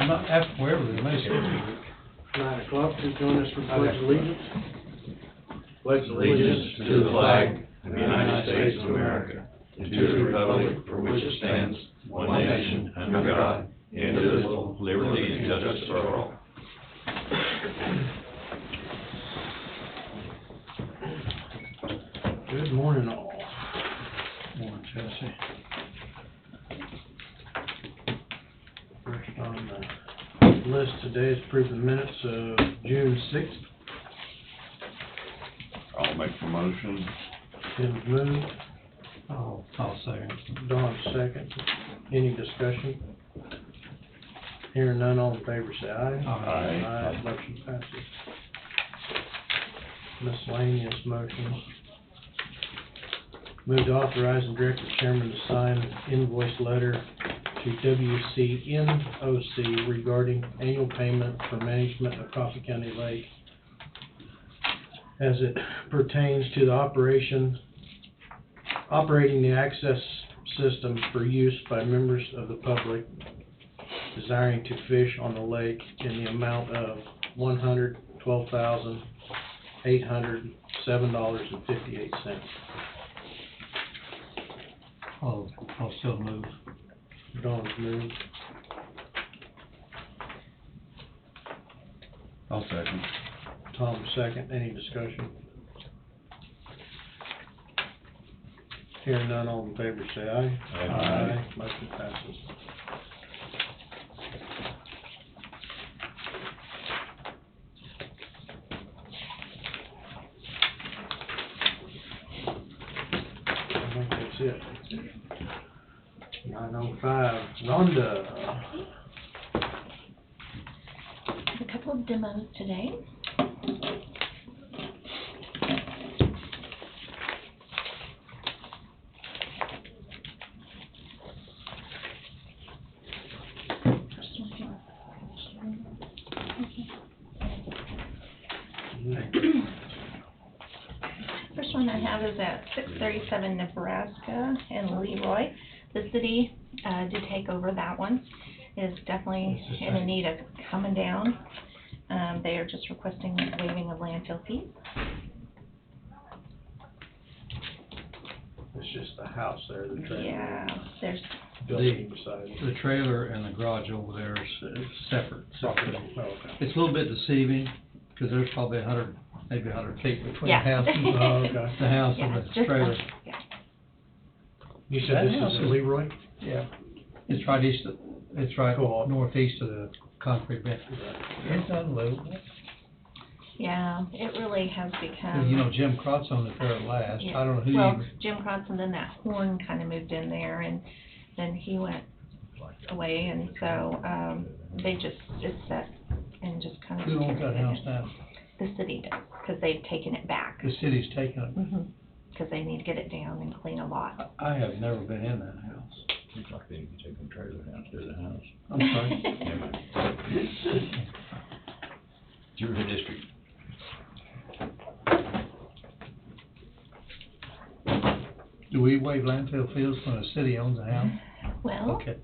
not after wherever they may schedule. 9 o'clock, please join us for pledge allegiance. Pledge Allegiance to the flag of the United States of America, and to the republic for which it stands, one nation, under God, indivisible, liberty and justice for all. Good morning, all. Morning, Chelsea. First on the list today is approve the minutes of June 6th. I'll make the motion. Tim's moved, I'll second. Don's second. Any discussion? Hearing none, all in favor say aye. Aye. Motion passes. Miscellaneous motions. Move to authorize and direct the chairman to sign invoice letter to WCNOC regarding annual payment for management of Coffee County Lake as it pertains to the operating the access system for use by members of the public desiring to fish on the lake in the amount of $112,807.58. I'll still move. Don's moved. I'll second. Tom second. Any discussion? Hearing none, all in favor say aye. Aye. Motion passes. I think that's it. 9:05, Rhonda. A couple of demos today. First one I have is at 637 Nebraska in Leroy. The city did take over that one. It is definitely in the need of coming down. They are just requesting waiving of landfill fees. It's just the house there, the trailer. Yeah, there's, Building beside it. The trailer and the garage over there is separate. Oh, okay. It's a little bit deceiving, because there's probably 100, maybe 100 feet between the yeah. house and Oh, okay. the house Yeah, and it's the just trailer. yeah. You said this is Leroy? Yeah. It's right east of, it's right Cool. northeast of the concrete bench. It's unbelievable. Yeah, it really has become. You know, Jim Crotts owned it there at last. Yeah. I don't know who Well, even. Jim Crotts, and then that Horn kind of moved in there, and then he went away, and so, they just, it's set and just kind of. Who owns that house now? The city does, because they've taken it back. The city's taken it. Because they need to get it down and clean a lot. I have never been in that house. Seems like they need to take the trailer downstairs of the house. I'm sorry. Never mind. It's your district. Do we waive landfill fees when a city owns a house? Well. Okay.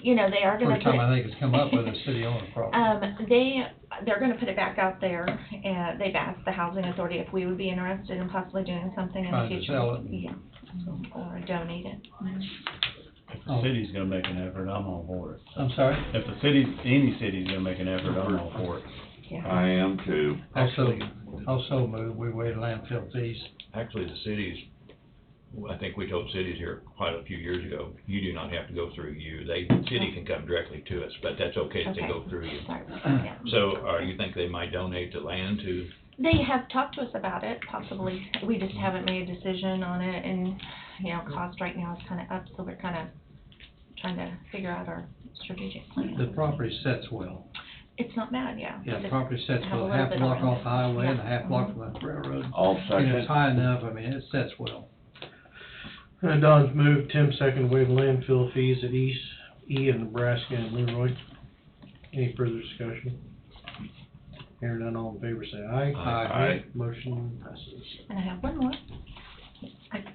You know, they are gonna First put time I it, think it's come up with a city owner property. they're gonna put it back out there, and they've asked the housing authority if we would be interested in possibly doing something in the Trying to future. sell it. Yeah, or donate it. If the city's gonna make an effort, I'm all for it. I'm sorry? If the city, any city's gonna make an effort, I'm all for it. Yeah. I am too. Also move, we waive landfill fees. Actually, the cities, I think we told cities here quite a few years ago, you do not have to go through you. The city can come directly to us, but that's okay if they Okay. go through you. Sorry about that, yeah. So, you think they might donate the land to? They have talked to us about it, possibly. We just haven't made a decision on it, and, you know, cost right now is kind of up, so we're kind of trying to figure out our strategic plan. The property sets well. It's not bad, yeah. Yeah, the Just property sets have a well, little half bit block around off it. the highway and a Yeah. half block from the railroad. All And it's high enough, I mean, it sets well. Don's moved, Tim second, waive landfill fees at E in Nebraska and Leroy. Any further discussion? Hearing none, all in favor say aye. Aye. Motion passes. And I have one more.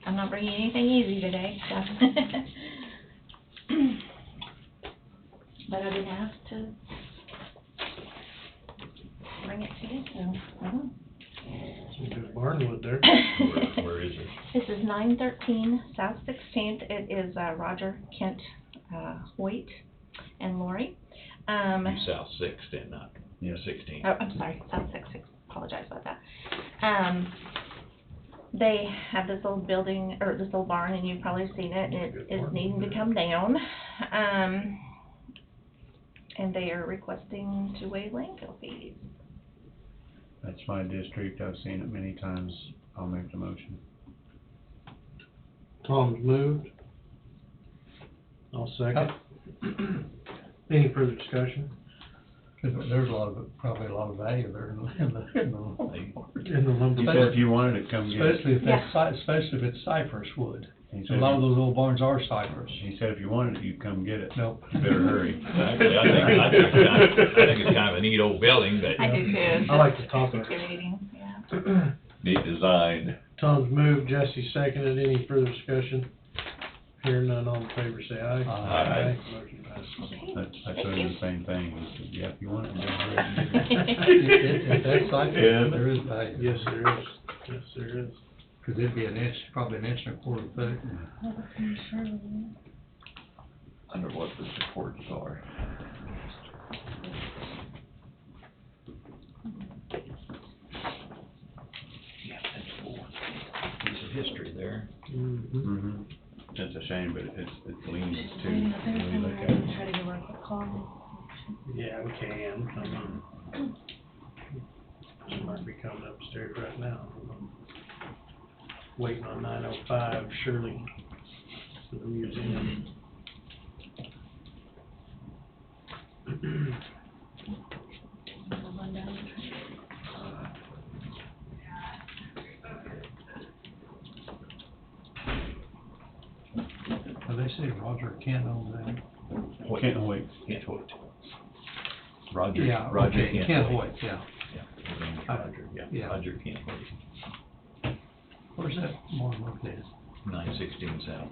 I'm not bringing anything easy today, so. but I've been asked to bring it to you, so. Some good barnwood there. Where is it? This is 913 South 16th. It is Roger, Kent, Hoyt, and Lori. You South Sixth and not, Yeah. 16. Oh, I'm sorry, South 16th. Apologize about that. They have this old building, or this old barn, and you've probably seen it. It is needing to come down. And they are requesting to waive landfill fees. That's my district, I've seen it many times, I'll make the motion. Tom's moved. I'll second. Any further discussion? 'Cause there's probably a lot of value there in the lumber. In the lumber He said if you wanted it, come get it. Especially if Yeah. that's, especially if it's cypress wood. He A said, lot of those old barns are cypress. he said if you wanted it, you'd come get it. Nope. You better hurry. Actually, I think it's kind of a neat old building, but. I do too. I like the top of it. Deteriorating, yeah. Neat design. Tom's moved, Jesse seconded. Any further discussion? Hearing none, all in favor say aye. Aye. Motion passes. I told him the same thing, he said, yeah, if you want it, go ahead and get it. If that's cypress, there is value. Yes, there is. Yes, there is. Cause it'd be probably an inch and a quarter thick. Under what the supports are. Yeah, that's cool. Piece of history there. Mhm. Mm-hmm. It's a shame, but it's leans too. I know, when there's you look somewhere at I it. can try to get where I call. Yeah, we can. She might be coming upstairs right now. Waiting on 905 Shirley for the museum. Well, they say Roger Kent owns that. Can't wait. Kent Hoyt. Roger. Yeah, Roger okay, Kent Hoyt, yeah. Yeah, his name is Roger, Yeah. yeah, Roger Kent Hoyt. Where's that barn located? 916 South.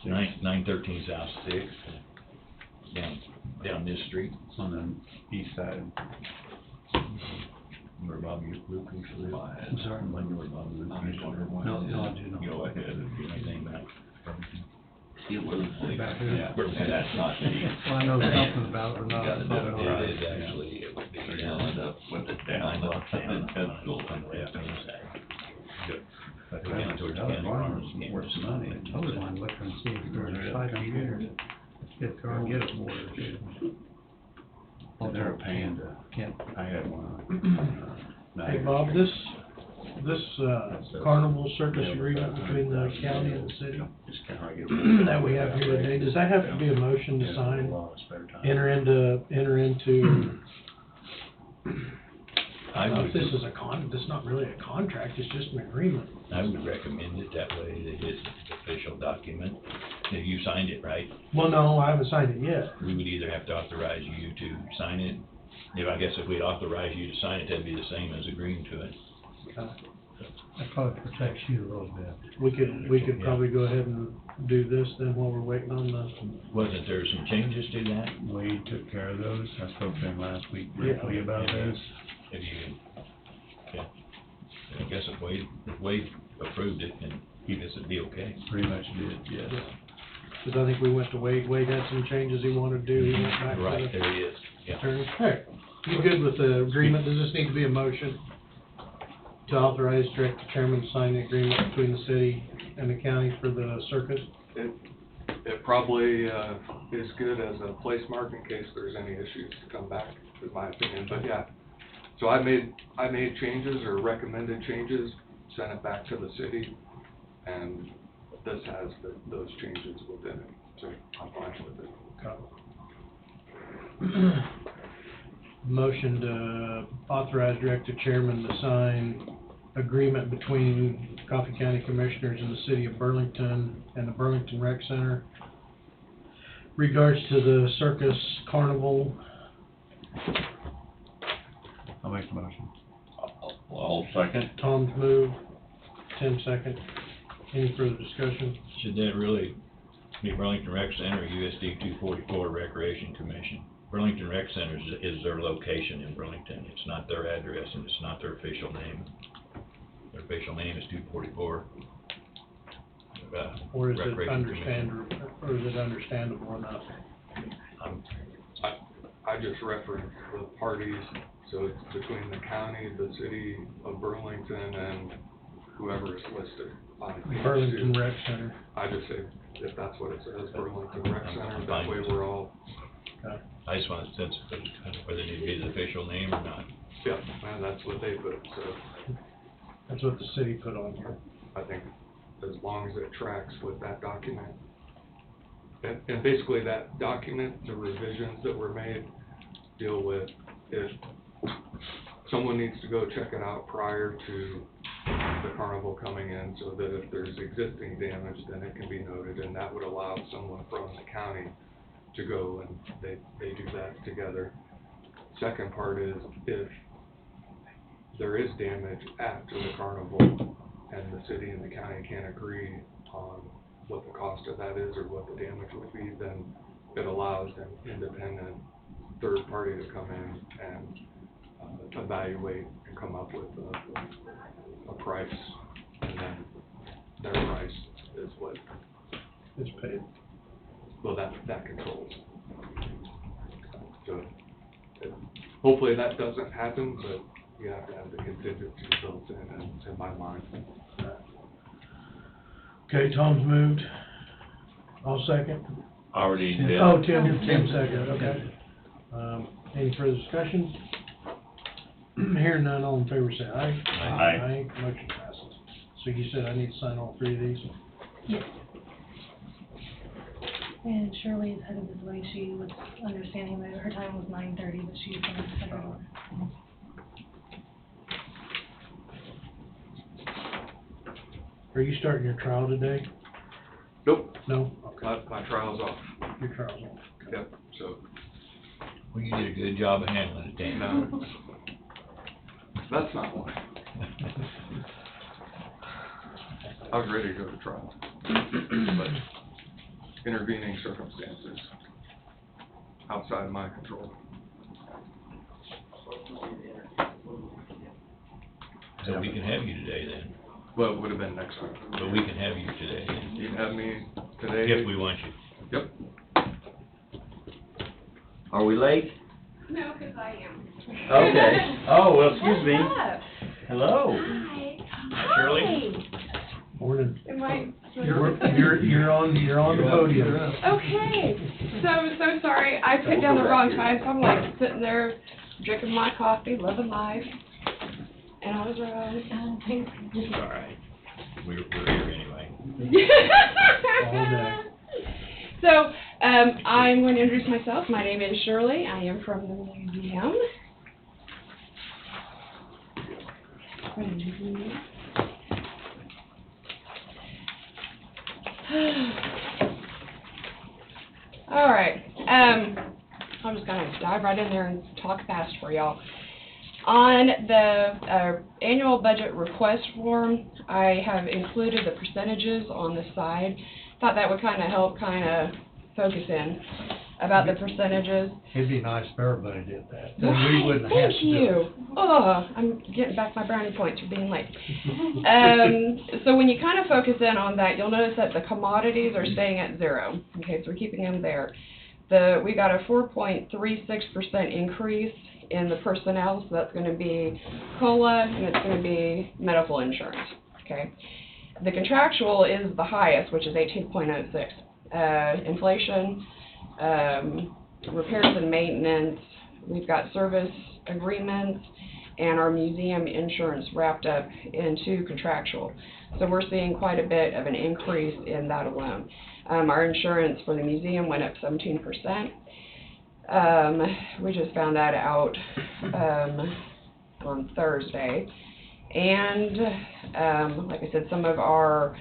913 South Sixth. Down this street. On the east side. Where Bobby Luke used to live. I'm sorry? Where Bobby Luke used to live. No, I do not. Go ahead, if you know anything about it. Back there. Yeah, that's not the. Well, I know something about it, but You gotta not. do not- it, it is actually, it would be down up with it down, and pencil and left inside. But down towards Another County barn Farms, is worth some money. I was going to look and see if there's a site on here. Get there and get it more. And they're a pain to, Kent. I had one. Hey, Bob, this carnival circus agreement between the county and the city Just kinda get. that we have here today, does that have to be a motion to sign? Well, it's spare time. Enter into, I would, this is this is not really a contract, it's just an agreement. I would recommend it that way, that it's an official document. If you signed it, right, Well, no, I haven't signed it yet. we would either have to authorize you to sign it. I guess if we'd authorize you to sign it, that'd be the same as agreeing to it. That probably protects you a little bit. We could probably go ahead and do this then while we're waiting on the, Wasn't there some changes to that? Wade took care of those, I spoke to him last week briefly about those. If you, okay. I guess if Wade approved it, then he guess it'd be okay. Pretty much did, yes. because I think we went to Wade had some changes he wanted to do, he went back to Right, the there he is, yeah. attorney. Alright, you good with the agreement? Does this need to be a motion to authorize director chairman to sign the agreement between the city and the county for the circus? It probably is good as a place mark in case there's any issues to come back, is my opinion, but yeah. So I made changes or recommended changes, sent it back to the city, and this has those changes within it, so I'm fine with it. Motion to authorize director chairman to sign agreement between Coffee County Commissioners and the city of Burlington and the Burlington Rec Center regards to the circus carnival. I'll make the motion. I'll second. Tom's moved, Tim second. Any further discussion? Should that really be Burlington Rec Center, USD 244 Rec Recreation Commission. Burlington Rec Center is their location in Burlington. It's not their address and it's not their official name. Their official name is 244. Or is it Recreation Commission. or is it understandable enough? I just referenced the parties, so it's between the county, the city of Burlington, and whoever is listed on page 2. Burlington Rec Center. I just say, if that's what it says, Burlington Rec Center, that way we're all, I just wanted to sense whether it needs to be the official name or not. yeah, and that's what they put, so That's what the city put on here. I think as long as it tracks with that document. And basically that document, the revisions that were made, deal with if someone needs to go check it out prior to the carnival coming in, so that if there's existing damage, then it can be noted, and that would allow someone from the county to go, and they do that together. Second part is if there is damage after the carnival and the city and the county can't agree on what the cost of that is or what the damage would be, then it allows an independent third party to come in and evaluate and come up with a price, and then their price is what, It's paid. well, that controls. So hopefully that doesn't happen, but you have to have the contingency built in my mind. Okay, Tom's moved. I'll second. Already did. Oh, Tim seconded, okay. Any further discussion? Hearing none, all in favor say aye. Aye. Aye, motion passes. So you said I need to sign all 3 of these? Yes. And Shirley is headed this way. She was understanding that her time was 9:30, but she's going to head over. Are you starting your trial today? Nope, No? Okay. my trial's off. Your trial's on. Yep, so, Well, you did a good job of handling it, Dan. no, that's not why. I was ready to go to trial, but intervening circumstances outside my control. So we can have you today then. Well, it would have been next week. But we can have you today then. You can have me today. If we want you. Yep. Are we late? No, because I am. Okay. Oh, well, excuse me. What's up? Hello. Hi. Shirley? Morning. Am I? You're on the podium. Okay. So sorry. I put down the wrong time, so I'm like sitting there drinking my coffee, living life, and I was wrong. It's all right. We're here anyway. All day. So, I'm going to introduce myself. My name is Shirley. I am from the museum. All right. I'm just going to dive right in there and talk fast for y'all. On the annual budget request form, I have included the percentages on the side. Thought that would kind of help focus in about the percentages. It'd be nice if everybody did that, then we wouldn't have to Thank do you. it. Oh, I'm getting back my brownie points for being late. So when you kind of focus in on that, you'll notice that the commodities are staying at 0. Okay, so we're keeping them there. We got a 4.36% increase in the personnel, so that's going to be COLA, and it's going to be medical insurance. Okay. The contractual is the highest, which is 18.06. Inflation, repairs and maintenance, we've got service agreements, and our museum insurance wrapped up into contractual. So we're seeing quite a bit of an increase in that alone. Our insurance for the museum went up 17%. We just found that out on Thursday. And like I said, some of our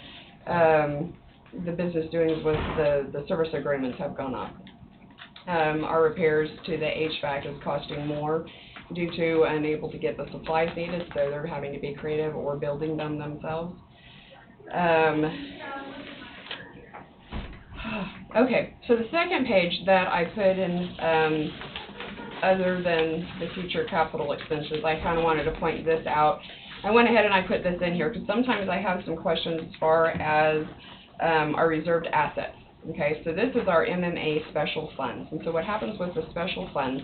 the business doings with the service agreements have gone up. Our repairs to the HVAC is costing more due to unable to get the supplies needed, so they're having to be creative or building them themselves. Okay, so the second page that I put in, other than the future capital expenses, I kind of wanted to point this out. I went ahead and I put this in here because sometimes I have some questions as far as our reserved assets. Okay, so this is our MMA special funds. And so what happens with the special funds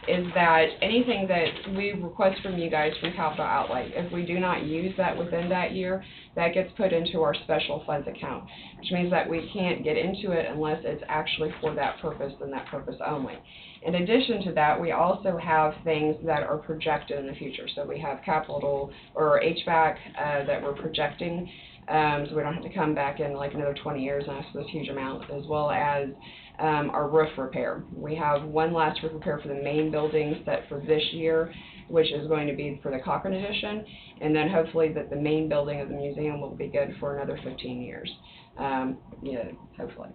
is that anything that we request from you guys from capital outlay, if we do not use that within that year, that gets put into our special funds account, which means that we can't get into it unless it's actually for that purpose and that purpose only. In addition to that, we also have things that are projected in the future. So we have capital or HVAC that we're projecting, so we don't have to come back in like another 20 years and ask for this huge amount, as well as our roof repair. We have one last roof repair for the main building set for this year, which is going to be for the Cochran Edition, and then hopefully that the main building of the museum will be good for another 15 years. Yeah, hopefully.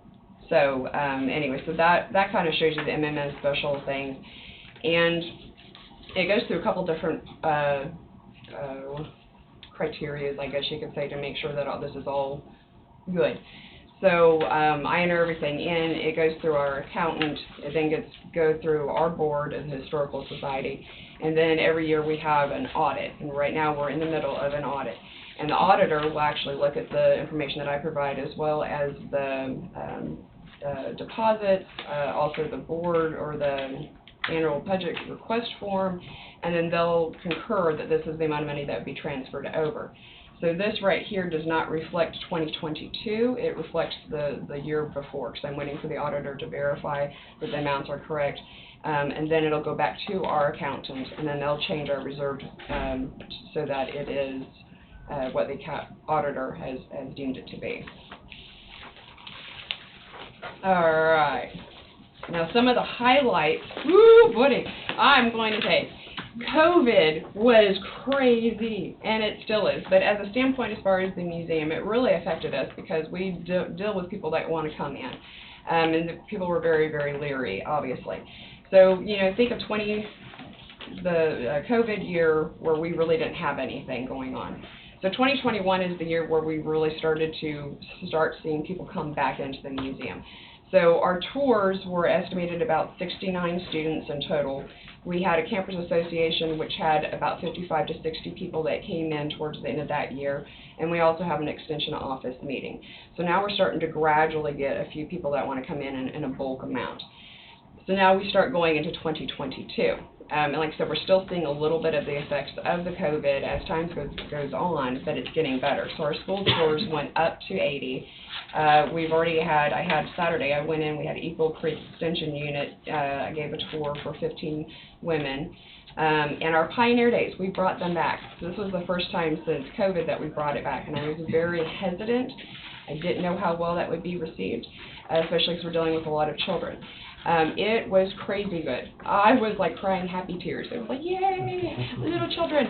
So anyway, so that kind of shows you the MMS special things, and it goes through a couple different criteria, I guess you could say, to make sure that this is all good. So I enter everything in, it goes through our accountant, it then go through our board of the Historical Society, and then every year we have an audit, and right now we're in the middle of an audit. And the auditor will actually look at the information that I provide as well as the deposits, also the board or the annual budget request form, and then they'll concur that this is the amount of money that would be transferred over. So this right here does not reflect 2022, it reflects the year before, because I'm waiting for the auditor to verify that the amounts are correct. And then it'll go back to our accountant, and then they'll change our reserve so that it is what the auditor has deemed it to be. Alright, now some of the highlights, woo buddy, I'm going to say, COVID was crazy, and it still is, but as a standpoint as far as the museum, it really affected us because we deal with people that want to come in, and the people were very, very leery, obviously. So, you know, think of the COVID year where we really didn't have anything going on. So 2021 is the year where we really started to seeing people come back into the museum. So our tours were estimated about 69 students in total. We had a campers association which had about 55 to 60 people that came in towards the end of that year, and we also have an extension office meeting. So now we're starting to gradually get a few people that want to come in a bulk amount. So now we start going into 2022. And like I said, we're still seeing a little bit of the effects of the COVID as time goes on, but it's getting better. So our school tours went up to 80. We've already had, I had Saturday, I went in, we had Eagle Creek Extension Unit, I gave a tour for 15 women. And our Pioneer Days, we brought them back. So this was the first time since COVID that we brought it back, and I was very hesitant. I didn't know how well that would be received, especially because we're dealing with a lot of children. It was crazy good. I was like crying happy tears. It was like, yay, little children.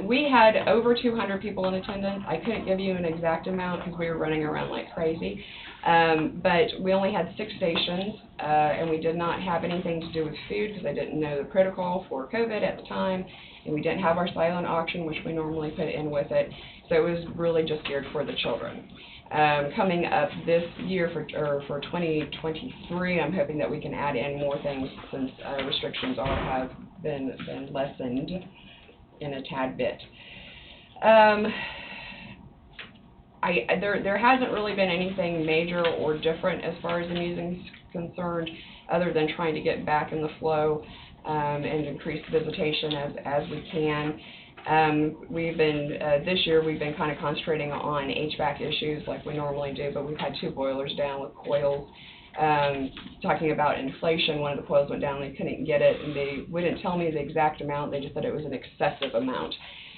We had over 200 people in attendance. I couldn't give you an exact amount because we were running around like crazy. But we only had 6 stations, and we did not have anything to do with food because I didn't know the protocol for COVID at the time, and we didn't have our silent auction, which we normally put in with it. So it was really just geared for the children. Coming up this year for 2023, I'm hoping that we can add in more things since restrictions have been lessened in a tad bit. There hasn't really been anything major or different as far as the museum's concerned, other than trying to get back in the flow and increase visitation as we can. We've been, this year we've been kind of concentrating on HVAC issues like we normally do, but we've had 2 boilers down with coils. Talking about inflation, one of the coils went down, they couldn't get it, and they wouldn't tell me the exact amount, they just said it was an excessive amount.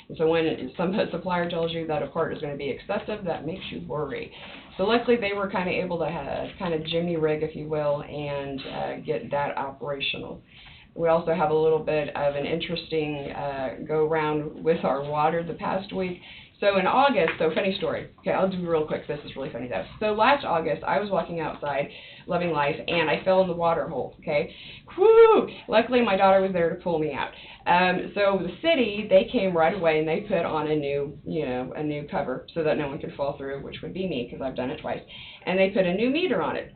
And so when some supplier tells you that a part is going to be excessive, that makes you worry. So luckily they were kind of able to kind of jimmy rig, if you will, and get that operational. We also have a little bit of an interesting go-round with our water the past week. So in August, so funny story. Okay, I'll do real quick. This is really funny though. So last August, I was walking outside, loving life, and I fell in the water hole, okay? Whoo! Luckily, my daughter was there to pull me out. So the city, they came right away and they put on a new cover so that no one could fall through, which would be me because I've done it twice. And they put a new meter on it.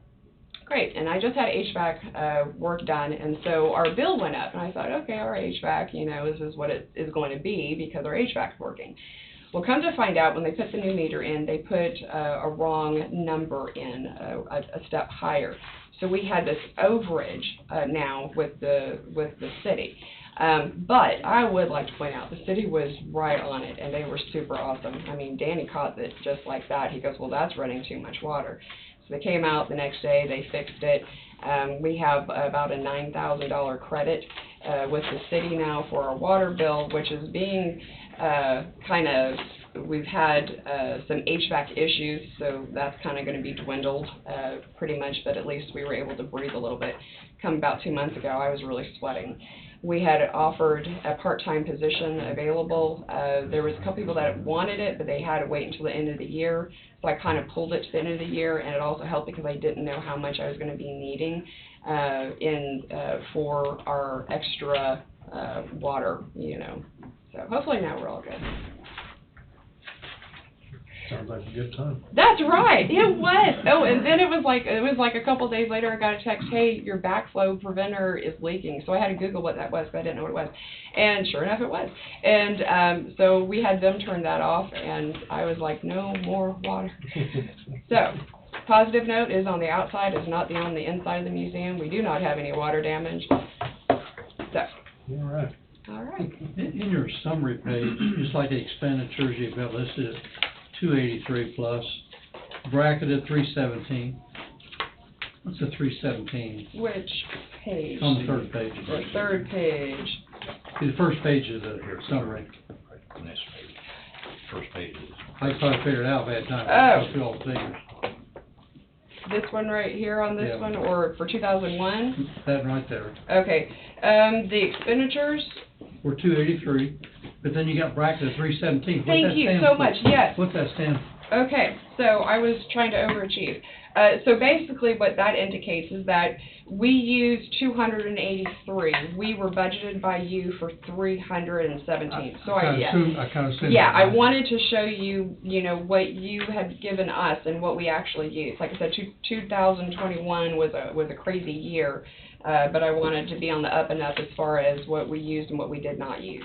great. And I just had HVAC work done, and so our bill went up. And I thought, okay, our HVAC, you know, this is what it is going to be because our HVAC is working. Well, come to find out, when they put the new meter in, they put a wrong number in, a step higher. So we had this overage now with the city. But I would like to point out, the city was right on it, and they were super awesome. I mean, Danny caught it just like that. He goes, well, that's running too much water. So they came out the next day, they fixed it. We have about a $9,000 credit with the city now for our water bill, which is being we've had some HVAC issues, so that's kind of going to be dwindled pretty much, but at least we were able to breathe a little bit. Come about 2 months ago, I was really sweating. We had offered a part-time position available. There was a couple people that wanted it, but they had to wait until the end of the year, so I kind of pulled it to the end of the year, and it also helped because I didn't know how much I was going to be needing for our extra water, you know. So hopefully now we're all good. Sounds like a good time. That's right, it was. Oh, and then it was like a couple days later I got a text, hey, your backflow preventer is leaking. So I had to Google what that was, but I didn't know what it was. And sure enough, it was. And so we had them turn that off, and I was like, no more water. So, positive note is on the outside, is not on the inside of the museum. We do not have any water damage. So. All right. All right. In your summary page, just like the expenditures, you've got listed at 283 plus, bracketed 317. What's the 317? Which page? It's on the third page. The third page. See, the first page is the summary. On this page, first page is. I thought I figured it out, I had time Oh. to go through all the figures. This one right here on this Yeah. one, or for 2001? That right there. Okay. The expenditures, We're 283, but then you got bracketed 317. What's thank that you stand so for? much, yes. What's that stand for? Okay, so I was trying to overachieve. So basically what that indicates is that we used 283. We were budgeted by you for 317. So I kind of assumed. Yeah, that. I wanted to show you, you know, what you had given us and what we actually used. Like I said, 2021 was a crazy year, but I wanted to be on the up and up as far as what we used and what we did not use.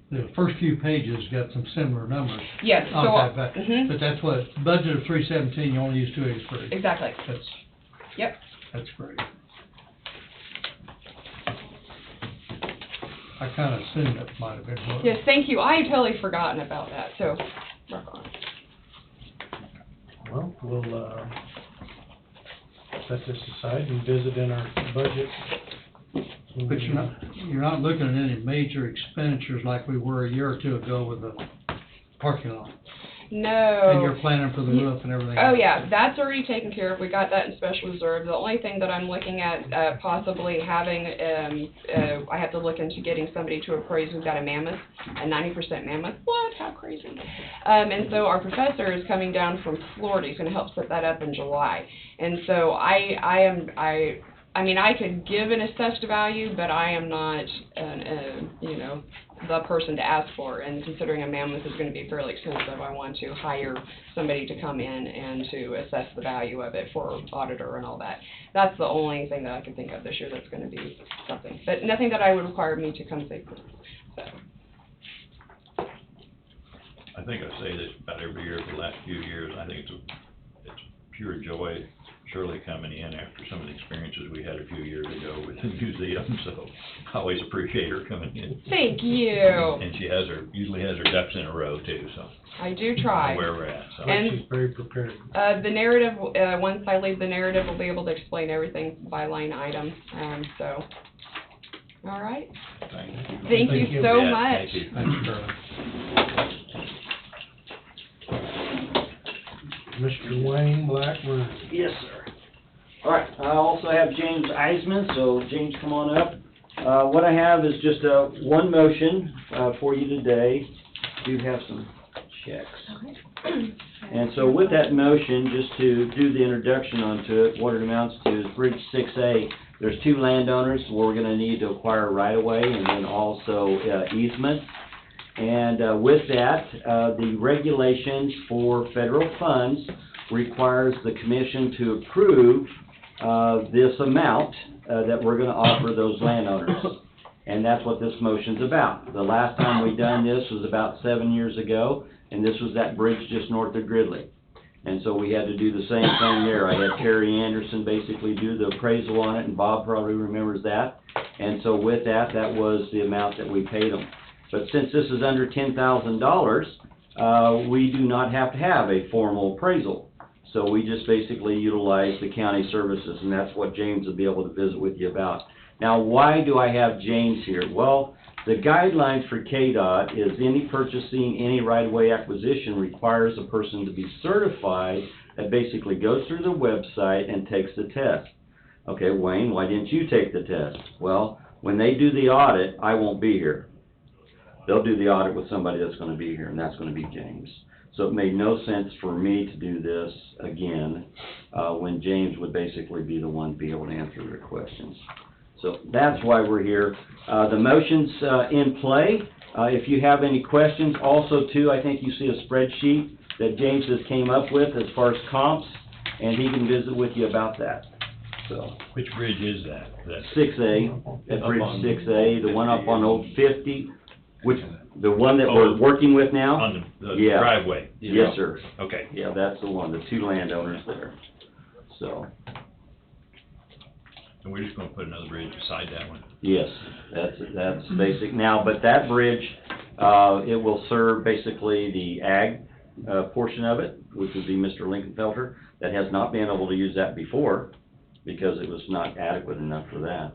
The first few pages got some similar numbers. Yes, so, But that's what, budget of 317, you only use 283. exactly. That's great. I kind of assumed that might have been what. Yes, thank you. I had totally forgotten about that, so, rock on. Well, we'll set this aside and visit in our budget. But you're not looking at any major expenditures like we were a year or two ago with the parking lot. No. And you're planning for the roof and everything. Oh, else. yeah, that's already taken care of. We got that in special reserve. The only thing that I'm looking at possibly having, I have to look into getting somebody to appraise. We've got a mammoth, a 90% mammoth. What? How crazy. And so our professor is coming down from Florida. He's going to help set that up in July. And so I mean, I could give an assessed value, but I am not, you know, the person to ask for. And considering a mammoth is going to be fairly expensive, I want to hire somebody to come in and to assess the value of it for auditor and all that. That's the only thing that I can think of this year that's going to be something. But nothing that I would require me to come say, so. I think I say this about every year for the last few years. I think it's pure joy, Shirley coming in after some of the experiences we had a few years ago with the museum. So I always appreciate her coming in. Thank you. And she usually has her ducks in a row too. So I do try. Where we're at. So. And She's very prepared. the narrative, once I leave the narrative, we'll be able to explain everything by line item. So, all right. Thank you. Thank you so Yeah, much. Thank you. Thanks, Shirley. Mr. Wayne Blackburn. Yes, sir. All right, I also have James Eisman, so James, come on up. What I have is just one motion for you today. You have some checks. And so with that motion, just to do the introduction onto it, what it amounts to is Bridge 6A. There's two landowners where we're going to need to acquire right-of-way and then also easement. And with that, the regulations for federal funds requires the commission to approve this amount, that we're gonna offer those landowners. And that's what this motion's about. The last time we done this was about 7 years ago, and this was that bridge just north of Gridley. And so we had to do the same thing there. I had Terry Anderson basically do the appraisal on it, and Bob probably remembers that. And so with that, that was the amount that we paid them. But since this is under $10,000, we do not have to have a formal appraisal. So we just basically utilize the county services, and that's what James will be able to visit with you about. Now, why do I have James here? Well, the guidelines for KDOT is any purchasing, any right-of-way acquisition requires a person to be certified that basically goes through the website and takes the test. Okay, Wayne, why didn't you take the test? Well, when they do the audit, I won't be here. They'll do the audit with somebody that's gonna be here, and that's gonna be James. So it made no sense for me to do this again, when James would basically be the one to be able to answer their questions. So that's why we're here. The motion's in play. If you have any questions, also too, I think you see a spreadsheet that James has came up with as far as comps, and he can visit with you about that. So, Which bridge is that? 6A, that Up bridge on 6A, the one up on Old 50, which, the one that we're working with now? On the Yeah. driveway? Yes, sir. Okay. Yeah, that's the one, the two landowners there. So, And we're just gonna put another bridge beside that one? yes, that's basic now, but that bridge, it will serve basically the ag, portion of it, which would be Mr. Linkenfelter, that has not been able to use that before, because it was not adequate enough for that.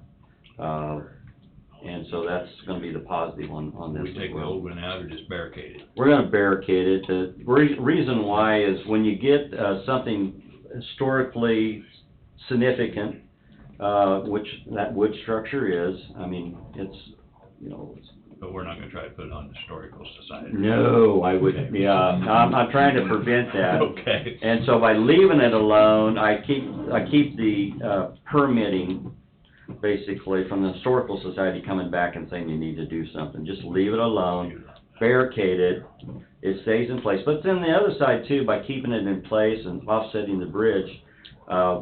And so that's gonna be the positive on Do this we as take the well. old one out or just barricade it? We're gonna barricade it. The reason why is when you get, something historically significant, which that wood structure is, I mean, it's, you know, it's. But we're not gonna try to put it on the historical society? No, I wouldn't, yeah, I'm trying to prevent that. Okay. And so by leaving it alone, I keep the, permitting, basically, from the Historical Society coming back and saying you need to do something. Just leave it alone, barricade it, it stays in place. But then the other side too, by keeping it in place and offsetting the bridge,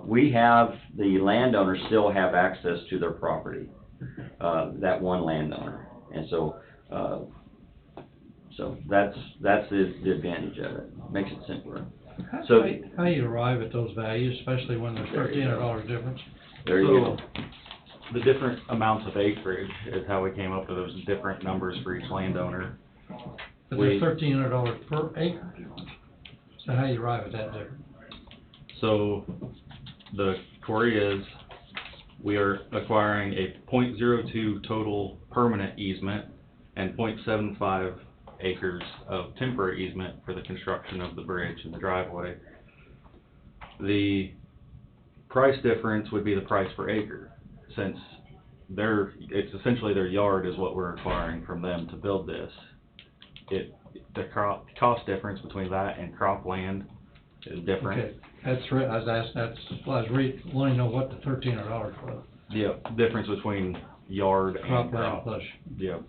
we have, the landowners still have access to their property, that one landowner. And so, that's the advantage of it, makes it simpler. So, How you arrive at those values, especially when there's $1,300 difference? there you go. The different amounts of acreage is how we came up with those different numbers for each landowner. But there's $1,300 per acre. So how you arrive at that difference? So the query is, we are acquiring a .02 total permanent easement and .75 acres of temporary easement for the construction of the bridge and the driveway. The price difference would be the price per acre, since it's essentially their yard is what we're acquiring from them to build this. The cost difference between that and cropland is different. Okay, I was asked, wanting to know what the $1,300 was. Yep, difference between yard and Cropland crop. plus, Yep,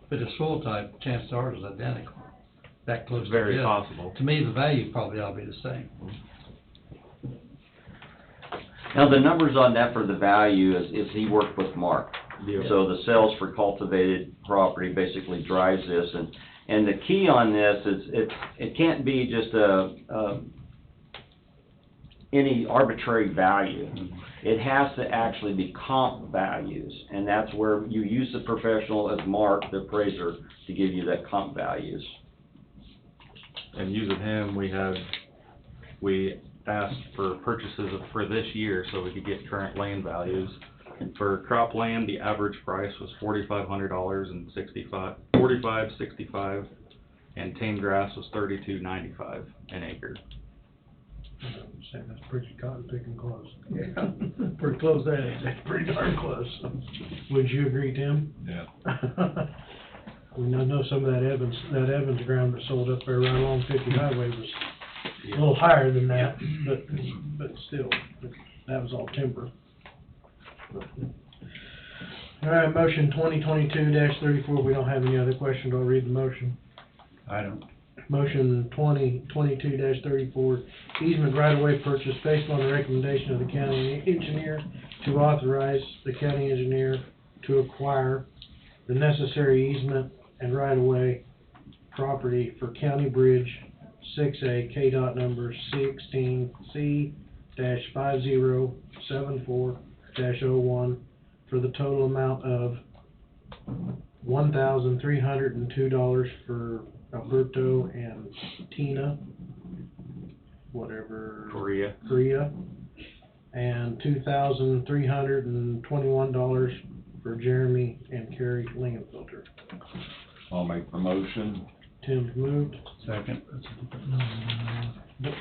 but the soil type, chances are is identical, that close very together. possible. To me, the value probably ought to be the same. Now, the numbers on that for the value is he worked with Mark. Yep. So the sales for cultivated property basically drives this, and the key on this is it can't be just any arbitrary value. It has to actually be comp values, and that's where you use the professional as Mark, the appraiser, to give you that comp values. And using him, we asked for purchases for this year so we could get current land values. For cropland, the average price was $4,565, and tame grass was $32.95 an acre. That's pretty cotton picking close. Yeah, pretty close there, ain't it? That's pretty darn close. Would you agree, Tim? Yeah. We know some of that Evans ground that sold up there right along 50 Highway was a little higher than that, but still, that was all timber. All right, motion 2022-34, we don't have any other questions, I'll read the motion. I don't. motion 2022-34, easement right-of-way purchase based on the recommendation of the county engineer to authorize the county engineer to acquire the necessary easement and right-of-way property for County Bridge 6A, KDOT number 16C-5074-01 for the total amount of $1,302 for Alberto and Tina, whatever. Korea, and $2,321 for Jeremy and Carrie Lingenfelter. I'll make the motion. Tim's moved, Second.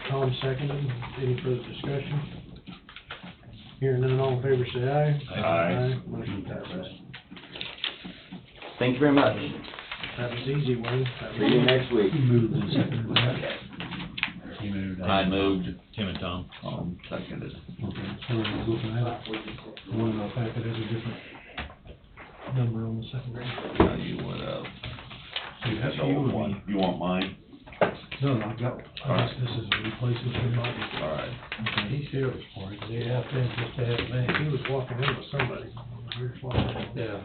Tom seconded. Any further discussion? Hearing none, all in favor say aye. Aye. Motion passes. Thank you very much. That was easy, Wayne. See you next week. Moved and seconded. He moved. I moved. Tim and Tom. Seconded. Okay, so we're looking at it. One in the packet has a different number on the second grade. Now you would have. See, that's The old one. You want mine? No, I got, I guess this is replacing somebody. All right. Okay, he's here this morning, 'cause he asked him just to have me. He was walking in with somebody. Here's walking in. Yeah.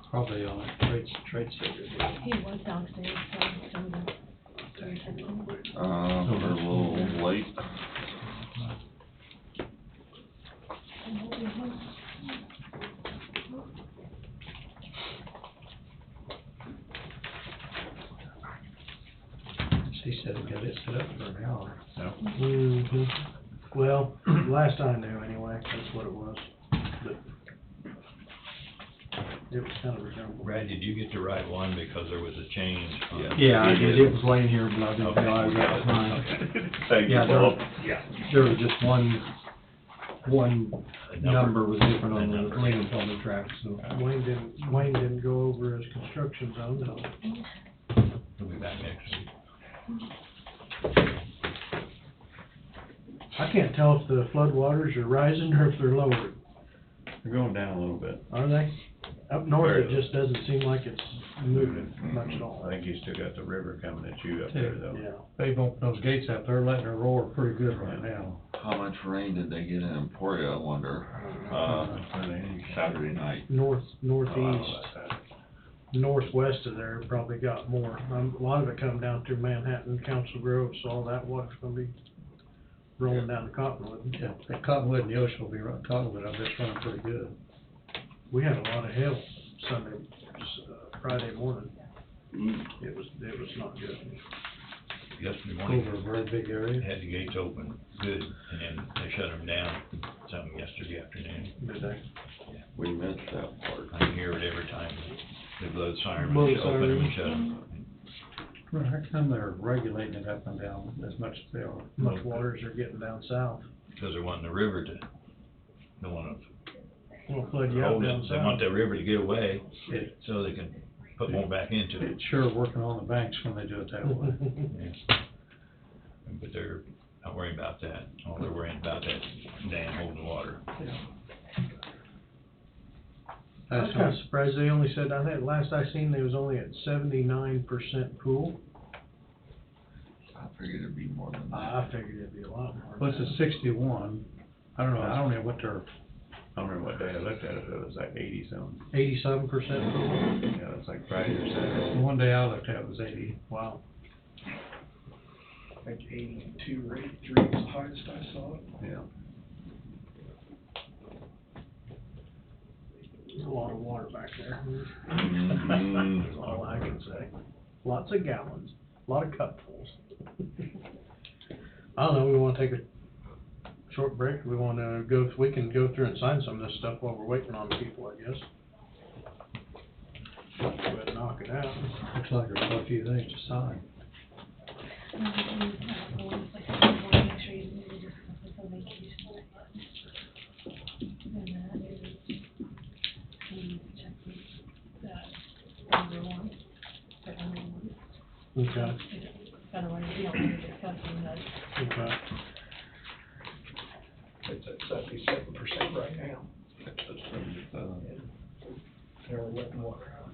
Probably on a trade secret. He was downstairs, so I'm gonna text him. We're a little late. He said he got it set up for an hour. Mhm. Well, last I knew anyway, that's what it was. But it was kind of resemblable. Brad, did you get the right one, because there was a change on? Yeah, I did, it was laying here, but I didn't realize that was mine. Thank you, Yeah, Bob. there was just one The number was different on the number. Lincoln Plumbing track, so. Wayne didn't go over his construction zone, so. We'll be back next week. I can't tell if the floodwaters are rising or if they're lowered. They're going down a little bit. Are they? Up north, it just doesn't seem like it's moving much at all. I think you still got the river coming at you up there though. Yeah. They've opened those gates up, they're letting it roar pretty good right now. How much rain did they get in Emporia, I wonder? Saturday night. Northeast, northwest of there probably got more. A lot of it come down through Manhattan, Council Grove, so all that water's gonna be rolling down to Cottonwood. Yeah, the Cottonwood and the ocean will be running, Cottonwood, I bet running pretty good. We had a lot of hail Friday morning. Mm. It was not good. Yesterday morning, Over a very big area. had the gates open, good, and then they shut them down some yesterday afternoon. Did they? We missed that part. I can hear it every time they blow the siren, Blow they the open them and siren. shut them. Well, how come they're regulating it up and down as much as they are? Much waters are getting down south. Because they want the river to, they want We'll flood to you out hold down it, they want south. that river to get away, It, so they can put more back into it. it's sure working on the banks when they do it that way. Yeah. But they're not worrying about that, all they're worrying about that dam holding water. I was kinda surprised they only said, I think last I seen, they was only at 79% pool. I figured it'd be more than that. I figured it'd be a lot more. What's it, 61? I don't know what their, I don't remember what day I looked at it, but it was like 80 something. 87% pool? Yeah, it's like Friday or Saturday. the one day I looked at was 80. Wow. Like 82 or 83 was the highest I saw it. Yeah. There's a lot of water back there. Mhm. That's all I can say. Lots of gallons, a lot of cupfuls. I don't know, we wanna take a short break, we wanna we can go through and sign some of this stuff while we're waiting on people, I guess. Go ahead and knock it out. Looks like there's quite a few things to sign. Make sure you just with the vacation. And that is, check that number one, for number one. Okay, Otherwise, we don't need to discuss that. okay. It's at 77% right now. They're letting water out.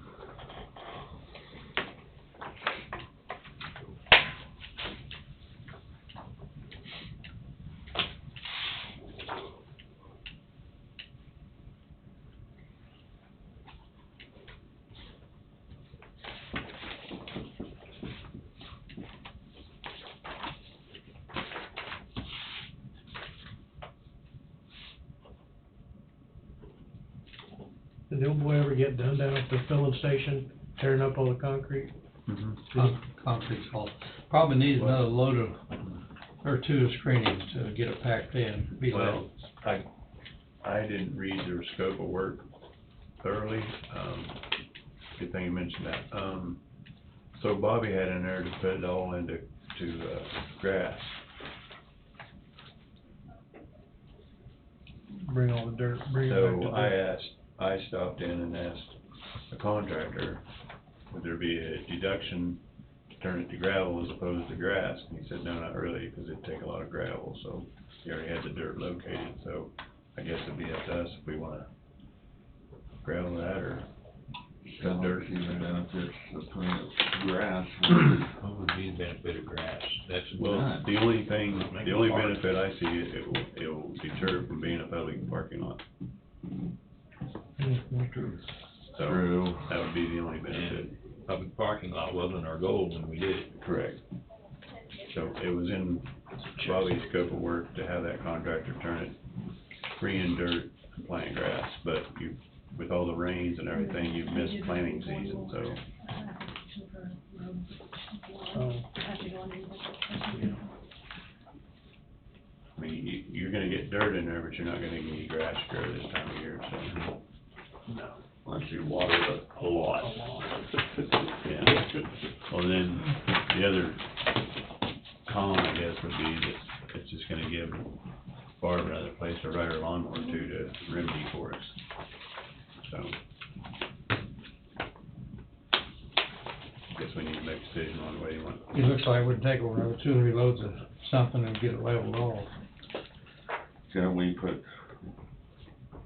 Did the old boy ever get done down at the filling station, tearing up all the concrete? Concrete's all, probably needs another load of, or two of screenings to get it packed in, be Well, ready. I didn't read their scope of work thoroughly, good thing you mentioned that. So Bobby had in there to put it all into, grass. Bring all the dirt, bring it back to So dirt. I stopped in and asked the contractor, would there be a deduction to turn it to gravel as opposed to grass? And he said, no, not really, because it'd take a lot of gravel, so he already had the dirt located, so I guess it'd be up to us if we wanna gravel that or cut dirt. See the benefits between grass. What would be the benefit of grass? That's Well, the only benefit I see, it will deter from being a public parking lot. So, True. that would be the only benefit. Public parking lot wasn't our goal when we did it. Correct. So it was in Bobby's scope of work to have that contractor turn it free in dirt and plant grass, but with all the rains and everything, you've missed planting season, so. I mean, you're gonna get dirt in there, but you're not gonna get any grass grow this time of year, so. No. Once you water it a lot. Yeah. Well, then, the other con, I guess, would be that it's just gonna give Barb another place to ride her lawnmower to remedy for us, so. Guess we need to make a decision on the way you want. It looks like we'd take over another 2 or 3 loads of something and get it leveled off. Can we put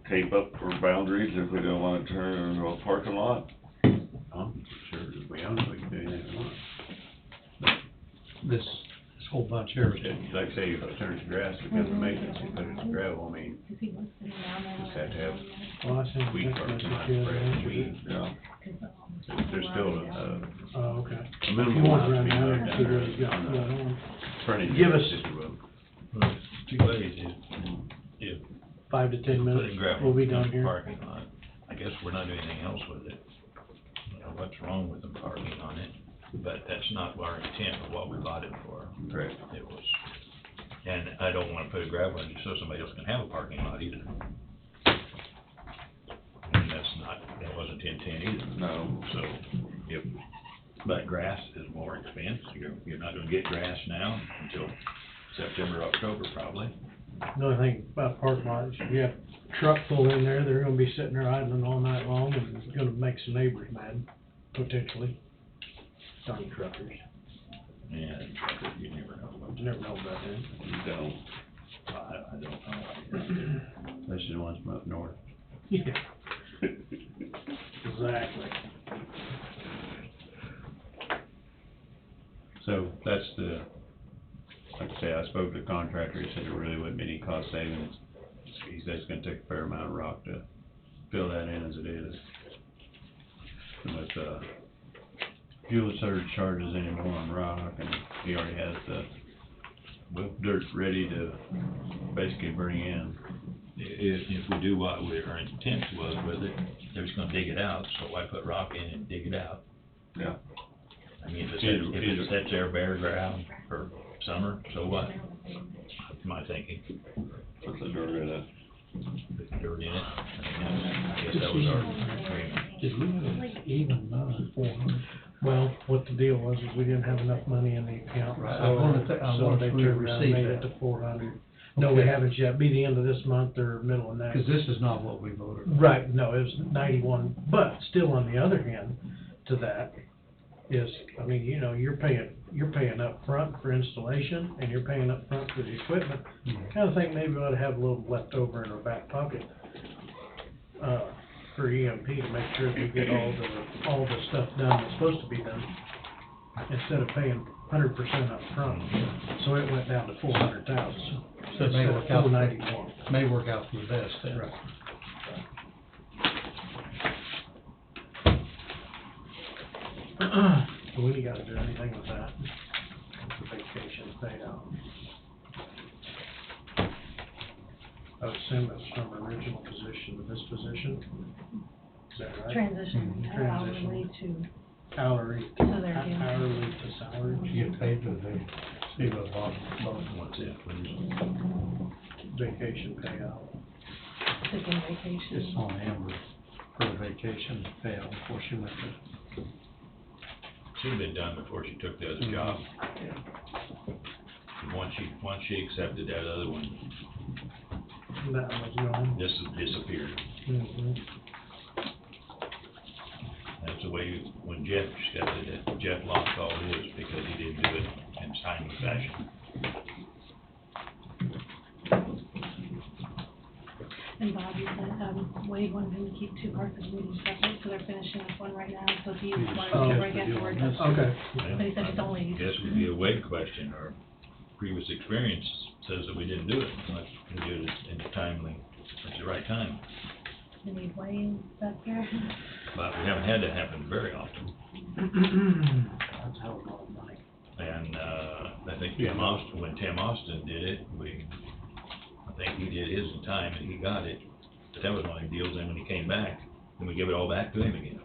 tape up for boundaries if we don't wanna turn it into a parking lot? I'm sure if we own it, we can do anything we want. This whole bunch here. Like I say, if it turns to grass, it becomes a maintenance, you put it to gravel, I mean, just have to have Well, I sent weed a text farmers, message not the other spread day. weed. Yeah. There's still Oh, okay. a If minimum you want amount to to run be down there, looked see at. where it's got, on the frontage, Give us- if you will. Well, there's 2 ways, if 5 to 10 minutes, putting gravel we'll be in done the here. parking lot, I guess we're not doing anything else with it. You know, what's wrong with them parking on it? But that's not our intent of what we bought it for. Correct. It was, and I don't wanna put a gravel in just so somebody else can have a parking lot either. And that wasn't the intent either. No. So, but grass is more expensive, you're not gonna get grass now until September, October probably. Another thing about parking lots, if you have a truck pull in there, they're gonna be sitting there idling all night long and it's gonna make some neighbors mad, potentially. Darn truckers, And you never know what, you never know about them. You don't. I don't know. Especially the ones from up north. Yeah. Exactly. So that's like I say, I spoke to the contractor, he said there really wouldn't be any cost savings. He said it's gonna take a fair amount of rock to fill that in as it is. And with, fuel surcharges anymore on rock, and he already has the dirt ready to basically bring in. If we do what our intent was with it, they're just gonna dig it out, so why put rock in and dig it out? Yeah. I mean, if it sits there bare ground for summer, so what? That's my thinking. Put the dirt in it. Put the dirt in it, I guess that was our agreement. Did we have an even 400? Well, what the deal was is we didn't have enough money in the account, Right, I wanted to- I so wanted they to turned around and receive made it that. to 400. No, we Okay. haven't yet, be the end of this month or middle of next. Cause this is not what we voted on. Right, no, it was 91, but still on the other hand to that is, I mean, you know, you're paying up front for installation and you're paying up front for the equipment. Kinda think maybe we ought to have a little left over in our back pocket, for EMP to make sure that we get all the stuff done that's supposed to be done, instead of paying 100% up front. So it went down to 400,000. So it may work out, 491. may work out for the best then. Right. So we ain't gotta do anything with that. The vacation's paid out. I would assume it's from original position to this position. Is that right? Transition, Transition. hourly to, Hourly, So they're doing- hourly to salary. You get paid for the, see what Bob, What's it, Vacation payout. taking vacation. it's on Amber for the vacation payout before she went to. should have been done before she took the other job. And once she accepted that other one, That was gone. this disappeared. Mhm. That's the way, when Jeff accepted it, Jeff lost all his because he didn't do it in timely fashion. And Bob, you said, Wade wanted him to keep two parts of the meeting separate, so they're finishing up one right now, so if he wanted Oh. to break afterward, that's. Okay. But he said it's only. I guess it would be a weight question, or previous experience says that we didn't do it, like, we did it in a timely, at the right time. We need Wade back there. But we haven't had that happen very often. That's how it was, Mike. And, I think when Tim Austin did it, I think he did his in time and he got it. But that was one of the deals, then when he came back, then we give it all back to him again.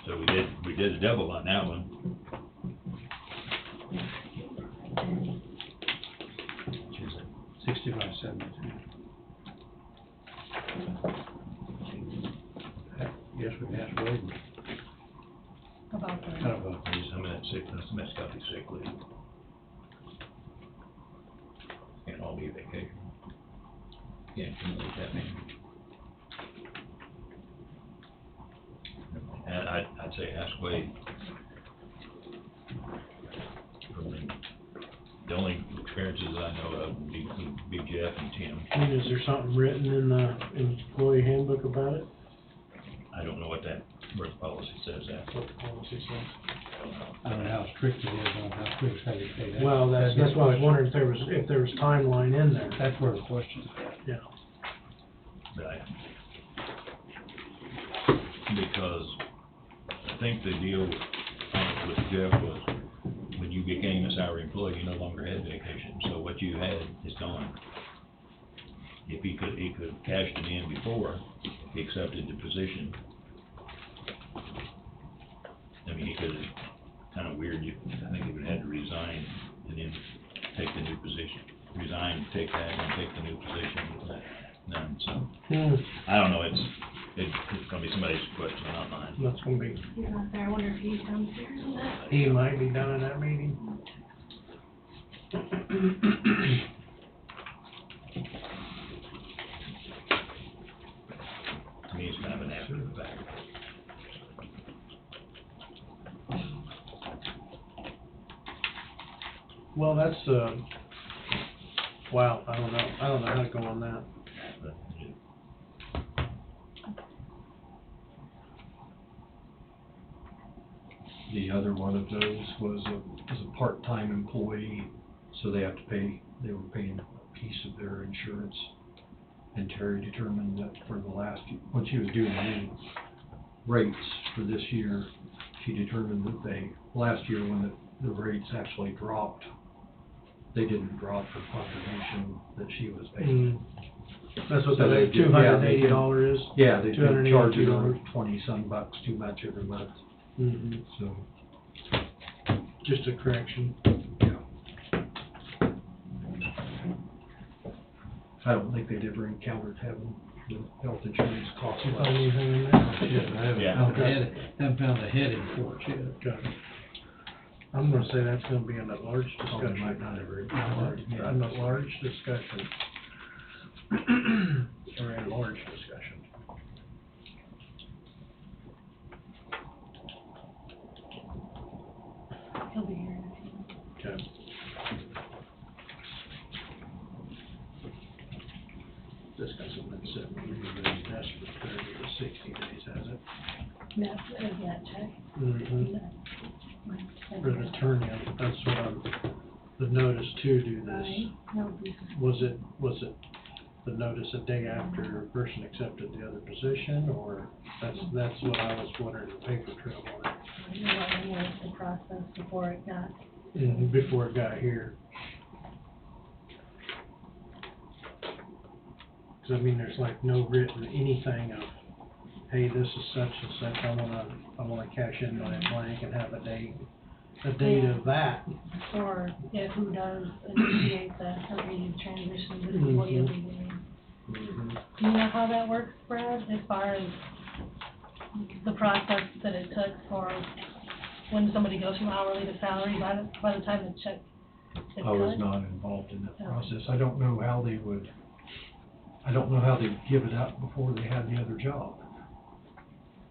So we did a double on that one. She's at 65-72. Yes, we asked Wade, About the. kind of a, Some of that sickness, some of that's got to be sick leave. Can't all be vacation. Can't accumulate that many. And I'd say ask Wade. The only experiences I know of would be Jeff and Tim. And is there something written in the employee handbook about it? I don't know where the policy says that. What the policy says? I don't know how strict it is on how quick it's to pay that. Well, that's why I was wondering if there was timeline in there. That's where the question is. Yeah. Right. Because I think the deal with Jeff was when you became a salary employee, you no longer had vacation, so what you had is gone. If he could have cashed it in before he accepted the position. I mean, he could have, kind of weird, I think he would have had to resign and then take the new position. Resign, take that, and take the new position with that done, so. I don't know, it's gonna be somebody's question, not mine. That's gonna be, He's not there, I wonder if he's downstairs in that. he might be down in that meeting. To me, it's kind of an after the fact. Well, that's, wow, I don't know how to go on that. But, The other one of those was a part-time employee, so they were paying a piece of their insurance. And Terry determined that for the when she was doing the new rates for this year, she determined that last year when the rates actually dropped, they didn't drop her contribution that she was paying. That's what So the they- $280 is? Yeah, they did charge her $282. $20-some too much every month, Mm-hmm. so. Just a correction. I don't think they'd ever encountered having the health insurance costs You less. find anything in there? I haven't Yeah. found a head, haven't found a heading for it yet. Got it. I'm gonna say that's gonna be in a large Probably discussion. might not ever. In a large discussion. Or a large discussion. He'll be here in a few. Okay. This hasn't been sitting on anybody's desk for 30 to 60 days, has it? No, is that check? Mm-hmm. No. For the turn-in, that's what the notice to do this. Right. No, Was it the notice a day after a person accepted the other position, or that's what I was wondering, the paper trail on it? what was the process before it got, Before it got here. 'Cause I mean, there's like no written anything of, hey, this is such and such, I wanna cash in my blank and have a date of that. Or if who does initiate the, or any transition, this is what you'll be doing. Mhm. Do you know how that works, Brad, as far as the process that it took for when somebody goes from hourly to salary by the time the check is cut? I was not involved in that Oh. process. I don't know how they'd give it up before they had the other job.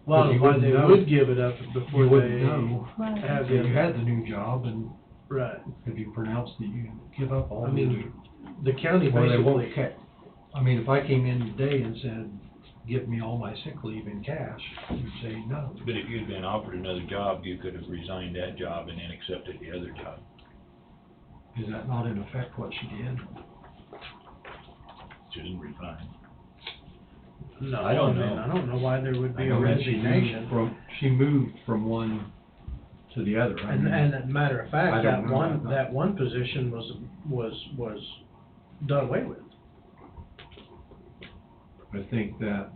Well, you why wouldn't they know. would give it up before You wouldn't they know. Right. have If the you had other, the new job and right. if you pronounced that you give up all I the mean, the county or they won't basically, I mean, if I came in today and said, give me all my sick leave in cash, you'd say no. But if you'd been offered another job, you could have resigned that job and then accepted the other job. Is that not in effect what she did? She didn't resign. no, I don't mean, know. I don't know why there would be I a know that resignation. she moved from one to the other. I mean, And as a matter of I fact, don't know. that one position was done away with. I think that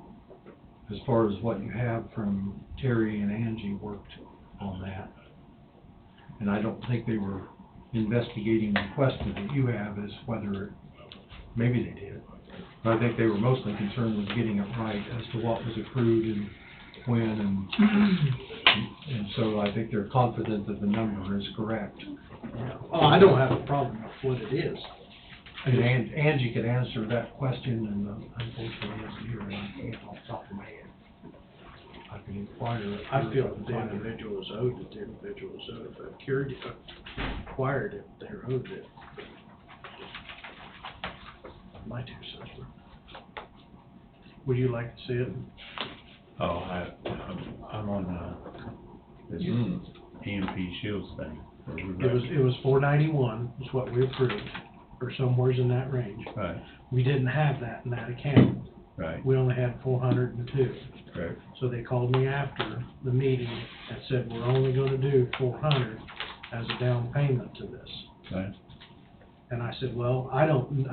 as far as what you have from Terry and Angie worked on that, and I don't think they were investigating the question that you have is whether, maybe they did. But I think they were mostly concerned with getting it right as to what was accrued and when, and so I think they're confident that the number is correct. Oh, I don't have a problem with what it is. And Angie could answer that question, and unfortunately isn't here, and I can't off the top of my head. I can inquire. I feel that the individual is owed it, the individual is owed it, if acquired it, they're owed it. My 2 cents worth. Would you like to see it? Oh, I'm on, this EMP Shields thing. It was $491 is what we approved, or somewheres in that range. Right, We didn't have that in that account. right, We only had 402. correct. So they called me after the meeting and said, we're only gonna do 400 as a down payment to this. Right. And I said, well, I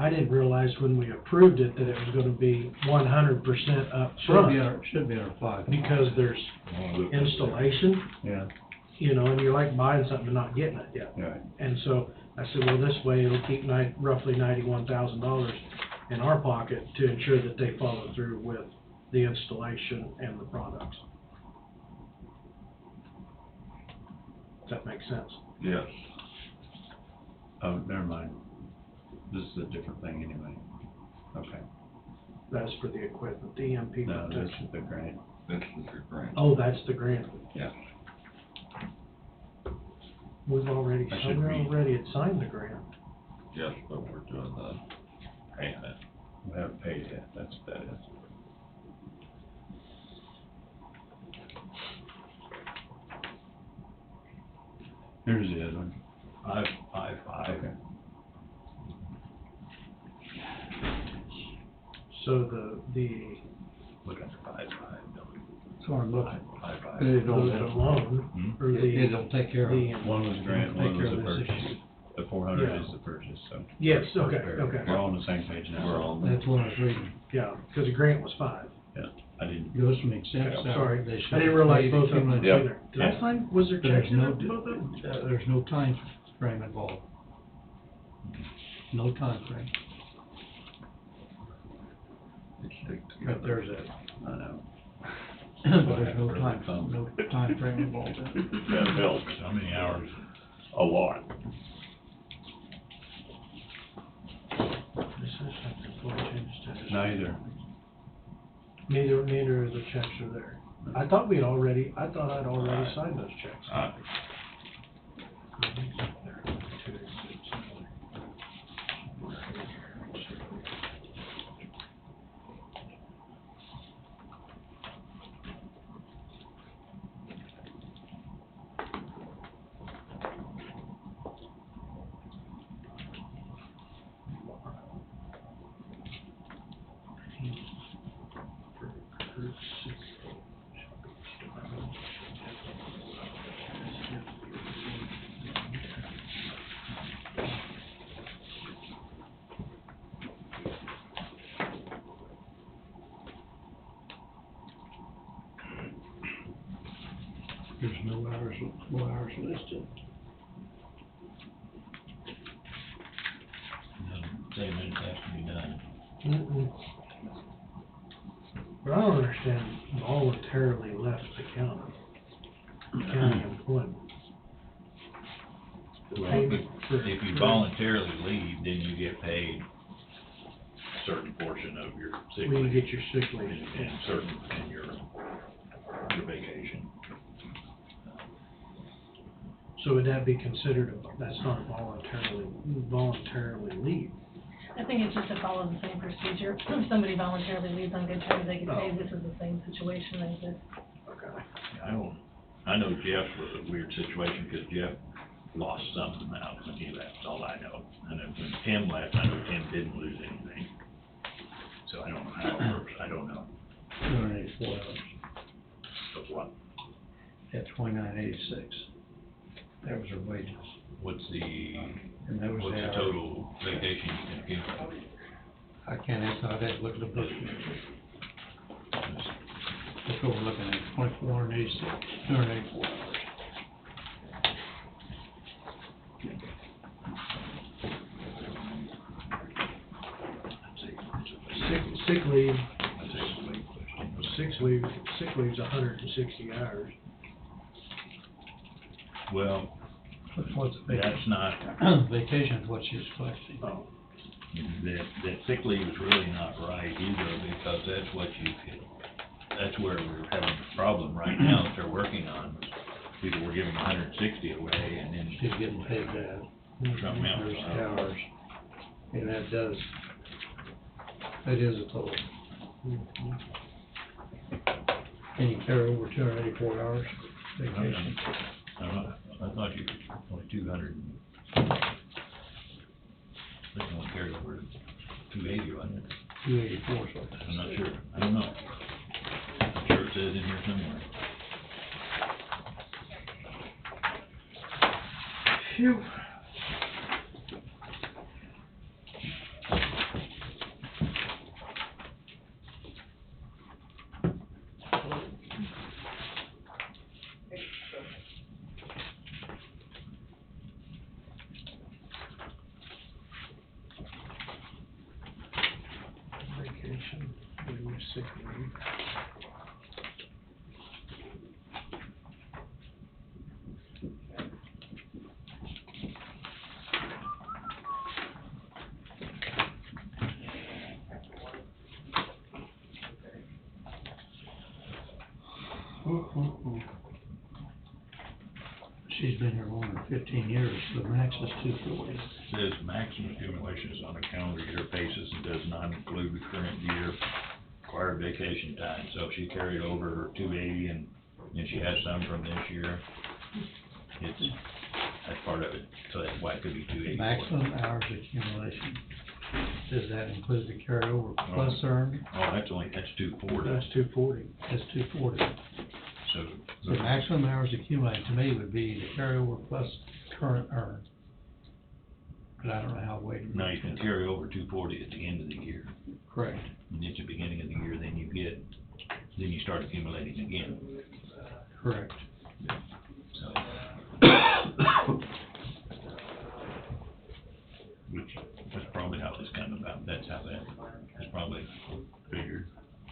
didn't realize when we approved it that it was gonna be 100% up front, Should be under 5. because there's installation, Yeah, you know, and you're like buying something and not getting it yet. right. And so I said, well, this way it'll keep roughly $91,000 in our pocket to ensure that they follow through with the installation and the products. Does that make sense? Yes. Oh, never mind. This is a different thing anyway. Okay. That's for the equipment, the EMP No, this protection. is the grant. This is your grant. Oh, that's the grant. Yeah. We've already, I should read. had signed the grant. Yes, but we're doing the payment. We haven't paid yet, that's what that is. Here's the other one. 555. Okay. So the Look at the 55. That's what I'm looking. 55. But it don't, loan, or it the, don't take care of it. One was grant, Take one care was of the this purchase. issue. The 400 Yeah. is the purchase, so. yes, First okay, paragraph. okay, We're all on the same page now. We're on. That's what I was reading. yeah, because the grant was 5. I didn't, Yours makes sense. Okay, I'm that sorry, they should I didn't realize pay both of them was accumulative. in there. Did I Yeah. sign, was there There's checks in no, there for both of them? there's no time frame involved. No time frame. But there's a, I know. but there's no time frame involved in it. That helps How many hours? a lot. This is something for changes to. Neither. Neither of the checks are there. I thought I'd already Right. signed those checks. There's no hours listed. Say when it has to be done. But I don't understand voluntarily left the county employment. The Well, payment for. if you voluntarily leave, then you get paid a certain portion of your sick When you leave. get your sick leave. And your vacation. So would that be considered, that's not voluntarily leave? I think it's just to follow the same procedure. If somebody voluntarily leaves on good terms, they get paid. This is the same situation as this. Okay. I know Jeff was a weird situation, because Jeff lost something out when he left, that's all I know. And then when Tim left, I know Tim didn't lose anything. So I don't know how it works, I don't know. 284 hours Of what? at 29.86. That was her wages. What's the And what's the total vacation you can accumulate? I can't answer, I'd have to look at the book. That's what we're looking at, 284 hours. Sick leave, sick leave's 160 hours. Well, What's that's not, vacation is what she's collecting. Oh. that sick leave is really not right either, because that's what that's where we're having a problem right now that they're working on. People were giving 160 away, and then She's getting paid that. something else. There's hours, and that is a total. Can you carry over 284 hours vacation? I thought you only 200. They can only carry over 280, wasn't it? 284, so. I'm not sure. I don't know. I'm sure it says in here somewhere. Phew. Vacation, sick leave. She's been here longer than 15 years, the max is 240. Says maximum accumulation is on a calendar year basis and does not include the current year required vacation time. So if she carried over 280 and she has some from this year, that's part of it. So that's why it could be 280. Maximum hours accumulation, does that include the carryover plus earned? Oh, that's 240. That's 240. That's 240. So The maximum hours accumulated to me would be the carryover plus current earned. But I don't know how weighted. now you can carry over 240 at the end of the year. Correct. And at the beginning of the year, then you start accumulating again. Correct. So, which that's probably how this came about. That's probably figured.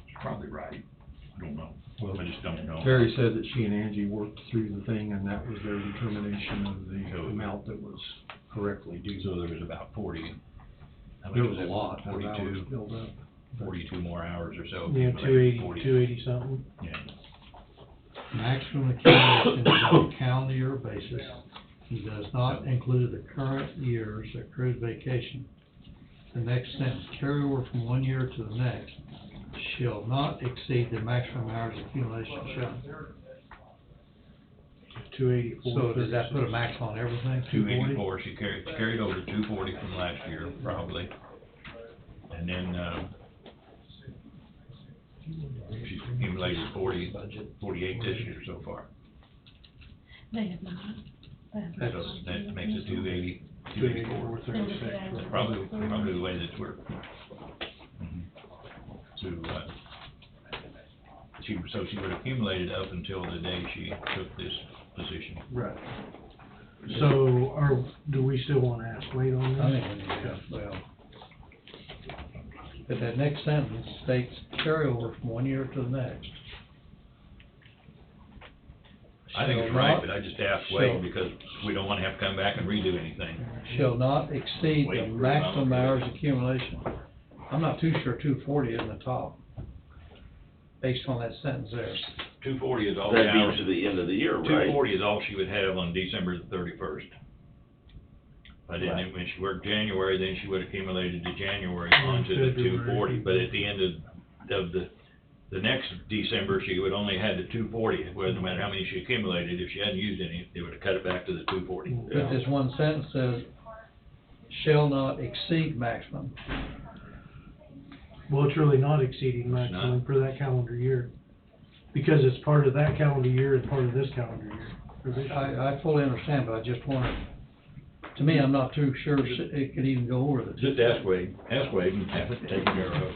It's probably right. I don't know. Well, I just don't know. Terry said that she and Angie worked through the thing, and that was their determination of the amount that was correctly due. So there was about 40. There was a lot of 42. hours built up. 42 more hours or so. Yeah, Like 280 something. Yeah. Maximum accumulation is on a calendar year basis and does not include the current year's accrued vacation. The next sentence, carryover from one year to the next shall not exceed the maximum hours accumulation shown. 284. So does that put a max on everything? 284, she carried over 240 from last year, probably. And then, she's accumulated 48 this year so far. They have not. So that makes it 280, 284, 284. 36. That's probably the way that's worked. To so she would accumulate it up until the day she took this position. Right. So, do we still wanna ask Wade on this? I think we need to, well. But that next sentence states carryover from one year to the next. I think it's Shall right, not- but I just asked shall- Wade because we don't wanna have to come back and redo anything. Shall not exceed Wait the for it, maximum okay. hours accumulation. I'm not too sure 240 is in the top, based on that sentence there. 240 is all the That'd hours. be to the end of the year, right? 240 is all she would have on December the 31st. But then when she worked January, then she would accumulate it to January onto the February. 240. But at the end of the next December, she would only had the 240. It wasn't, no matter how many she accumulated, if she hadn't used any, they would have cut it back to the 240. But this one sentence says, shall not exceed maximum. Well, it's really not exceeding maximum not. for that calendar year, because it's part of that calendar year and part of this calendar year. for this year. I fully understand, but I just wanted, to me, I'm not too sure it could even go over the Just ask Wade and have it taken care of.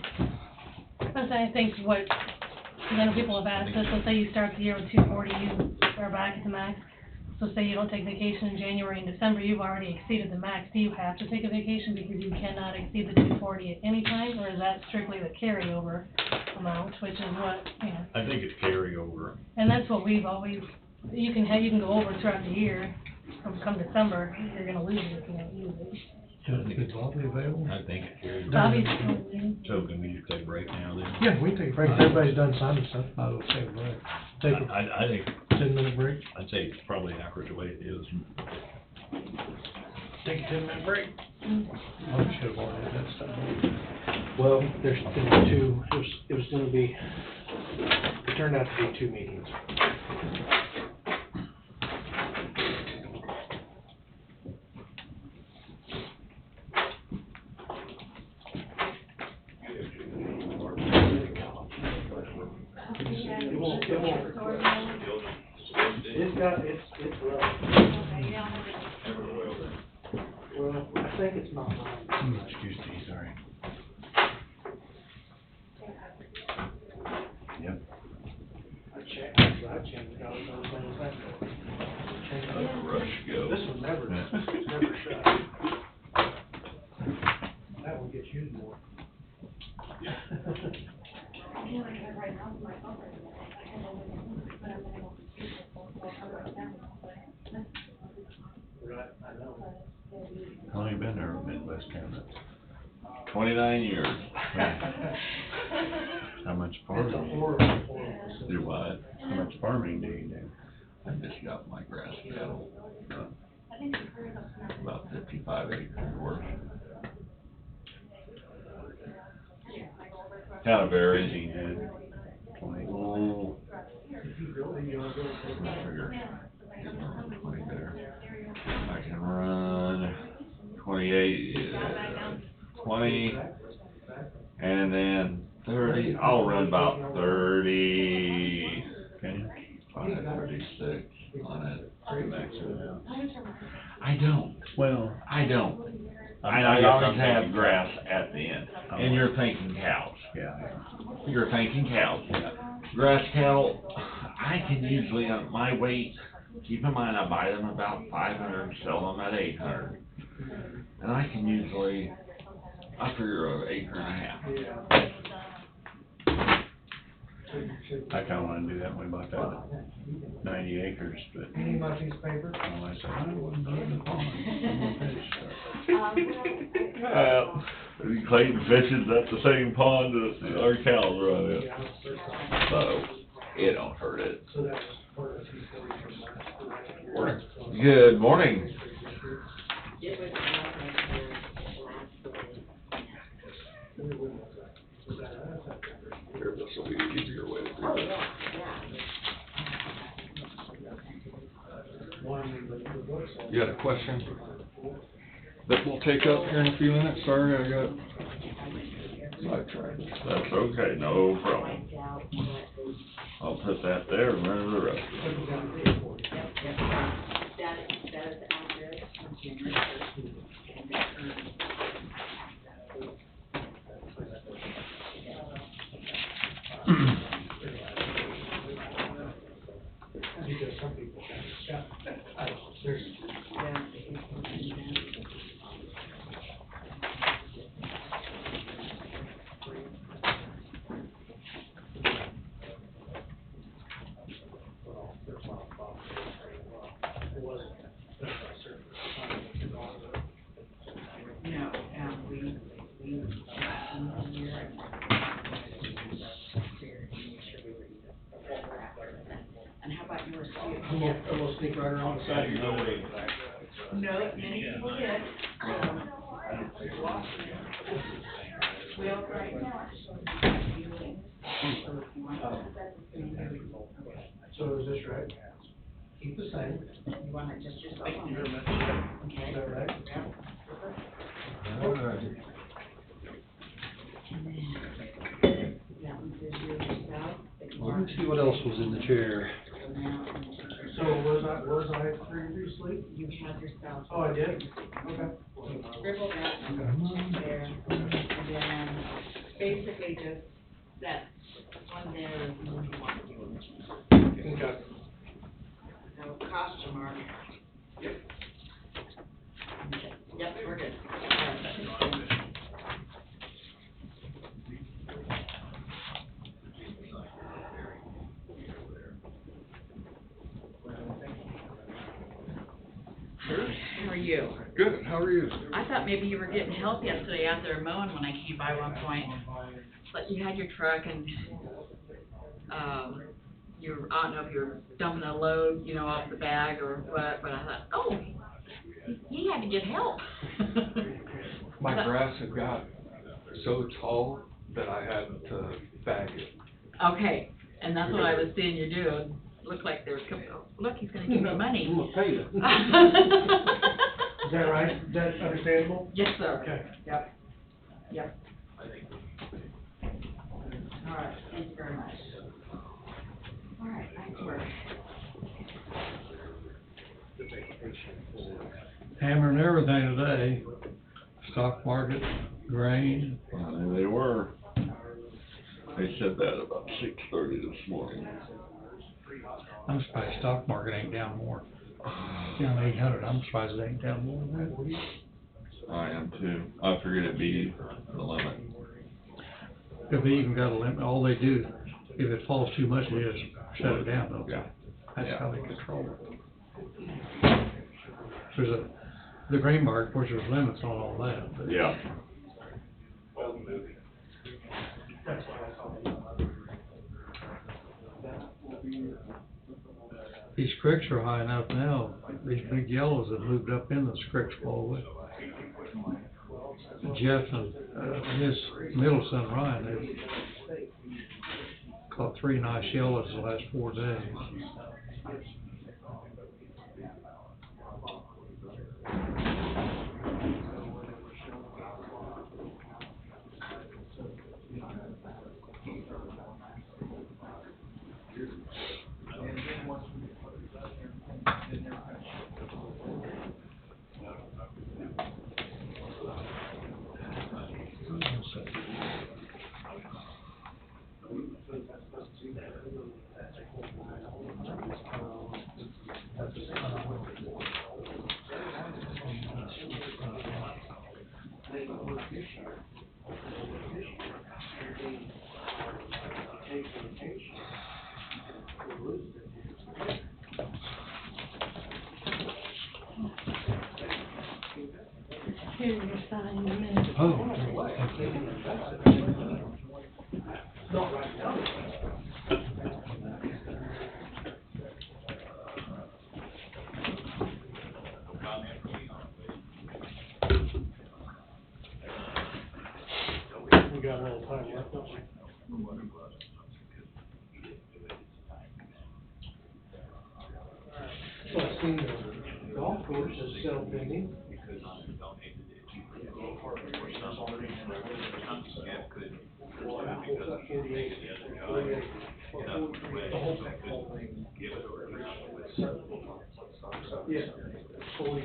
I think what, the other people have asked us, let's say you start the year with 240, you are back at the max. So say you don't take vacation in January and December, you've already exceeded the max. Do you have to take a vacation because you cannot exceed the 240 at any time? Or is that strictly the carryover amount, which is what, you know? I think it's carryover. And that's what we've always, you can go over throughout the year, come December, you're gonna lose it if you don't use it. Is Bobby available? I think it's carryover. Bobby's, So can we just take a break now then? Yeah, we can take a break, everybody's done signing stuff, I will take a break. take a I think, 10-minute break, I'd say it's probably accurate the way it is. take a 10-minute break. I should have already had that stuff. Well, there's two, it was gonna be, it turned out to be 2 meetings. It's rough. Well, I think it's not mine. Excuse me, sorry. Yep. I changed it, I was on the same Rush go. This one never shut. That one gets used more. Right, I know. How long you been there at Midwest Cabinet? 29 years. How much It's a farming? horrible. Do what? How much farming do you do? I just got my grass cattle, about 55 acres worth. Kind of varies. 15 head, 20. Oh, I figure, getting around 20 there. I can run 28, 20, and then 30, I'll run about 30, Can 36 on it. you? Max it out. I don't. Well, I don't. I I guess always I'm have thinking- grass at the end, and you're thinking cows. yeah. You're thinking cows. Grass cattle, I can usually, my weight, keep in mind, I buy them about 500, sell them at 800. And I can usually, I figure an acre and a half. I kinda wanna do that when we bought that 90 acres, but, You need my piece of paper? I said, I wouldn't do it in the pond. I'm gonna finish that. Clayton fishes at the same pond that our cows run in, so it don't hurt it. So that's part of the. Good morning. Here, this will be an easier way to do this. You had a question that we'll take up here in a few minutes? Sorry, I got sidetracked. That's okay, no problem. I'll put that there and run the rest of it. I'm gonna sneak right around the side. No, many people did. Well, right now. So is this right? Keep the same. You want it just yourself on You're it? a Okay. Is that right? That one says you yourself. Let me see what else was in the chair. So was I previously? You have yourself. Oh, I did? Okay. Scribble that there, and then basically just that one there is the one you want to do. Okay. No costume mark. Yep. Yep, we're good. All right. How are you? Good, how are you? I thought maybe you were getting help yesterday out there mowing when I came by one point. But you had your truck and, I don't know if you were dumping a load, off the bag or what, but I thought, oh, he had to get help. My grass had got so tall that I had to bag it. Okay, and that's what I was seeing you do. Looked like there was, look, he's gonna give me money. I'm gonna pay you. Is that right? Is that understandable? Yes, sir. Okay. Yep. Yep. All right, thank you very much. All right, back to work. Hammering everything today, stock market, grain. They were. They said that about 6:30 this morning. I'm surprised stock market ain't down more. Down 800, I'm surprised it ain't down more than that. I am too. I figured it'd be the limit. If they even got a limit, all they do, if it falls too much, they just shut it down, don't they? Yeah. That's Yeah. how they control it. There's the grain market, of course, there's limits on all that, but. Yeah. These creeks are high enough now, these big yellows have moved up in those creeks all the way. Jeff and his middle son Ryan, they've caught 3 nice yellows the last 4 days. Here, you're signing in a minute. Oh. We got a little time left, don't we? So I seen the golf course is still pending. The whole thing. Yeah. 40.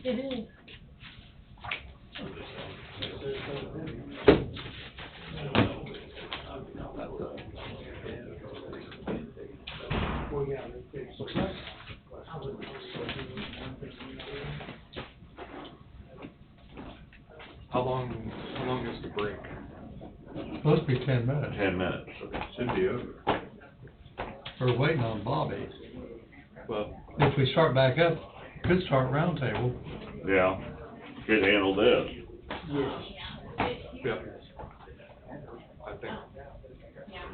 It is. Well, yeah, it's okay. How long is the break? Supposed to be 10 minutes. 10 minutes. Should be over. We're waiting on Bobby. Well, If we start back up, could start roundtable. Yeah, could handle this. yeah. I think,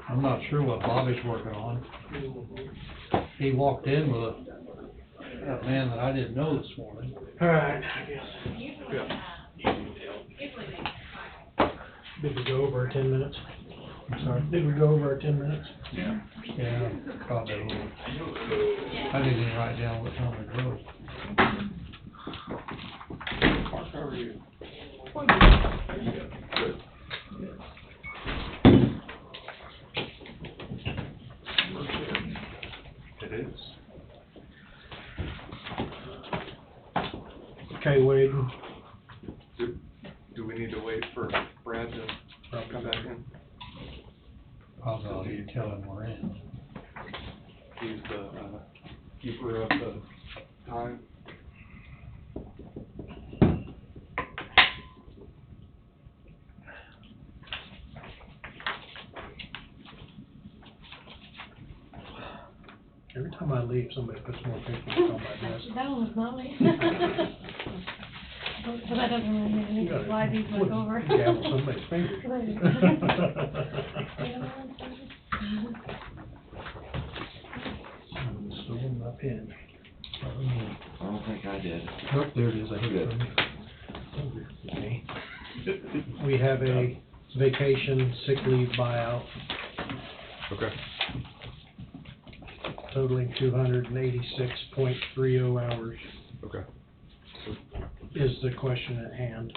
I'm not sure what Bobby's working on. He walked in with a man that I didn't know this morning. Alright, I guess. yeah. Did we go over our 10 minutes? I'm sorry? Did we go over our 10 minutes? Yeah. Yeah, probably a little. I didn't even write down what time we drove. Mark, how are you? Good. It is. Okay, Wade, Do we need to wait for Brad to come back in? Probably you tell him we're in. He's the, keeper of the time. every time I leave, somebody puts more paperwork on my desk. That one was not me. But that doesn't really mean You anything, gotta- slide these back over. Gavel somebody's fingers. Someone stole my pen. I don't think I did. Nope, there it is, I hit it from you. Okay. We have a vacation sick leave buyout Okay. totaling 286.30 hours Okay. is the question at hand.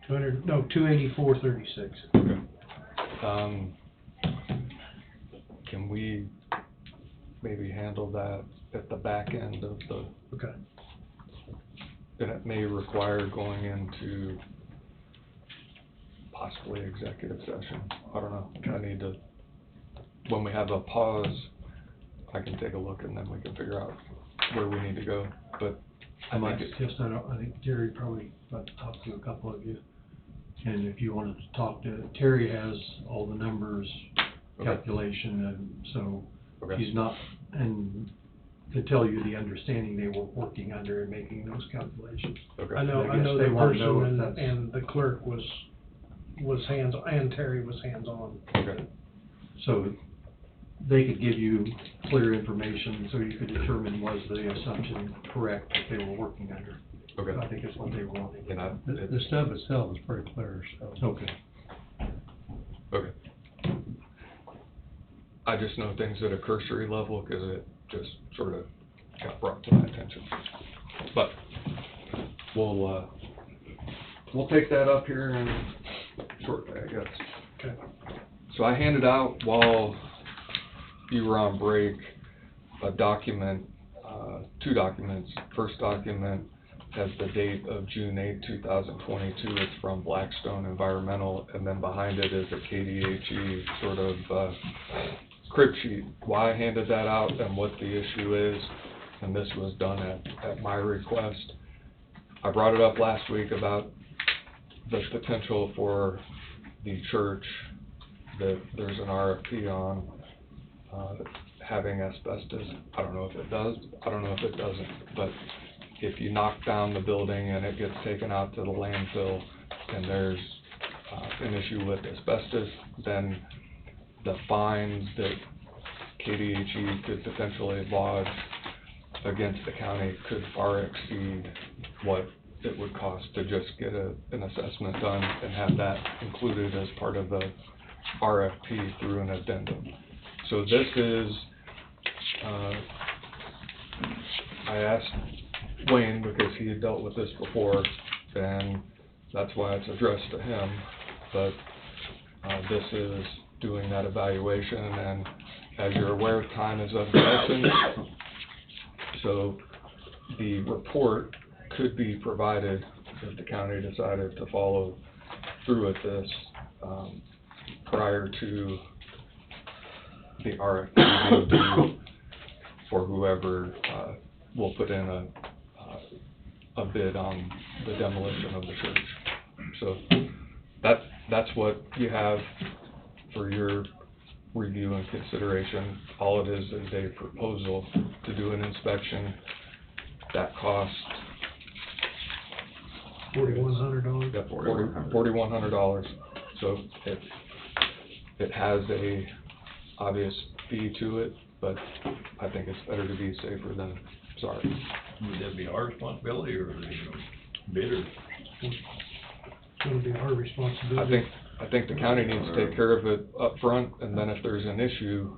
284.36. Okay. Can we maybe handle that at the back end of the, Okay. and it may require going into possibly executive session. I don't know. I need to, when we have a pause, I can take a look and then we can figure out where we need to go. But I might suggest, I think Terry probably about to talk to a couple of you. And if you wanted to talk to, Terry has all the numbers, Okay. calculation, and so Okay. he's not, and to tell you the understanding they were working under and making those calculations. Okay. I know I guess the they wanna know person if that's- and the clerk was hands, and Terry was hands-on. Okay. So they could give you clear information so you could determine was the assumption correct that they were working under. Okay. I think it's what they were wanting. And The stuff itself is pretty clear, so. Okay. okay. I just know things at a cursory level because it just sort of got brought to my attention. But we'll take that up here in shortly, I guess. Okay. So I handed out while you were on break, a document, two documents. First document has the date of June 8, 2022. It's from Blackstone Environmental, and then behind it is a KDHE sort of crib sheet. Why I handed that out and what the issue is, and this was done at my request. I brought it up last week about the potential for the church that there's an RFP on having asbestos. I don't know if it does, I don't know if it doesn't, but if you knock down the building and it gets taken out to the landfill and there's an issue with asbestos, then the fines that KDHE could potentially lodge against the county could far exceed what it would cost to just get an assessment done and have that included as part of the RFP through an addendum. So this is, I asked Wayne because he had dealt with this before, and that's why it's addressed to him, but this is doing that evaluation, and as you're aware, time is of the essence. So the report could be provided if the county decided to follow through with this prior to the RFP being due for whoever will put in a bid on the demolition of the church. So that's what you have for your review and consideration. All it is a proposal to do an inspection. That costs $4,100. yeah, $4,100. So it has a obvious fee to it, but I think it's better to be safer than sorry. Would that be our responsibility or the bidder? It's gonna be our responsibility. I think the county needs to take care of it up front, and then if there's an issue,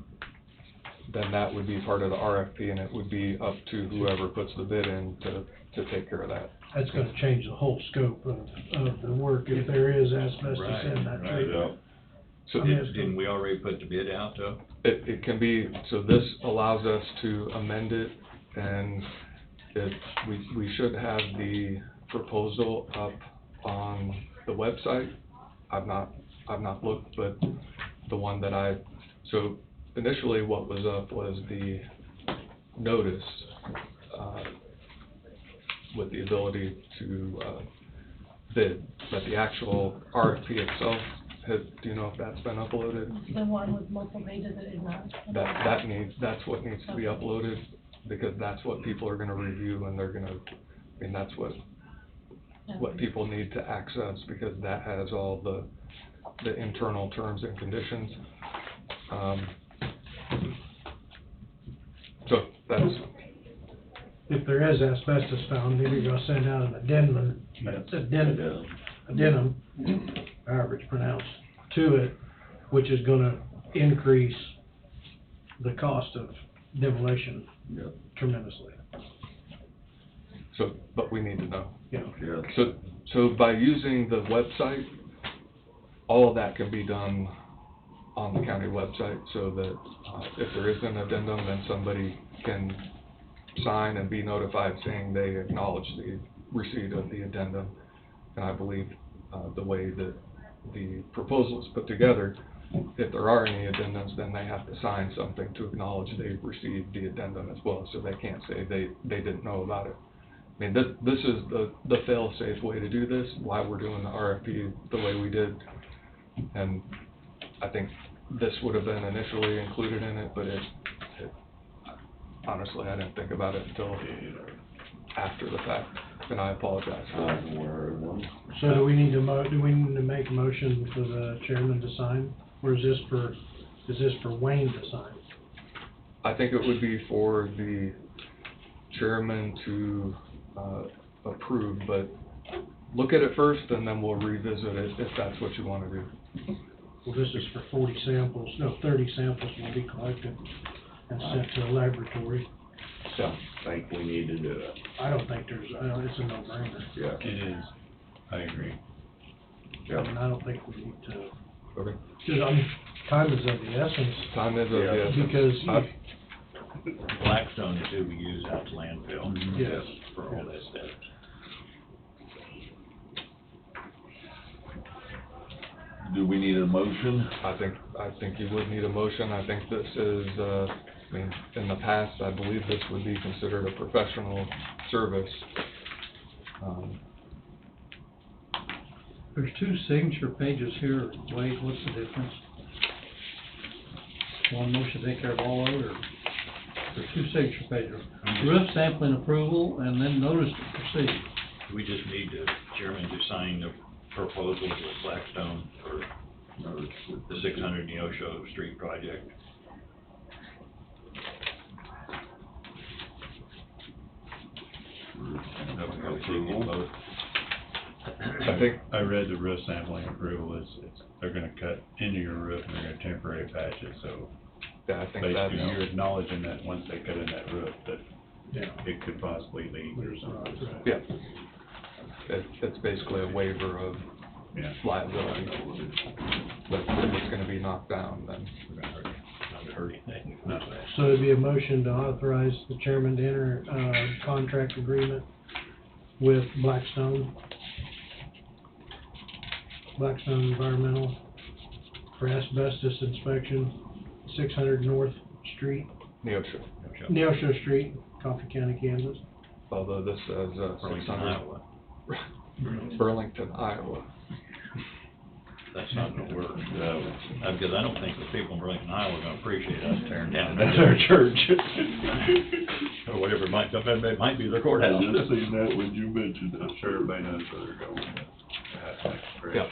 then that would be part of the RFP, and it would be up to whoever puts the bid in to take care of that. That's gonna change the whole scope of the work if there is asbestos in that Right, treatment. So Didn't we already put the bid out though? it can be, so this allows us to amend it, and we should have the proposal up on the website. I've not looked, but the one that so initially what was up was the notice, with the ability to, bid, but the actual RFP itself, do you know if that's been uploaded? The one with multiple pages that is not. That's what needs to be uploaded, because that's what people are gonna review, and they're gonna, I mean, that's what people need to access, because that has all the internal terms and conditions. So that's, If there is asbestos found, then you're gonna send out an addendum, however it's pronounced, to it, which is gonna increase the cost of demolition tremendously. so, but we need to know. Yeah. So by using the website, all of that can be done on the county website, so that if there is an addendum, then somebody can sign and be notified saying they acknowledge the receipt of the addendum. And I believe the way that the proposal is put together, if there are any addendums, then they have to sign something to acknowledge they've received the addendum as well, so they can't say they didn't know about it. I mean, this is the fail-safe way to do this, why we're doing the RFP the way we did. And I think this would have been initially included in it, but honestly, I didn't think about it until after the fact, and I apologize for that. So do we need to make a motion for the chairman to sign, or is this for Wayne to sign? I think it would be for the chairman to approve, but look at it first, and then we'll revisit it if that's what you want to do. Well, this is for 30 samples will be collected and sent to a laboratory. So, think we need to do it. I don't think it's a no-brainer. Yeah. It is, I agree. I mean, I don't think we need to, Okay. because, time is of the essence. Time is of the essence. Because Blackstone is who we use out to landfill. Yes. For all that stuff. Do we need a motion? I think you would need a motion. I think this is, I mean, in the past, I believe this would be considered a professional service. There's two signature pages here, Wade, what's the difference? One motion take care of all of it, or there's two signature pages? Roof sampling approval, and then notice to proceed. We just need the chairman to sign the proposal with Blackstone for the 600 Neosho Street project. I think, I read the roof sampling approval they're gonna cut into your roof and they're gonna temporary patch it, so yeah, I think that's, basically you're acknowledging that once they cut in that roof, that Yeah. it could possibly leak or something. yeah. It's basically a waiver of Yeah. liability. But if it's gonna be knocked down, then Not hurt anything. So it'd be a motion to authorize the chairman to enter a contract agreement with Blackstone Environmental for asbestos inspection, 600 North Street, Neosho, Neosho Street, Coffee County, Kansas. although this says, Burlington, 600 Iowa. Burlington, Iowa. that's not gonna work. Because I don't think the people in Burlington, Iowa are gonna appreciate us tearing down. That's our church. Or whatever it might, it might be their courthouse. I just seen that when you mentioned it. I'm sure everybody knows where they're going. Yeah,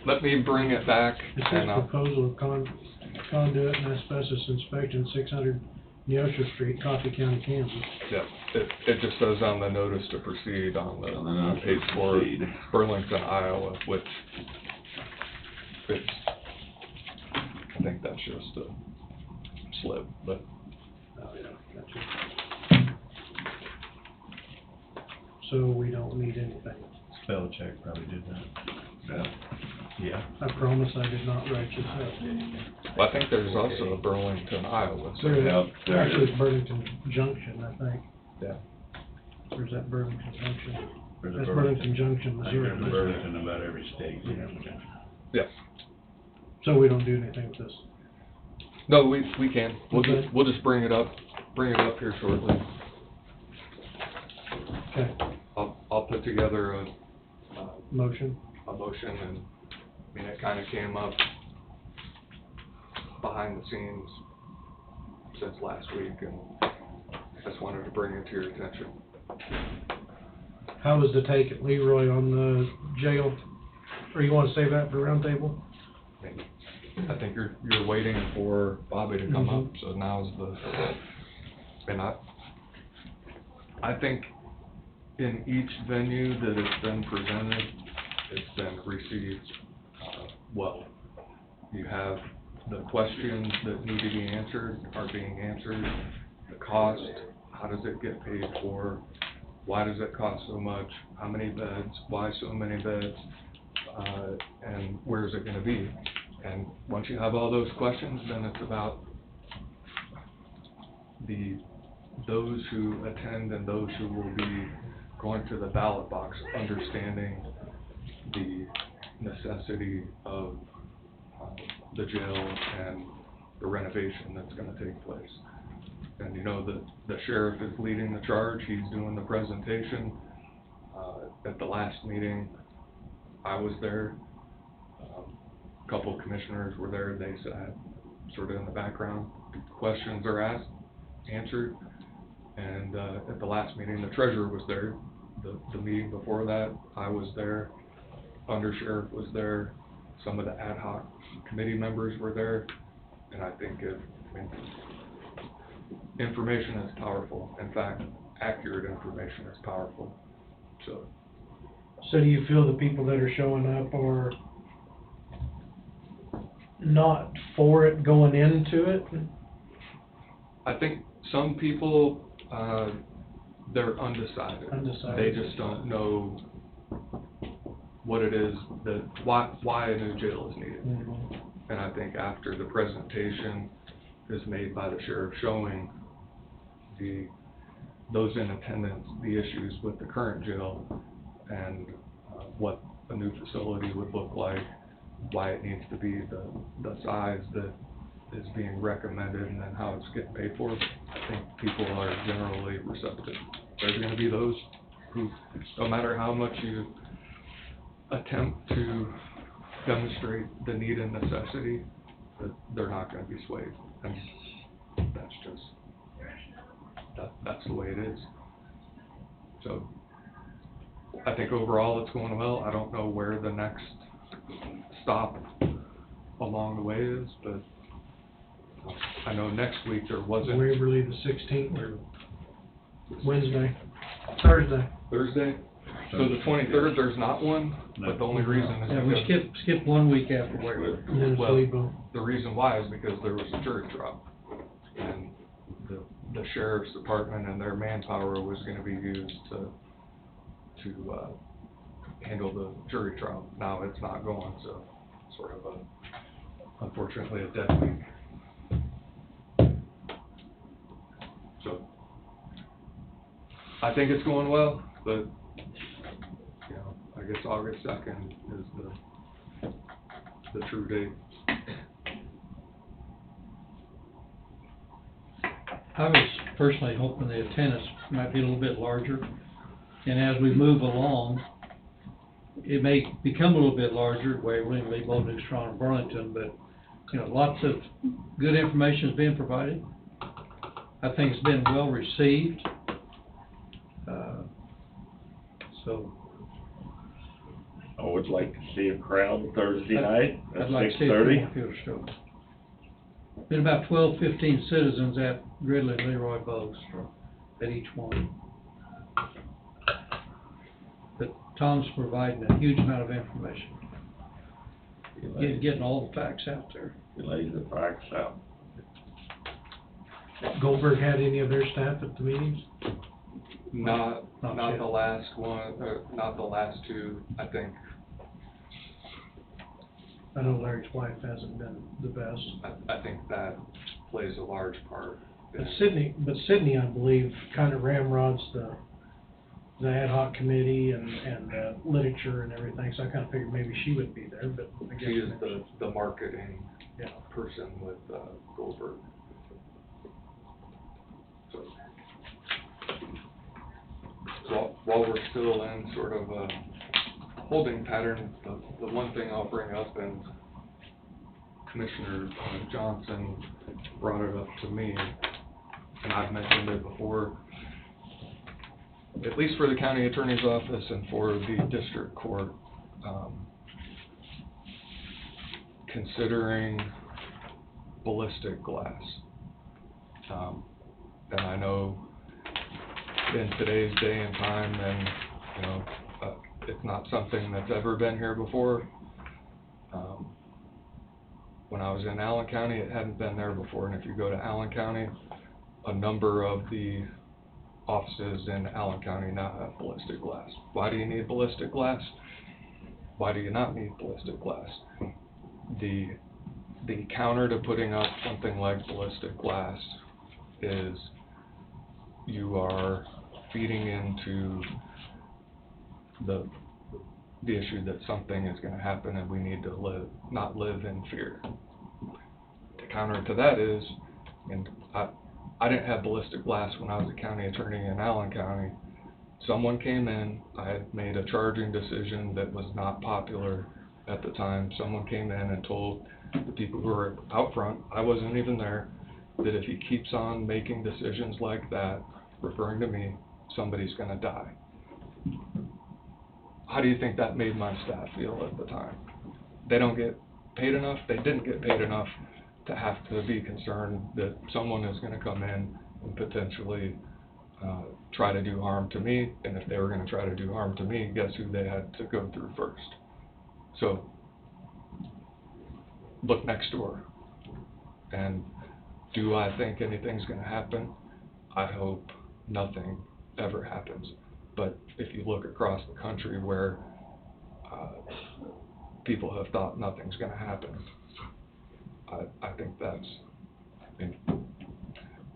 let me bring it back It says and proposal of conduit and asbestos inspection, 600 Neosho Street, Coffee County, Kansas. yeah, it just says on the notice to proceed on the, On the notice to page 4, proceed. Burlington, Iowa, which it's, I think that's just a slip, but Oh, yeah, gotcha. So we don't need anything. Spell check probably did that. Yeah. I promise I did not write this up. I think there's also a Burlington, Iowa, so There Yep, is, there it actually is. it's Burlington Junction, I think. yeah. Or is that Burlington Junction? There's a That's Burlington Junction, I think Missouri. there's a Burlington in about every state. Yeah. So we don't do anything with this. No, we can. Okay. We'll just bring it up here shortly. Okay, I'll put together a motion. motion, and, I mean, it kinda came up behind the scenes since last week, and I just wanted to bring it to your attention. How was the take at Leroy on the jail? Or you wanna save that for roundtable? I think you're waiting for Bobby to come up, Mhm. so now's and I think in each venue that it's been presented, it's been received, well. You have the questions that need to be answered are being answered, the cost, how does it get paid for, why does it cost so much, how many beds, why so many beds, and where is it gonna be? And once you have all those questions, then it's about those who attend and those who will be going to the ballot box, understanding the necessity of the jail and the renovation that's gonna take place. And you know, the sheriff is leading the charge, he's doing the presentation. At the last meeting, I was there. A couple of commissioners were there, they sat sort of in the background. Questions are asked, answered, and at the last meeting, the treasurer was there. The meeting before that, I was there, undersheriff was there, some of the ad hoc committee members were there, and I think information is powerful. In fact, accurate information is powerful, so. So do you feel the people that are showing up are not for it going into it? I think some people, they're undecided. Undecided. They just don't know what it is why a new jail is needed. Mhm. And I think after the presentation is made by the sheriff showing those in attendance, the issues with the current jail and what a new facility would look like, why it needs to be the size that is being recommended, and then how it's getting paid for, I think people are generally receptive. There's gonna be those who, no matter how much you attempt to demonstrate the need and necessity, that they're not gonna be swayed. And that's just, that's the way it is. So, I think overall it's going well. I don't know where the next stop along the way is, but I know next week there wasn't. Waverly the 16th or Thursday. Thursday? So the 23rd, there's not one, but the only reason is Yeah, we because, skip 1 week after Waverly. And then it's Well, Lebo. the reason why is because there was a jury trial. And the sheriff's department and their manpower was gonna be used to handle the jury trial. Now it's not going, so sort of unfortunately a dead week. So, I think it's going well, but, you know, I guess August 2nd is the true date. I was personally hoping the attendance might be a little bit larger, and as we move along, it may become a little bit larger, Waverly, Lebo, New Strong, and Burlington, but, you know, lots of good information is being provided. I think it's been well received. So, I would like to see a crowd Thursday night I'd at like to see a few more people show. Been about 12, 15 citizens at Gridley and Leroy both, at each one. But Tom's providing a huge amount of information, getting all the facts out there. You lay the facts out. Goldberg had any of their staff at the meetings? Not yet. the last one, not the last two, I think. I know Larry's wife hasn't been the best. I think that plays a large part. But Sydney, I believe, kind of ramrods the ad hoc committee and literature and everything, so I kind of figured maybe she would be there, but I guess. She is the marketing Yeah. person with Goldberg. So while we're still in sort of a holding pattern, the one thing I'll bring up, and Commissioner Johnson brought it up to me, and I've mentioned it before, at least for the county attorney's office and for the district court, considering ballistic glass. And I know in today's day and time, and, you know, it's not something that's ever been here before. When I was in Allen County, it hadn't been there before, and if you go to Allen County, a number of the offices in Allen County now have ballistic glass. Why do you need ballistic glass? Why do you not need ballistic glass? The counter to putting up something like ballistic glass is you are feeding into the issue that something is going to happen and we need to not live in fear. The counter to that is, and I didn't have ballistic glass when I was a county attorney in Allen County. Someone came in, I had made a charging decision that was not popular at the time. Someone came in and told the people who were out front, I wasn't even there, that if he keeps on making decisions like that, referring to me, somebody's going to die. How do you think that made my staff feel at the time? They don't get paid enough, they didn't get paid enough to have to be concerned that someone is going to come in and potentially try to do harm to me, and if they were going to try to do harm to me, guess who they had to go through first? So, look next door. And do I think anything's going to happen? I hope nothing ever happens. But if you look across the country where people have thought nothing's going to happen, I think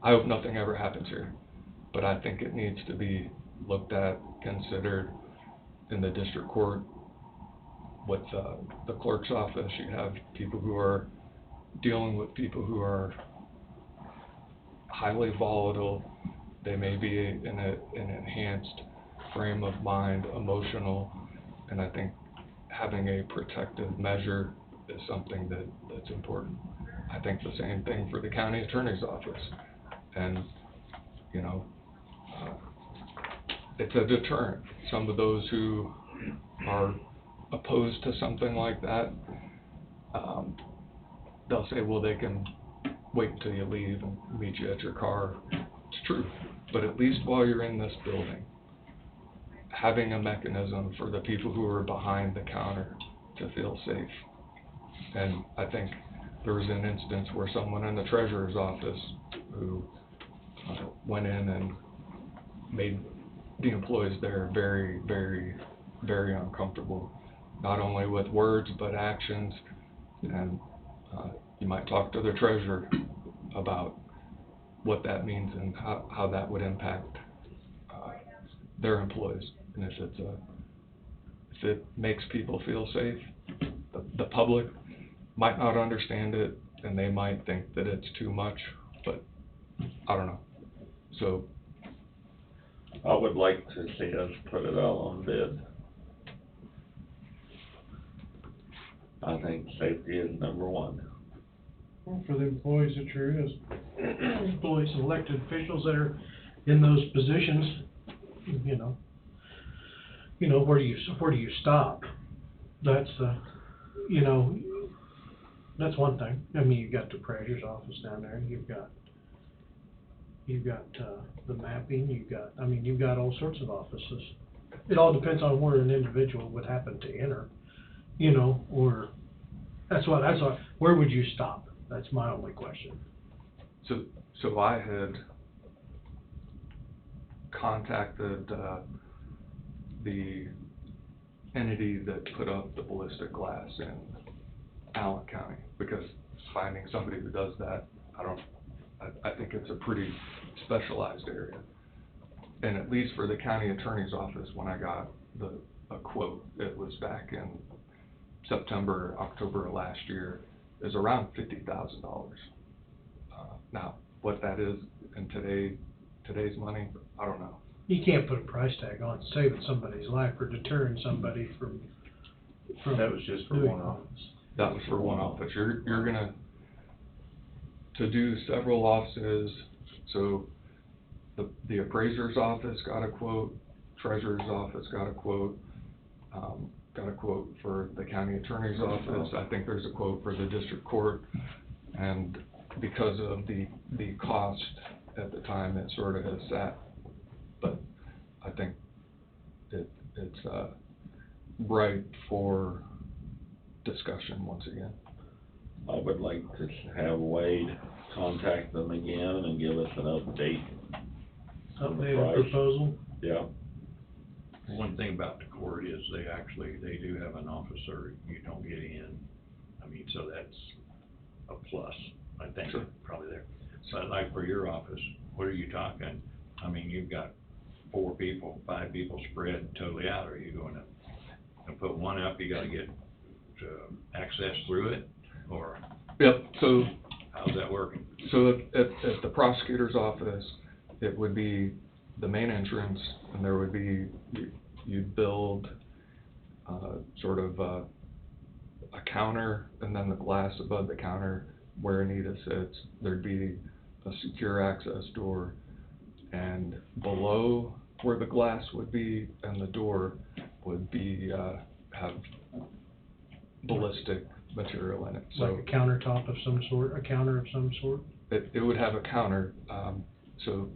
I hope nothing ever happens here. But I think it needs to be looked at, considered in the district court. With the clerk's office, you have people who are dealing with people who are highly volatile. They may be in an enhanced frame of mind, emotional, and I think having a protective measure is something that's important. I think the same thing for the county attorney's office. And, you know, it's a deterrent. Some of those who are opposed to something like that, they'll say, well, they can wait until you leave and meet you at your car. It's true, but at least while you're in this building, having a mechanism for the people who are behind the counter to feel safe. And I think there was an instance where someone in the treasurer's office who went in and made the employees there very, very, very uncomfortable, not only with words but actions. And you might talk to the treasurer about what that means and how that would impact their employees. And if it makes people feel safe, the public might not understand it, and they might think that it's too much, but I don't know. So I would like to see us put it out on bid. I think safety is number one. Well, for the employees, it sure is. Employees, elected officials that are in those positions, you know, where do you stop? That's, you know, that's one thing. I mean, you've got the treasurer's office down there, you've got the mapping, you've got all sorts of offices. It all depends on where an individual would happen to enter, you know, or, that's what, where would you stop? That's my only question. So I had contacted, the entity that put up the ballistic glass in Allen County, because finding somebody who does that, I think it's a pretty specialized area. And at least for the county attorney's office, when I got a quote, it was back in September, October of last year, is around $50,000. Now, what that is in today's money, I don't know. You can't put a price tag on saving somebody's life or deterring somebody from That was just for doing one office. That was for one office. You're gonna, to do several offices, so the appraiser's office got a quote, treasurer's office got a quote for the county attorney's office. I think there's a quote for the district court, and because of the cost at the time, it sort of has sat. But I think it's ripe for discussion once again. I would like to have Wade contact them again and give us an update. updated proposal. Yeah. One thing about the court is they do have an officer you don't get in. I mean, so that's a plus, I think, Sure. probably there. But like for your office, what are you talking? I mean, you've got 4 people, 5 people spread totally out. Are you going to put one up, you gotta get access through it, or Yep, so how's that working? So at the prosecutor's office, it would be the main entrance, and there would be, you'd build sort of a counter, and then the glass above the counter where Anita sits, there'd be a secure access door, and below where the glass would be and the door would be, have ballistic material in it. So Like a countertop of some sort, a counter of some sort? it would have a counter, so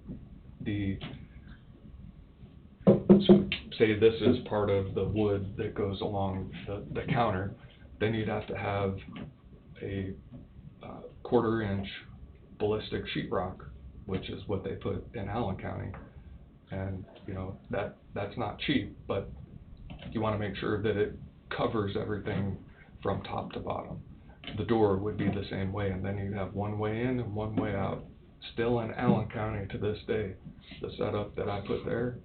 say this is part of the wood that goes along the counter, then you'd have to have a 1/4-inch ballistic sheetrock, which is what they put in Allen County. And, you know, that's not cheap, but you wanna make sure that it covers everything from top to bottom. The door would be the same way, and then you'd have one way in and one way out. Still in Allen County to this day, the setup that I put there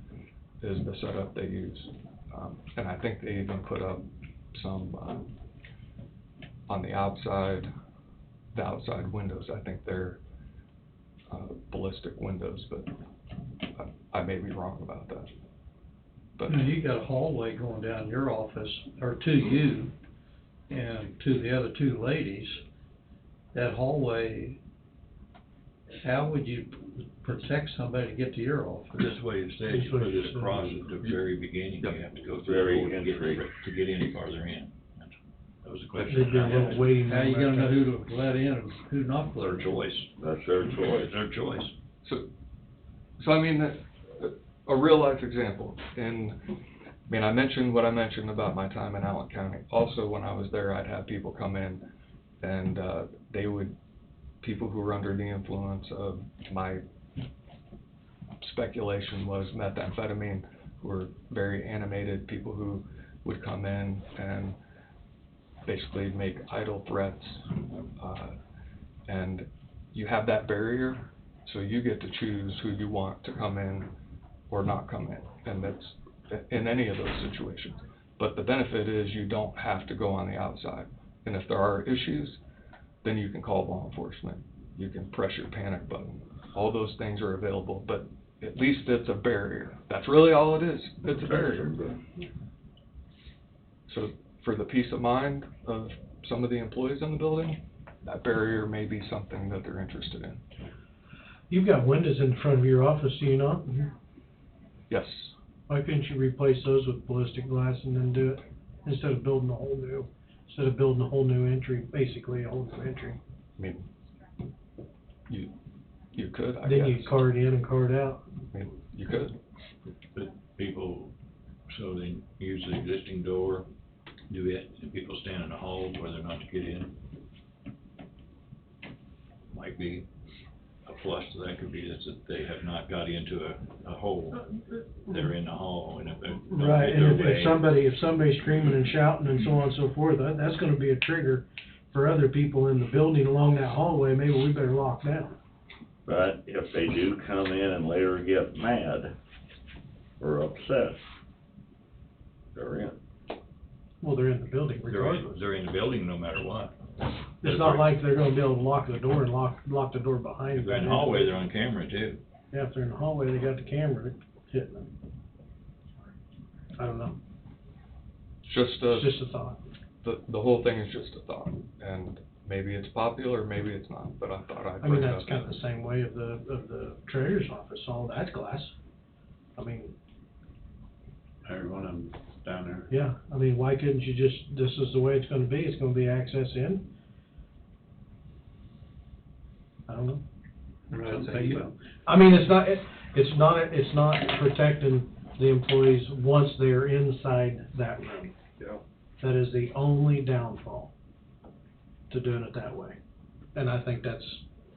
is the setup they use. And I think they even put up some, on the outside windows, I think they're ballistic windows, but I may be wrong about that. But You know, you got a hallway going down your office, or to you, and to the other 2 ladies. That hallway, how would you protect somebody to get to your office? This way it says you put it across at the very beginning, you have to go through Very the door entry. to get any farther in. That was the question. There'd be a little waiting How you room gonna right know there. who to let in and who not to let Their in? choice. That's their choice. It's their choice. So I mean, a real life example, I mentioned what I mentioned about my time in Allen County. Also, when I was there, I'd have people come in, and people who were under the influence of, my speculation was methamphetamine, who were very animated, people who would come in and basically make idle threats, and you have that barrier, so you get to choose who you want to come in or not come in, and that's in any of those situations. But the benefit is you don't have to go on the outside, and if there are issues, then you can call law enforcement, you can press your panic button, all those things are available, but at least it's a barrier. That's really all it is, it's a barrier. So for the peace of mind of some of the employees in the building, that barrier may be something that they're interested in. You've got windows in front of your office, do you not? Yes, Why couldn't you replace those with ballistic glass and then do it, instead of building a whole new entry, basically a whole new entry? I mean, you could, I guess. Then you card in and card out. I mean, you could. But people, so they use the existing door, do it, and people stand in the hall whether or not to get in. Might be a plus to that could be is that they have not got into a hole. They're in the hall, and if they don't Right, get their and way. if somebody's screaming and shouting and so on and so forth, that's gonna be a trigger for other people in the building along that hallway, maybe we better lock down. But if they do come in and later get mad or upset, they're in. Well, they're in the building They're regardless. in the building no matter what. It's not like they're gonna be able to lock the door and lock the door behind If them. they're in the hallway, they're on camera too. Yeah, if they're in the hallway, they got the camera hitting them. I don't know, Just it's just a thought. the whole thing is just a thought, and maybe it's popular, maybe it's not, but I thought I'd I mean, bring it that's up. kind of the same way of the treasurer's office, all that's glass. I mean, Every one of them down there. yeah, I mean, why couldn't you just, this is the way it's gonna be access in? I don't know. I mean, it's not protecting the employees once they're inside that room. Yeah. That is the only downfall to doing it that way. And I think that's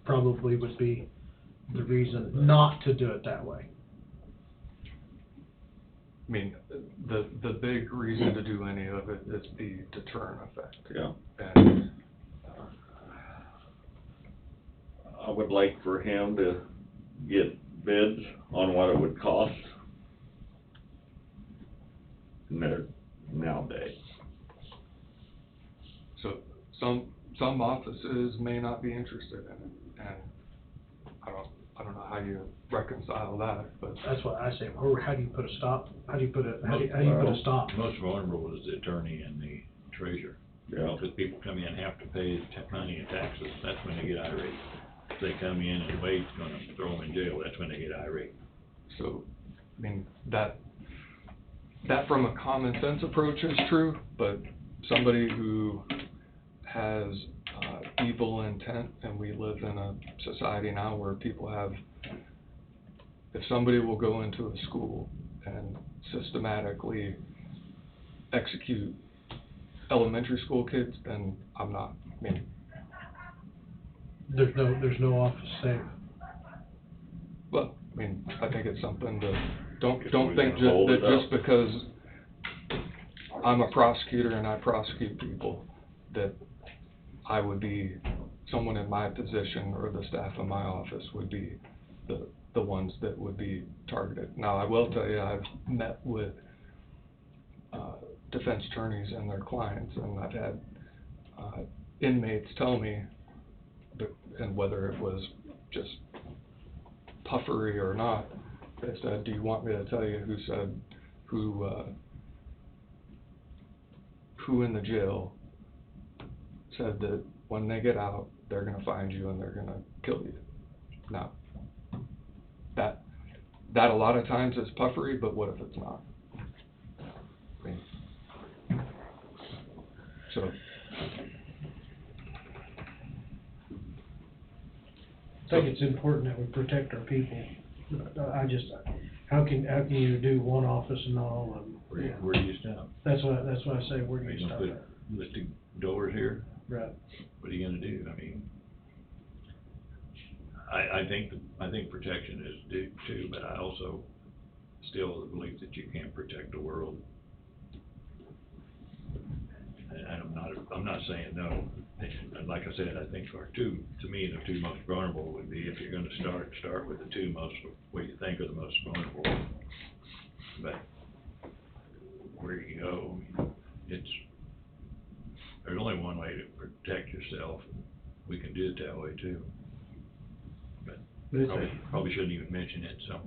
probably would be the reason not to do it that way. I mean, the big reason to do any of it is the deterrent effect. Yeah. And, I would like for him to get bids on what it would cost nowadays. so some offices may not be interested in it, and I don't know how you reconcile that, but That's what I say, how do you put a stop, how do you put a stop? Most vulnerable is the attorney and the treasurer. Yeah. Because people come in, have to pay money and taxes, that's when they get irate. If they come in and wait's gonna throw them in jail, that's when they get irate. so, I mean, that from a common sense approach is true, but somebody who has evil intent, and we live in a society now where people have, if somebody will go into a school and systematically execute elementary school kids, then I'm not, I mean, There's no office safe. well, I mean, I think it's something to, don't we think can hold it just up. because I'm a prosecutor and I prosecute people, that I would be, someone in my position or the staff in my office would be the ones that would be targeted. Now, I will tell you, I've met with defense attorneys and their clients, and I've had inmates tell me, and whether it was just puffery or not, they said, do you want me to tell you who in the jail said that when they get out, they're gonna find you and they're gonna kill you? Now, that a lot of times is puffery, but what if it's not? I mean, so, I think it's important that we protect our people. How can you do one office and not all of them? Where do you stop? That's why I say, where do Are you you gonna stop put at? listed doors here? Right. What are you gonna do? I mean, I think protection is due too, but I also still believe that you can't protect the world. And I'm not saying no. Like I said, I think to me, the two most vulnerable would be, if you're gonna start with the two most, what you think are the most vulnerable. But where you go, there's only one way to protect yourself. We can do it that way too. But probably shouldn't even mention it, so.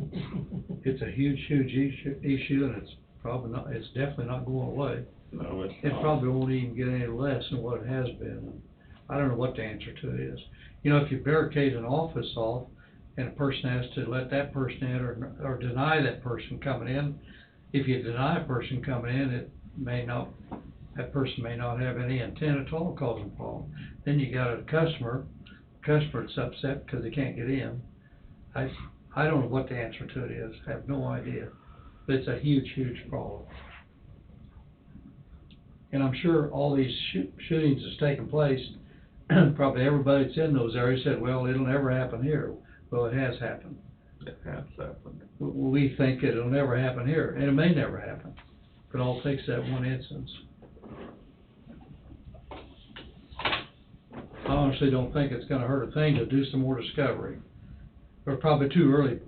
It's a huge issue, and it's probably not, it's definitely not going away. No, it's It not. probably won't even get any less than what it has been. I don't know what the answer to it is. You know, if you barricade an office off and a person has to let that person in or deny that person coming in, if you deny a person coming in, that person may not have any intent at all to cause a problem. Then you got a customer that's upset because they can't get in. I don't know what the answer to it is, I have no idea. But it's a huge, huge problem. And I'm sure all these shootings that's taken place, probably everybody that's in those areas said, well, it'll never happen here. Well, it has happened. It has happened. We think it'll never happen here, and it may never happen. It all takes that one instance. I honestly don't think it's gonna hurt a thing to do some more discovery. We're probably too early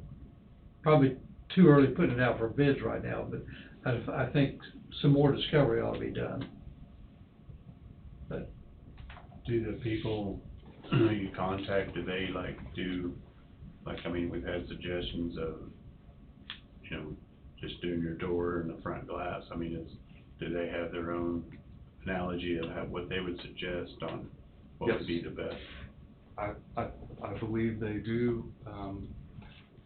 putting it out for bids right now, but I think some more discovery ought to be done. But Do the people who you contact, do they I mean, we've had suggestions of, you know, just doing your door and the front glass. I mean, do they have their own analogy of what they would suggest on what would be the best? I believe they do. I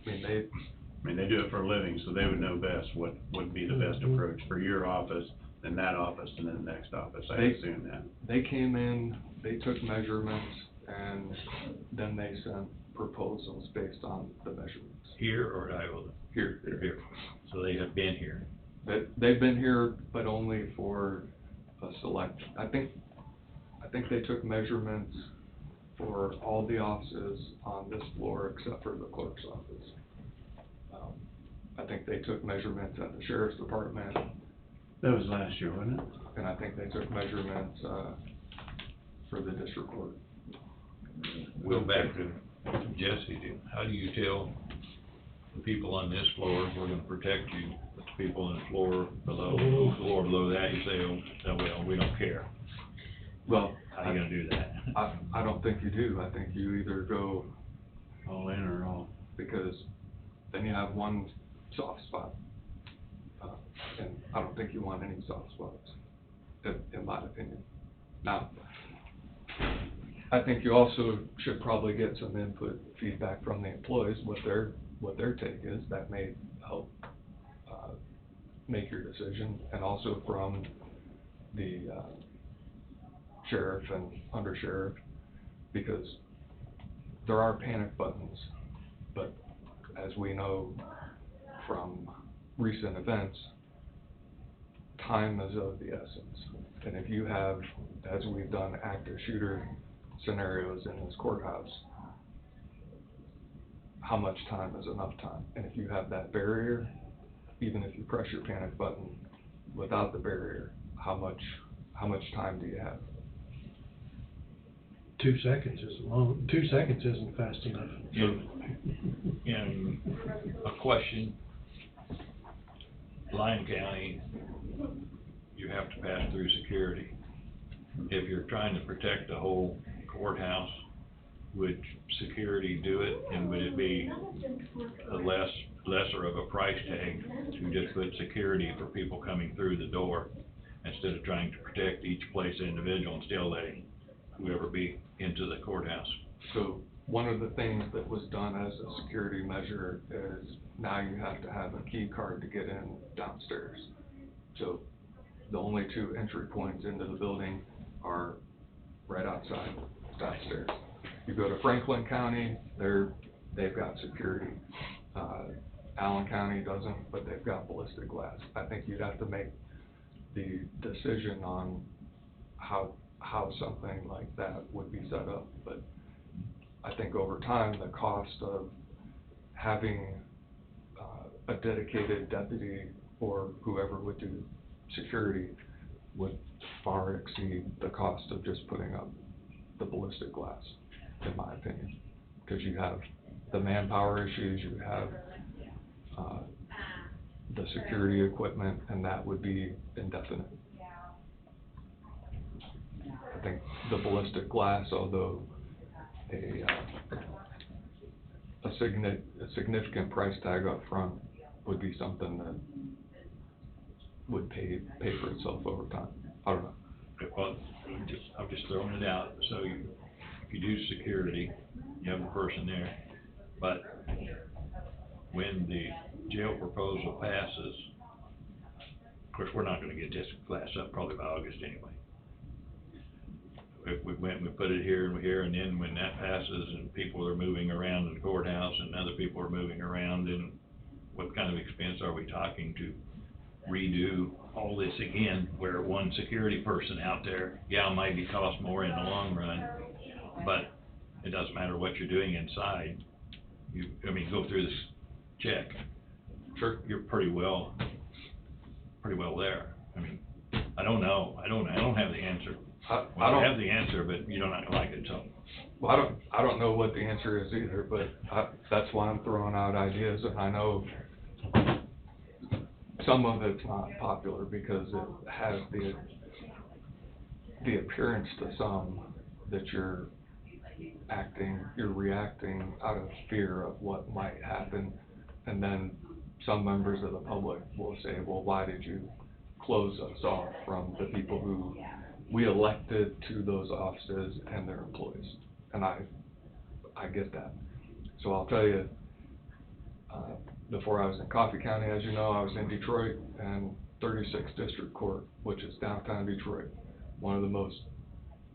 mean, they do it for a living, so they would know best what would be the best approach for your office, then that office, and then the next office, I assume that. They came in, they took measurements, and then they sent proposals based on the measurements. Here or at Iowa? Here. So they have been here. They've been here, but only for a select, I think they took measurements for all the offices on this floor except for the clerk's office. I think they took measurements at the sheriff's department, That was last year, wasn't it? and I think they took measurements, for the district court. We'll back to Jesse. How do you tell the people on this floor, we're gonna protect you, but the people on the floor below that, you say, oh, well, we don't care? Well, How are you gonna do that? I don't think you do. I think you either go, All in or all? because then you have one soft spot. And I don't think you want any soft spots, in my opinion. Now, I think you also should probably get some input, feedback from the employees, what their take is. That may help, make your decision, and also from the, sheriff and undersheriff, because there are panic buttons, but as we know from recent events, time is of the essence. And if you have, as we've done, active shooter scenarios in this courthouse, how much time is enough time? And if you have that barrier, even if you press your panic button without the barrier, how much time do you have? 2 seconds is long. 2 seconds isn't fast enough. In a question, Lyon County, you have to pass through security. If you're trying to protect the whole courthouse, would security do it, and would it be a lesser of a price tag to just put security for people coming through the door instead of trying to protect each place individual and still letting whoever be into the courthouse? So one of the things that was done as a security measure is now you have to have a key card to get in downstairs. So the only 2 entry points into the building are right outside downstairs. You go to Franklin County, they've got security. Allen County doesn't, but they've got ballistic glass. I think you'd have to make the decision on how something like that would be set up. But I think over time, the cost of having a dedicated deputy or whoever would do security would far exceed the cost of just putting up the ballistic glass, in my opinion. Because you have the manpower issues, you have the security equipment, and that would be indefinite. I think the ballistic glass, although a significant price tag up front, would be something that would pay for itself over time. I don't know. Well, I'm just throwing it out, so if you do security, you have a person there, but when the jail proposal passes, of course, we're not gonna get this class up probably by August anyway. If we went and we put it here and here, and then when that passes and people are moving around in the courthouse and other people are moving around, then what kind of expense are we talking to redo all this again, where one security person out there, yeah, it might be cost more in the long run, but it doesn't matter what you're doing inside. Go through this check. Sure. You're pretty well there. I don't know. I don't have the answer. I have the answer, but you don't have to like it, so. Well, I don't know what the answer is either, but that's why I'm throwing out ideas, and I know some of it's not popular because it has the appearance to some that you're reacting out of fear of what might happen, and then some members of the public will say, well, why did you close us off from the people who we elected to those offices and their employees? And I get that. So I'll tell you, before I was in Coffee County, as you know, I was in Detroit and 36th District Court, which is downtown Detroit, one of the most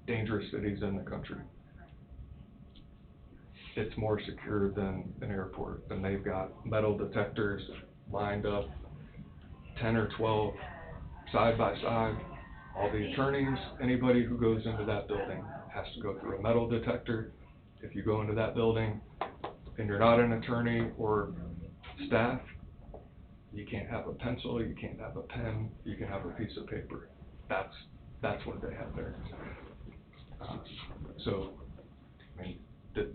dangerous cities in the country. It's more secure than an airport, and they've got metal detectors lined up, 10 or 12 side by side. All the attorneys, anybody who goes into that building has to go through a metal detector. If you go into that building and you're not an attorney or staff, you can't have a pencil, you can't have a pen, you can have a piece of paper. That's what they have there.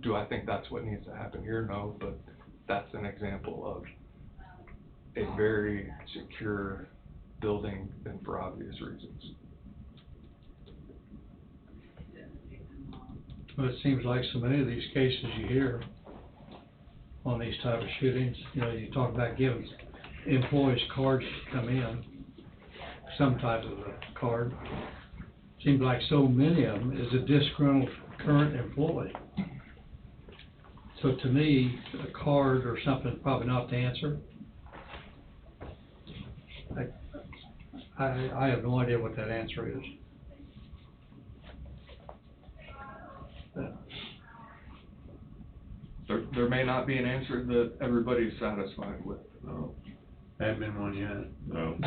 Do I think that's what needs to happen here? No, but that's an example of a very secure building, and for obvious reasons. Well, it seems like so many of these cases you hear on these type of shootings, you talk about giving employees cards to come in, some type of a card. Seems like so many of them is a disgruntled current employee. So to me, a card or something is probably not the answer. I have no idea what that answer is. There may not be an answer that everybody's satisfied with. Hasn't been one yet. No.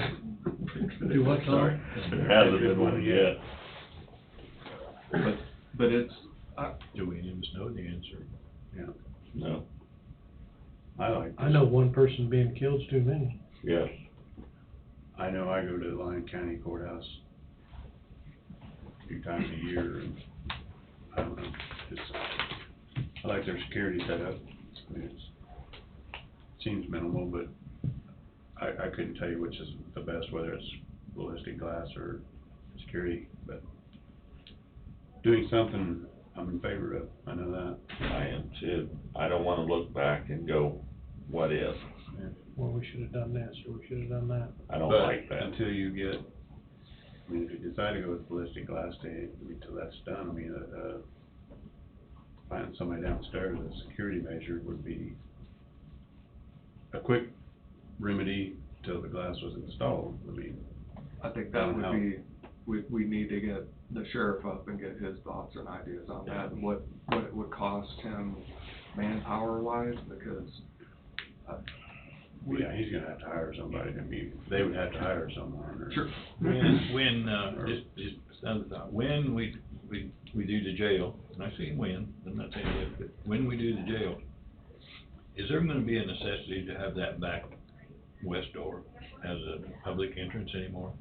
Do what, Tom? There hasn't been one yet. But it's, Do we even know the answer? Yeah, No. I know one person being killed's too many. Yes. I know I go to the Lyon County Courthouse a few times a year, and I don't know, I like their security setup. It seems minimal, but I couldn't tell you which is the best, whether it's ballistic glass or security, but doing something I'm in favor of, I know that. I am too. I don't wanna look back and go, what if? Well, we should have done this, or we should have done that. I don't But like that. until you get, if you decide to go with ballistic glass, until that's done, finding somebody downstairs, a security measure would be a quick remedy till the glass was installed. I think that would be, we need to get the sheriff up and get his thoughts and ideas on that, and what it would cost him manpower wise, because Yeah, he's gonna have to hire somebody, they would have to hire someone, or. Sure. Just another thought, when we do the jail, and I say when, I'm not saying if, but when we do the jail, is there gonna be a necessity to have that back west door as a public entrance anymore?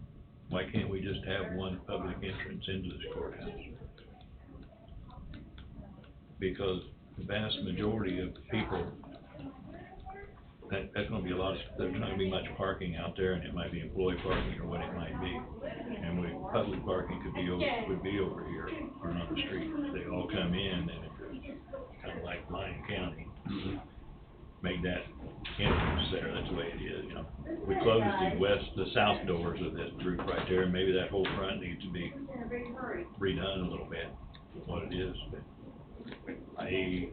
Why can't we just have one public entrance into this courthouse? Because the vast majority of people, that's gonna be there's not gonna be much parking out there, and it might be employee parking or what it might be. And public parking would be over here or on the street. They all come in, and if it's kind of like Lyon County, make that entrance there, that's the way it is, you know. We closed the south doors of this group right there, and maybe that whole front needs to be redone a little bit, with what it is, but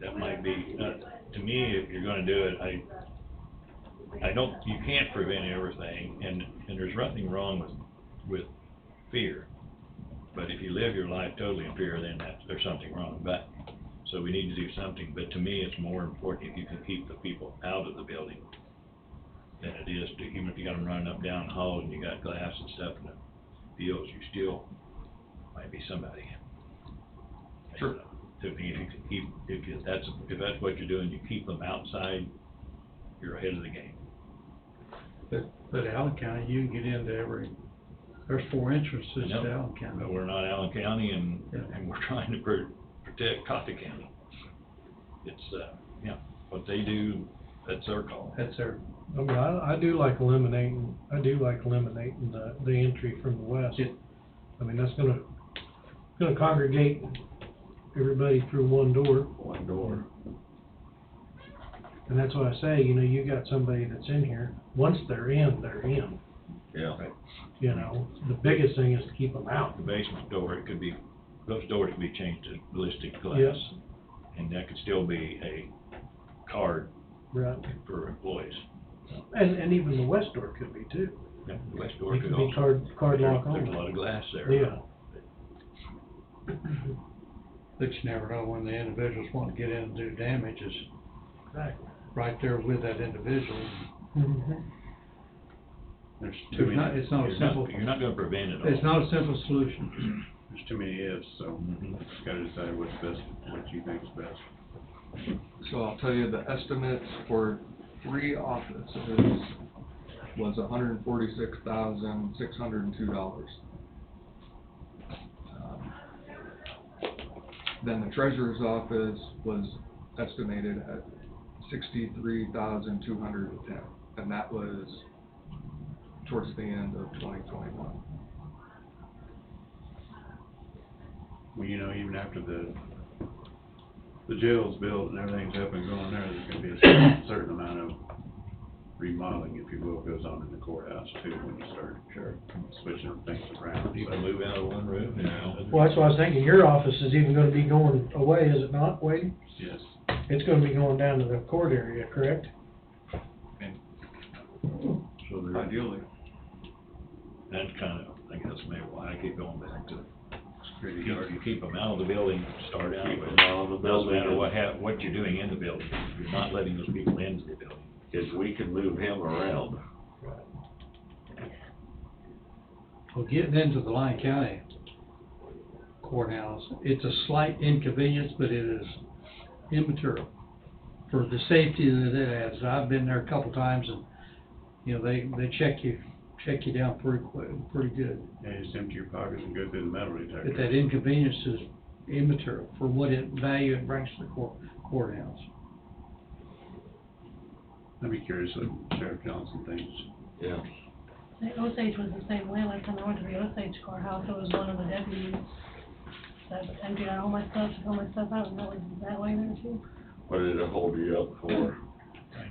that might be, to me, if you're gonna do it, I don't, you can't prevent everything, and there's nothing wrong with fear. But if you live your life totally in fear, then there's something wrong. But, so we need to do something, but to me, it's more important if you can keep the people out of the building than it is to, even if you got them running up down the hall and you got glass and stuff in the fields, you still might be somebody. Sure. To me, if you can keep, if that's what you're doing, you keep them outside, you're ahead of the game. But Allen County, you can get into there's 4 entrances to Nope. Allen County. But we're not Allen County, and we're trying to protect Coffee County. It's, what they do, that's their call. That's their, I mean, I do like eliminating the entry from the west. I mean, that's gonna congregate everybody through one door. One door. And that's why I say, you know, you got somebody that's in here, once they're in, they're in. Yeah. Right. You know, the biggest thing is to keep them out. The basement door, it could be, those doors can be changed to ballistic glass. Yes. And that could still be a card Right. for employees. And even the west door could be too. Yeah, the west door It could could be also. card lock There's only. a lot of glass there. Yeah. but you never know when the individuals want to get in and do damage is Exactly. right there with that individual. Mm-hmm. There's too It's many. not, it's not a simple, You're not gonna prevent it all. it's not a simple solution. There's too many ifs, so just gotta decide what's best, what you think's best. So I'll tell you, the estimates for 3 offices was $146,602. Then the treasurer's office was estimated at $63,210, and that was towards the end of 2021. Well, you know, even after the jail's built and everything's up and going there, there's gonna be a certain amount of remodeling, if you will, goes on in the courthouse too, when you start switching things around. You can move out of one room, you know. Well, that's what I was thinking, your office is even gonna be going away, is it not, Wade? Yes. It's gonna be going down to the court area, correct? So there's, Ideally. that's kind of, I guess, maybe why I keep going back to, Security you guard. keep them out of the building, start out with. Keep 'em out of the Doesn't building. matter what you're doing in the building, you're not letting those people into the building. Cause we can move him around. Well, getting into the Lyon County courthouse, it's a slight inconvenience, but it is immaterial for the safety that it adds. I've been there a couple times and, you know, they check you down pretty good. Yeah, you just empty your pockets and go through the metal detector. But that inconvenience is immaterial for what value it brings to the courthouse. I'd be curious what Sheriff Johnson thinks. Yeah. The Osage was the same way, like when I went to the Osage courthouse, it was one of the deputies that emptied out all my stuff, took all my stuff out, and that was that way there too. What did it hold you up for?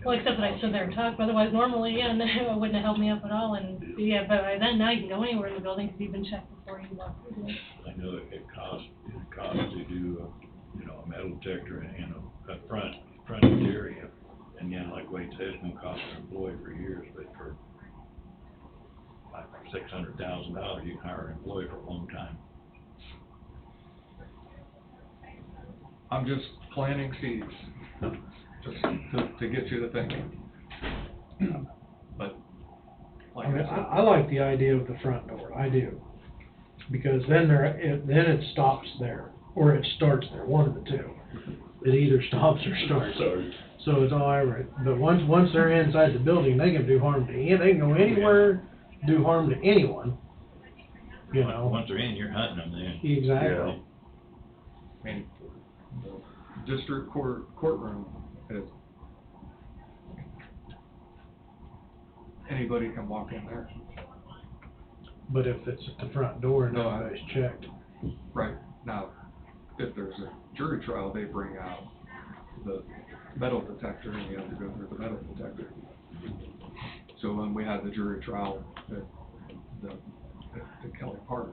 Well, except that I stood there and talked, but otherwise normally, yeah, no, it wouldn't have helped me up at all, and, yeah, but by then, now you can go anywhere in the building, because you've been checked before you walk through there. I know that it costs to do, a metal detector in a front area. And again, like Wade said, it's gonna cost an employee for years, but for like $600,000, you can hire an employee for a long time. I'm just planting seeds, just to get you to thinking. But, like I mean, I said, I like the idea of the front door, I do. Because then then it stops there, or it starts there, one of the two. It either stops or starts. So it's all right, but once they're inside the building, they can do harm to they can go anywhere, do harm to anyone, you know. Once they're in, you're hunting them then. Exactly. Yeah. I mean, the district courtroom is, anybody can walk in there. But if it's at the front door and No, everybody's checked. Right, now, if there's a jury trial, they bring out the metal detector and you have to go through the metal detector. So when we had the jury trial at Kelly Park,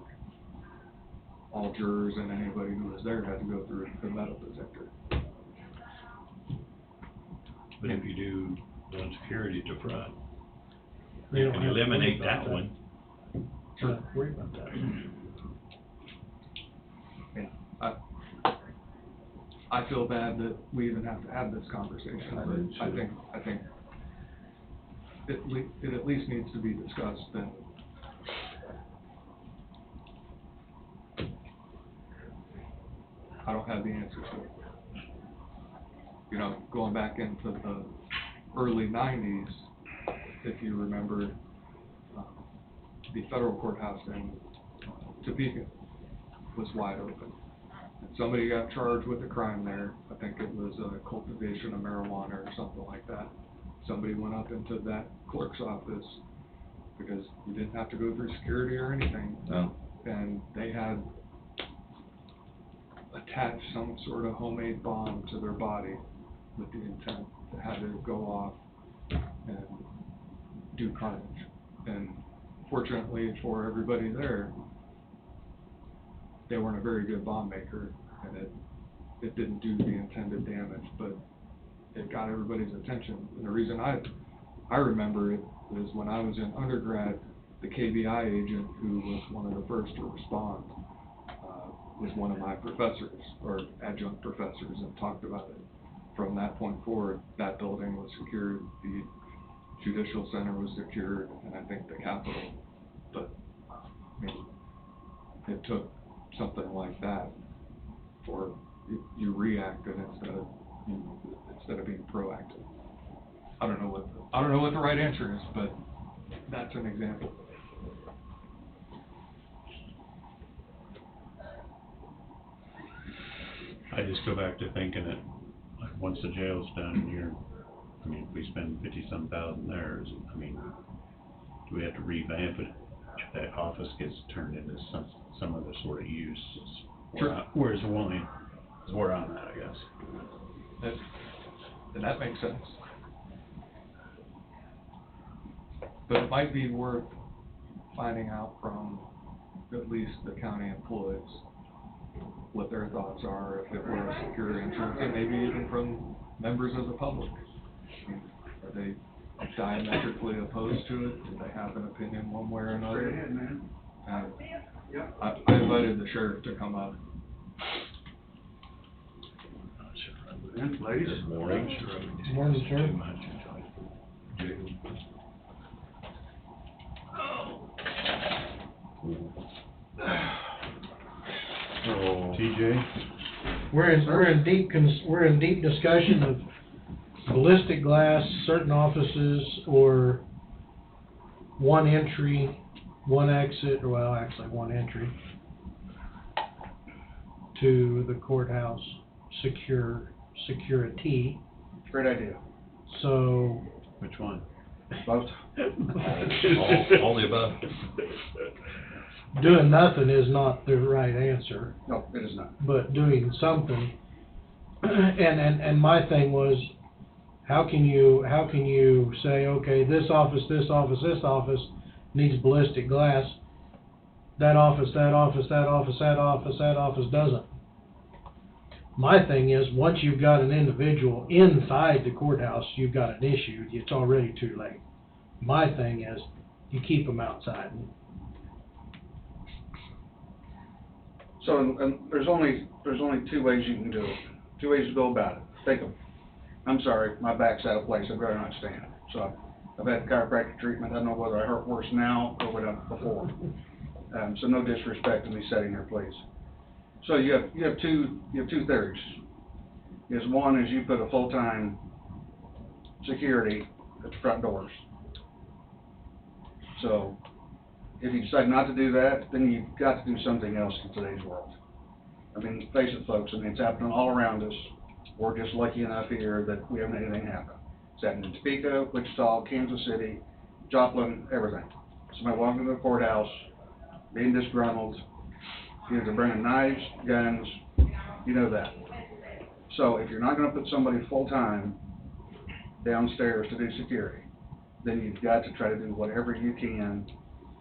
all jurors and anybody who was there had to go through the metal detector. But if you do one security to front, They you don't can have to worry eliminate about that one. Don't worry about that. Yeah, I feel bad that we even have to have this conversation, but I think it at least needs to be discussed, and I don't have the answers to it. You know, going back into the early 90s, if you remember, the federal courthouse in Topeka was wide open. And somebody got charged with a crime there. I think it was a cultivation of marijuana or something like that. Somebody went up into that clerk's office because you didn't have to go through security or anything. No. And they had attached some sort of homemade bomb to their body with the intent to have it go off and do carnage. And fortunately for everybody there, they weren't a very good bomb maker, and it didn't do the intended damage, but it got everybody's attention. And the reason I remember it is when I was in undergrad, the KBI agent who was one of the first to respond was one of my professors, or adjunct professors, and talked about it. From that point forward, that building was secured, the Judicial Center was secured, and I think the Capitol. But I mean, it took something like that for you reacted instead of being proactive. I don't know what the right answer is, but that's an example. I just go back to thinking that, like, once the jail's done, I mean, if we spend 50-some thousand there, I mean, do we have to revamp it if that office gets turned into some other sort of use? Sure. Where's one, is where I'm at, I guess. And that makes sense. But it might be worth finding out from at least the county employees what their thoughts are, if it were a secure entrance, and maybe even from members of the public. I mean, are they diametrically opposed to it? Do they have an opinion one way or another? I invited the sheriff to come up. Ladies? Good morning. Morning, sir. TJ? We're in deep discussion of ballistic glass, certain offices, or one entry, one exit, or well, actually one entry to the courthouse, security. Great idea. So. Which one? Both. All the above. Doing nothing is not the right answer. No, it is not. But doing something, and my thing was, how can you say, okay, this office needs ballistic glass, that office doesn't. My thing is, once you've got an individual inside the courthouse, you've got an issue, it's already too late. My thing is, you keep them outside. So, and there's only two ways you can do it, two ways to go about it. Take them. I'm sorry, my back's out of place, I'd rather not stand. So I've had chiropractic treatment, I don't know whether I hurt worse now or what I've before. So no disrespect to me sitting here, please. So you have two theories. One is you put a full-time security at the front doors. So if you decide not to do that, then you've got to do something else in today's world. I mean, face it, folks, I mean, it's happening all around us. We're just lucky enough here that we haven't had anything happen. It's happened in Topeka, Wichita, Kansas City, Joplin, everything. Somebody walking into the courthouse, being disgruntled, they're bringing knives, guns, you know that. So if you're not gonna put somebody full-time downstairs to do security, then you've got to try to do whatever you can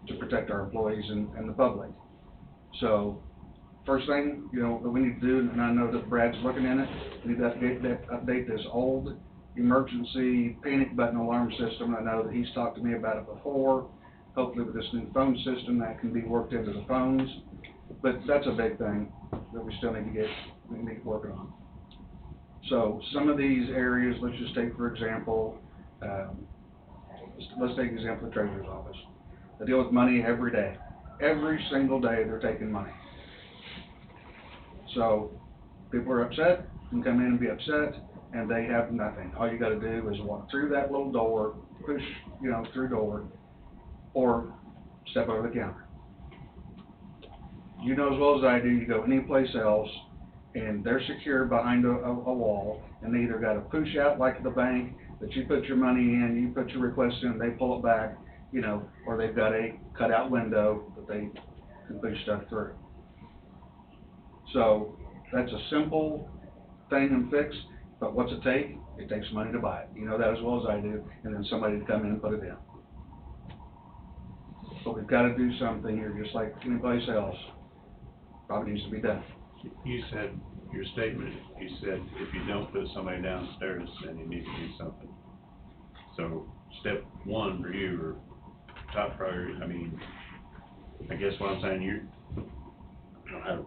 to protect our employees and the public. So, first thing, you know, that we need to do, and I know that Brad's looking in it, we need to update this old emergency panic button alarm system. I know that he's talked to me about it before. Hopefully with this new phone system, that can be worked into the phones. But that's a big thing that we still need to working on. So some of these areas, let's just take, for example, let's take the example of the treasurer's office. They deal with money every day. Every single day they're taking money. So people are upset, can come in and be upset, and they have nothing. All you gotta do is walk through that little door, push, you know, through door, or step over the counter. You know as well as I do, you go any place else, and they're secured behind a wall, and they either gotta push out like the bank, that you put your money in, you put your request in, they pull it back, you know, or they've got a cutout window that they can push stuff through. So, that's a simple thing and fix, but what's it take? It takes money to buy it. You know that as well as I do, and then somebody to come in and put it in. But we've gotta do something here, just like any place else, probably needs to be done. You said, your statement, you said if you don't put somebody downstairs, then you need to do something. So, step one for you, or top priority, I mean, I guess what I'm saying, I don't have,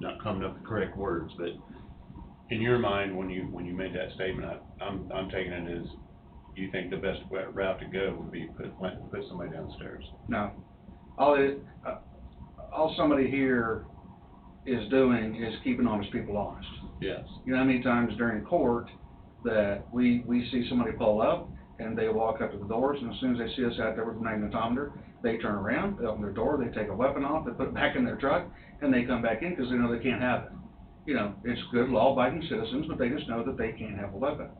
not coming up with the correct words, but in your mind, when you made that statement, I'm taking it as, you think the best route to go would be put somebody downstairs. No. All somebody here is doing is keeping honest people honest. Yes. You know how many times during court that we see somebody pull up and they walk up to the doors, and as soon as they see us out there with the magnetometer, they turn around, they open their door, they take a weapon off, they put it back in their truck, and they come back in because they know they can't have it. You know, it's good law-abiding citizens, but they just know that they can't have a weapon.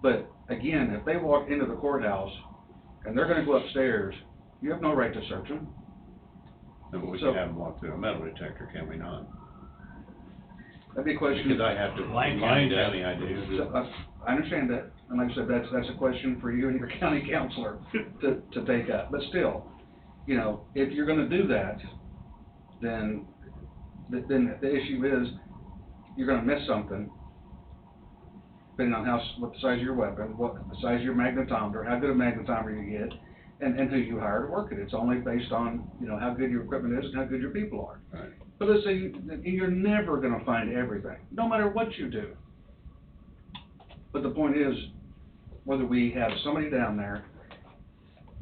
But again, if they walk into the courthouse and they're gonna go upstairs, you have no right to search them. And we can have them walk through a metal detector, can we not? That'd be a question. Because I have to, Lane County, I do. So, I understand that, and like I said, that's a question for you and your county counselor to take up. But still, you know, if you're gonna do that, then the issue is, you're gonna miss something, depending on what the size of your weapon, what the size of your magnetometer, how good a magnetometer you get, and who you hire to work it. It's only based on, you know, how good your equipment is and how good your people are. Right. But let's say you're never gonna find everything, no matter what you do. But the point is, whether we have somebody down there,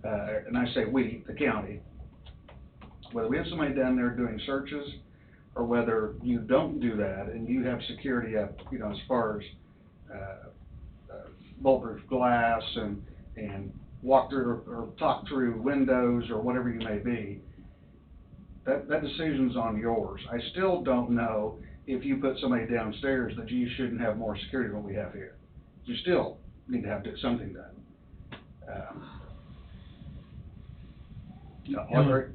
and I say we, the county, whether we have somebody down there doing searches, or whether you don't do that and you have security up, you know, as far as bulletproof glass and walk through or talk through windows or whatever you may be, that decision's on yours. I still don't know if you put somebody downstairs that you shouldn't have more security than we have here. You still need to have something done.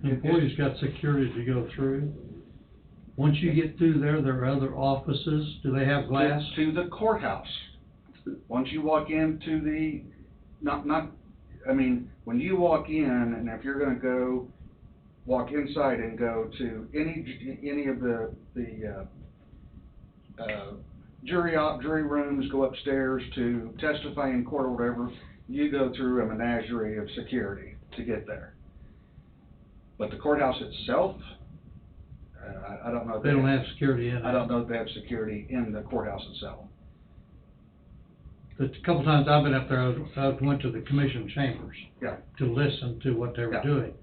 Employees got security to go through. Once you get through there are other offices. Do they have glass? To the courthouse. Once you walk into the, when you walk in, and if you're gonna walk inside and go to any of the jury rooms, go upstairs to testify in court or whatever, you go through a menagerie of security to get there. But the courthouse itself, I don't know. They don't have security in it. I don't know if they have security in the courthouse itself. The couple times I've been up there, I went to the commission chambers. Yeah. To listen to what they were doing,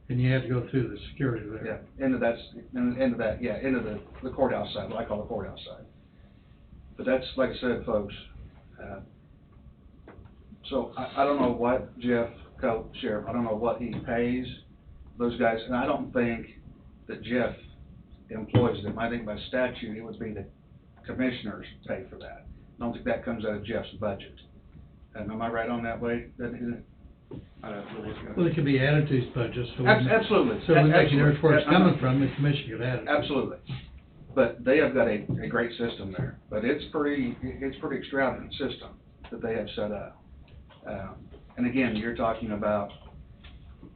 and you had to go through the security there. Yeah, into the courthouse side, what I call the courthouse side. But that's, like I said, folks, so I don't know what Jeff, Sheriff, I don't know what he pays those guys, and I don't think that Jeff employs them. I think by statute, it would be the commissioners pay for that. I don't think that comes out of Jeff's budget. Am I right on that way? Well, it could be added to his budget, so. Absolutely. So we make Absolutely. it where it's coming from, the commission could add it. Absolutely. But they have got a great system there, but it's pretty extravagant system that they have set up. And again, you're talking about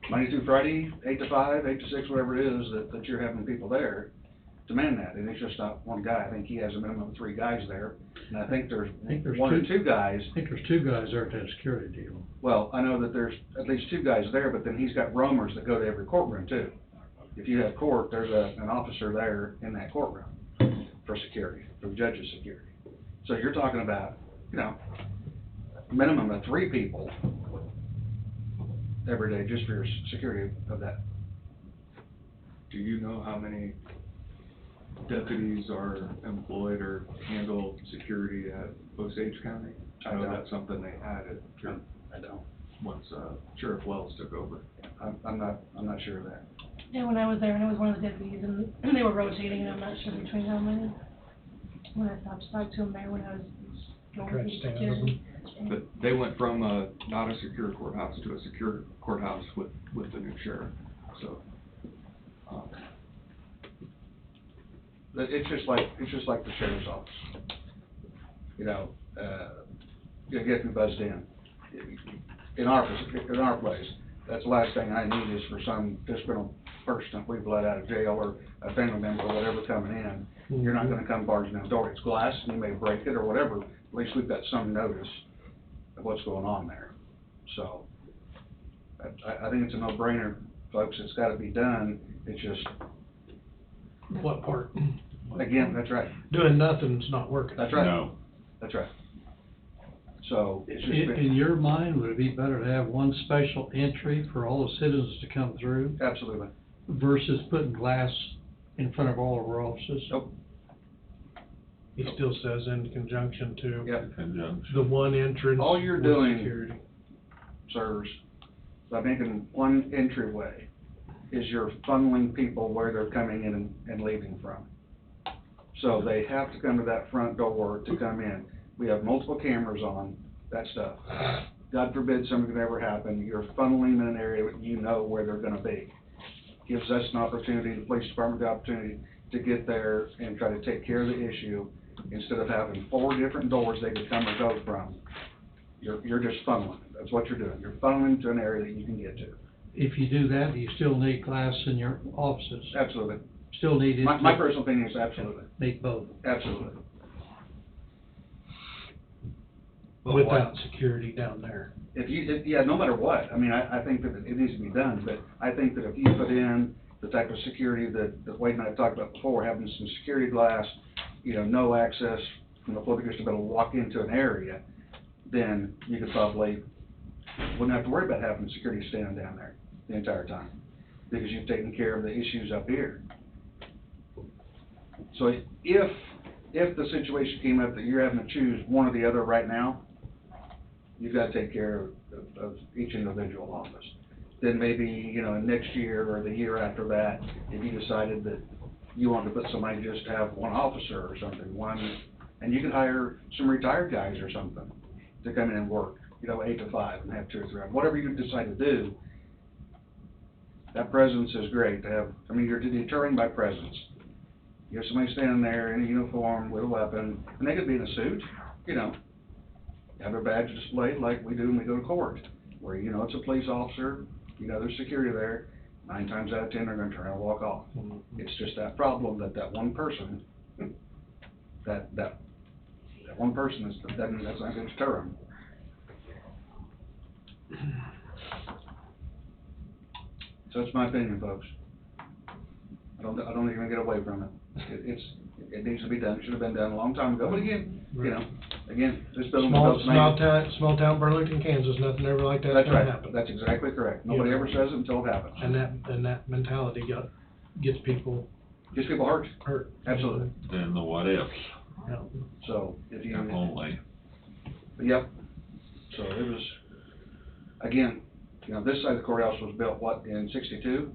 Monday through Friday, 8 to 5, 8 to 6, whatever it is, that you're having people there to man that. And it's just not one guy. I think he has a minimum of 3 guys there. And I think there's one or two guys. I think there's 2 guys there at that security deal. Well, I know that there's at least 2 guys there, but then he's got roamers that go to every courtroom too. If you have court, there's an officer there in that courtroom for security, for the judge's security. So you're talking about, you know, minimum of 3 people every day just for your security of that. Do you know how many deputies are employed or handle security at Osage County? I know that's something they added I don't. once Sheriff Wells took over. I'm not sure of that. Yeah, when I was there, and it was one of the deputies, and they were rotating, and I'm not sure between how many. When I stopped to talk to him there, when I was going Tried through to stay out of security. But they went from not a secure courthouse to a secure courthouse with the new sheriff, so. But it's just like the sheriff's office. You know, you get me buzzed in. In our place, that's the last thing I need is for some disgruntled person that we've let out of jail or a family member or whatever coming in. You're not gonna come barging in the door. It's glass and you may break it or whatever. At least we've got some notice of what's going on there. So, I think it's a no-brainer, folks. It's gotta be done. It's just, What part? again, that's right. Doing nothing's not working. That's right. No. That's right. So, it's just. In your mind, would it be better to have one special entry for all the citizens to come through Absolutely. versus putting glass in front of all of our offices? Nope. He still says in conjunction to Yep. the one entrance. All you're with doing- security. Sirs, by making one entryway, is you're funneling people where they're coming in and leaving from. So they have to come to that front door to come in. We have multiple cameras on, that stuff. God forbid something could ever happen, you're funneling in an area that you know where they're gonna be. Gives us an opportunity, the police department the opportunity to get there and try to take care of the issue, instead of having 4 different doors they could come or go from. You're just funneling, that's what you're doing, you're funneling to an area that you can get to. If you do that, do you still need glass in your offices? Absolutely. Still need it? My personal opinion is absolutely, Need both. absolutely. Without security down there. Yeah, no matter what, I mean, I think that it needs to be done, but I think that if you put in the type of security that Wade and I have talked about before, having some security glass, you know, no access from the public to be able to walk into an area, then you could probably, wouldn't have to worry about having security standing down there the entire time, because you've taken care of the issues up here. So if the situation came up that you're having to choose one or the other right now, you've got to take care of each individual office. Then maybe, you know, next year or the year after that, if you decided that you wanted to put somebody just to have one officer or something, and you could hire some retired guys or something to come in and work, you know, 8 to 5 and have 2 or 3, whatever you decide to do. That presence is great to have. I mean, you're deterring by presence. You have somebody standing there in a uniform with a weapon, and they could be in a suit, you know, have their badge displayed like we do when we go to court, where, you know, it's a police officer, you know, there's security there, 9 times out of 10 they're gonna turn around and walk off. It's just that problem that one person, that one person that's not gonna deter them. So that's my opinion, folks. I don't even get away from it. It needs to be done, it should have been done a long time ago, but again, you know, this building was built. Small town Burlington, Kansas, nothing ever like that's That's gonna right, happen. that's exactly correct. Nobody ever says it until it happens. And that mentality gets people Gets people hurt, hurt. absolutely. Then the what ifs, Yeah. So, if you, only. yep, so it was, again, you know, this side of the courthouse was built, what, in 62?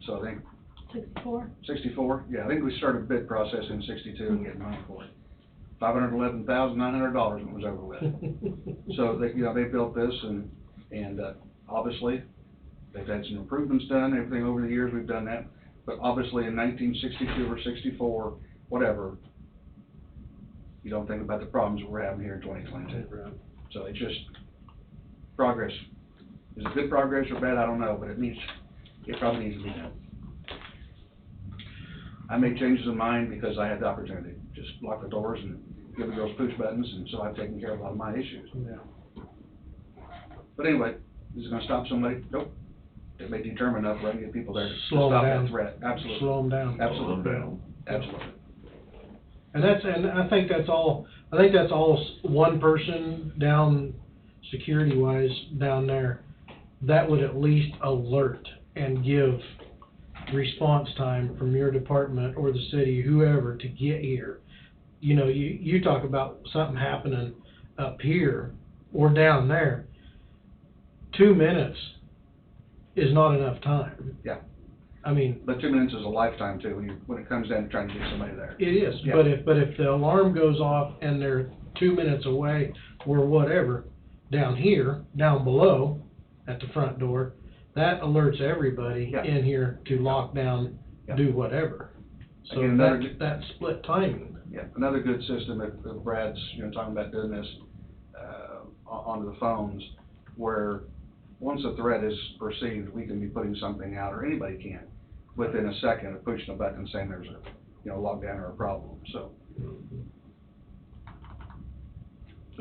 So I think 64. 64, yeah, I think we started bid process in 62 and getting money for it. $511,900 when it was over with. So they, you know, they built this and obviously they've had some improvements done, everything over the years we've done that. But obviously in 1962 or 64, whatever, you don't think about the problems that we're having here in 2022. So it's just, progress. Is it good progress or bad, I don't know, but it probably needs to be done. I made changes in mine because I had the opportunity, just lock the doors and give the girls push buttons, and so I've taken care of a lot of my issues. Yeah. But anyway, is it gonna stop somebody? Nope. It may deter enough where I can get people there to Slow 'em stop down. that threat, absolutely. Slow them down. Absolutely, absolutely. And I think that's all one person down, security-wise, down there, that would at least alert and give response time from your department or the city, whoever, to get here. You know, you talk about something happening up here or down there, 2 minutes is not enough time. Yeah. I mean, But 2 minutes is a lifetime too, when it comes down to trying to get somebody there. it is, Yeah. but if the alarm goes off and they're 2 minutes away or whatever, down here, down below, at the front door, that alerts everybody Yeah. in here to lock down, Yeah. do whatever. So Again, another that split timing. Yeah, another good system, if Brad's, talking about doing this, onto the phones, where once a threat is perceived, we can be putting something out, or anybody can, within a second of pushing a button and saying there's a, lockdown or a problem, so.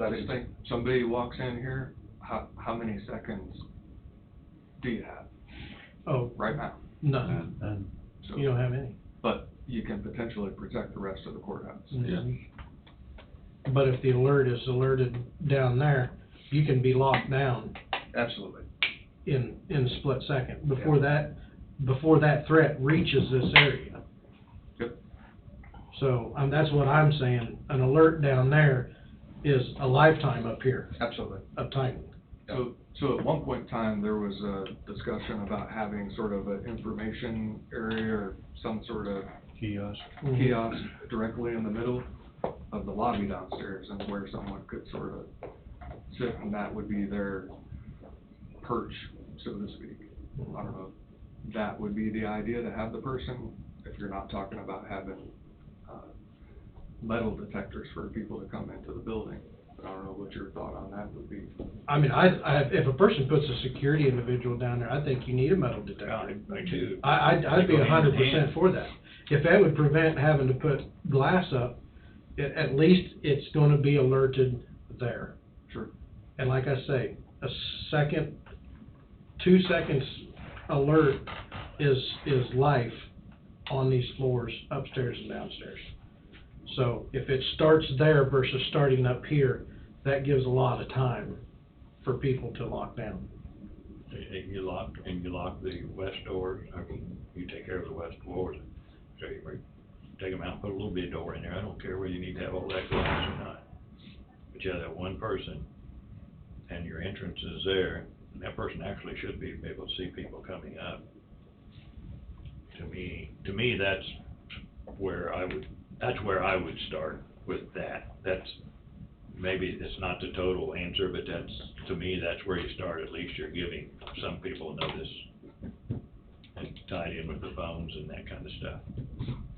I just think somebody walks in here, how many seconds do you have Oh, right now? none. And So, You don't have any. but you can potentially protect the rest of the courthouse. Mhm. But if the alert is alerted down there, you can be locked down Absolutely. in a split second, before that threat reaches this area. Yep. So, that's what I'm saying, an alert down there is a lifetime up here Absolutely. of timing. So at one point in time, there was a discussion about having sort of an information area or some sort of kiosk. kiosk directly in the middle of the lobby downstairs, and where someone could sort of sit, and that would be their perch, so to speak. I don't know, that would be the idea, to have the person, if you're not talking about having, metal detectors for people to come into the building. But I don't know what your thought on that would be. I mean, if a person puts a security individual down there, I think you need a metal detector. I do. I'd be Go hand in 100% hand. for that. If that would prevent having to put glass up, at least it's gonna be alerted there. Sure. And like I say, a second, 2 seconds alert is life on these floors, upstairs and downstairs. So if it starts there versus starting up here, that gives a lot of time for people to lock down. You lock the west doors, I mean, you take care of the west doors, so you take them out, put a little bit of door in there, I don't care whether you need to have all that glass or not. But you have that one person, and your entrance is there, and that person actually should be able to see people coming up. To me, that's where I would start with that. That's, maybe it's not the total answer, but to me, that's where you start. At least you're giving some people notice, and tied in with the phones and that kind of stuff.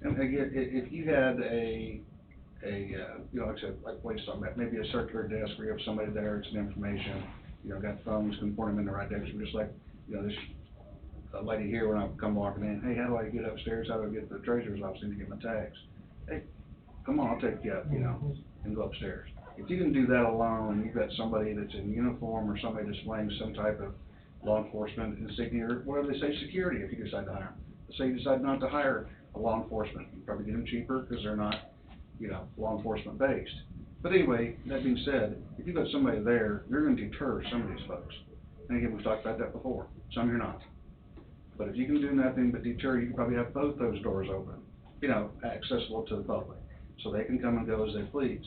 And again, if you had like I said, like Wade's talking about, maybe a circular desk where you have somebody there, it's an information, got phones, can point them in the right direction, just like, this lady here, when I come walking in, hey, how do I get upstairs, how do I get to the treasurer's office, I need to get my tags? Hey, come on, I'll take you up, and go upstairs. If you can do that alone, and you've got somebody that's in uniform, or somebody displaying some type of law enforcement insignia, or whatever they say, security, if you decide to hire them. Let's say you decide not to hire a law enforcement, you probably get them cheaper, because they're not, law enforcement based. But anyway, that being said, if you've got somebody there, you're gonna deter some of these folks. And again, we've talked about that before, some you're not. But if you can do nothing but deter, you can probably have both those doors open, accessible to the public, so they can come and go as they please.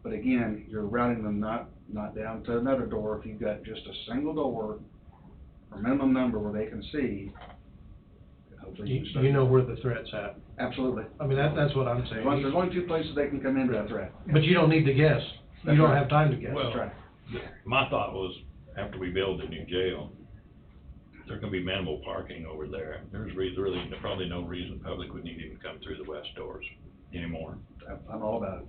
But again, you're routing them not down to another door. If you've got just a single door, or minimum number where they can see, hopefully you can start. You know where the threat's at. Absolutely. I mean, that's what I'm saying. There's only 2 places they can come into that threat. But you don't need to guess. You That's don't right. have time to guess. Well, That's right. my thought was, after we build the new jail, there's gonna be minimal parking over there. There's really probably no reason public would need to even come through the west doors anymore. I'm all about it.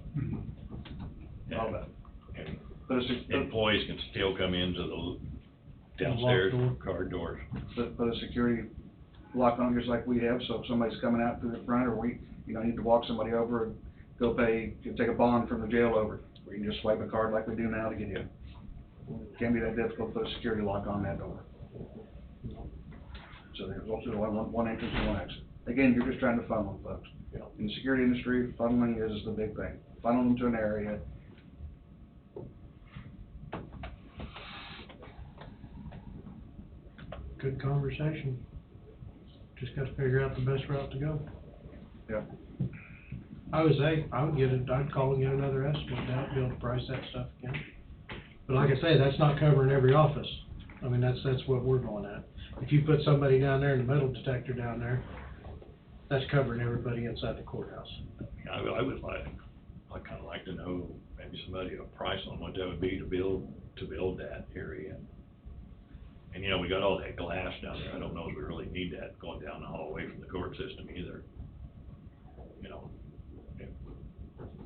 All about it. And But a, employees can still come into the downstairs car doors. but a security lock on just like we have, so if somebody's coming out through the front, or we, need to walk somebody over and go pay, take a bond from the jail over, we can just swipe a card like we do now to get in. Can't be that difficult to put a security lock on that door. So there's also one entrance and one exit. Again, you're just trying to funnel them, folks. In the security industry, funneling is the big thing. Funnel them to an area. Good conversation. Just gotta figure out the best route to go. Yeah. I would I'd call and get another estimate out, be able to price that stuff again. But like I say, that's not covering every office. I mean, that's what we're going at. If you put somebody down there and a metal detector down there, that's covering everybody inside the courthouse. I'd kinda like to know, maybe somebody, a price on what that would be to build that area. And, we got all that glass down there, I don't know if we really need that going down the hallway from the court system either.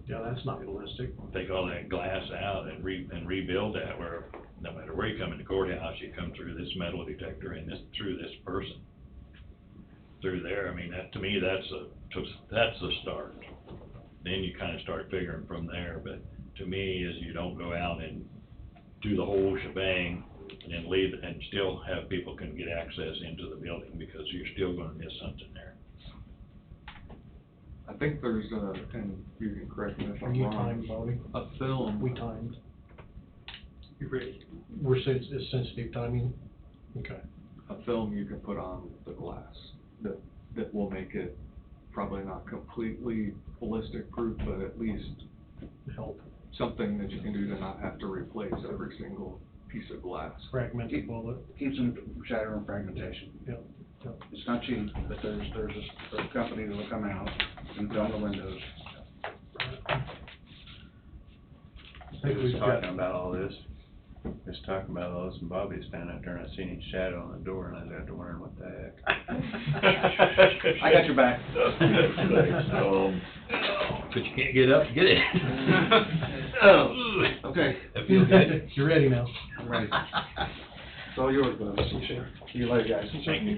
Yeah, that's not realistic. Take all that glass out and rebuild that, where no matter where you come in the courthouse, you come through this metal detector and through this person. Through there, I mean, that, to me, that's the start. Then you kinda start figuring from there, but to me, is you don't go out and do the whole shebang and then leave, and still have people can get access into the building, because you're still gonna miss something there. I think there's and you can correct me if I'm You wrong, timed, Bobby. a film. We timed. You ready? It's sensitive timing? Okay. A film you can put on the glass that will make it probably not completely ballistic proof, but at least Help. something that you can do to not have to replace every single piece of glass. Fragment the bullet. Keeps them from shatter and fragmentation. Yep. It's not cheap, but there's a company that'll come out and film the windows. We was talking about all this, and Bobby standing out there, and I seen his shadow on the door, and I was after wondering what the heck. I got your back. But you can't get up and get it. Okay. That feels good. You're ready now. I'm ready. It's all yours, Bud. See you later, guys. Thank you.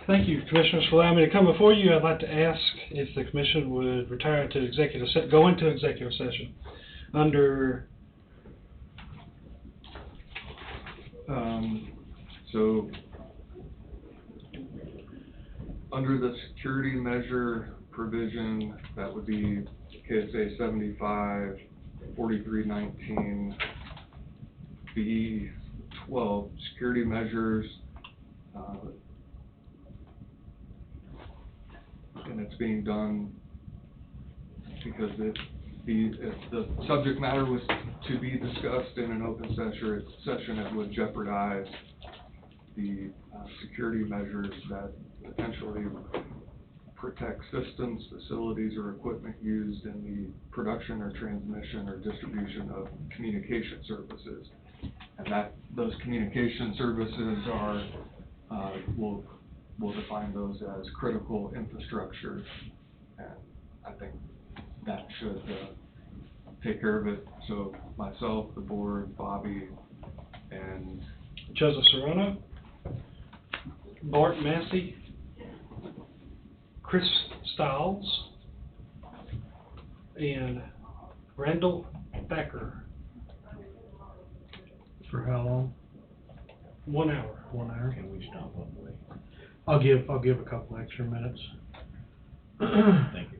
Thank you, Commissioners, for allowing me to come before you. I'd like to ask if the commission would retire to go into executive session under, So, under the security measure provision, that would be KSA 75, 4319, B12, security measures, and it's being done because if the subject matter was to be discussed in an open session, it would jeopardize the security measures that potentially protect systems, facilities, or equipment used in the production or transmission or distribution of communication services. And those communication services are, we'll define those as critical infrastructure, and I think that should take care of it. So myself, the board, Bobby, and Joseph Serrano, Bart Massey, Chris Stiles, and Randall Thacker. For how long? 1 hour. 1 hour? Can we stop on the way? I'll give a couple extra minutes. Thank you.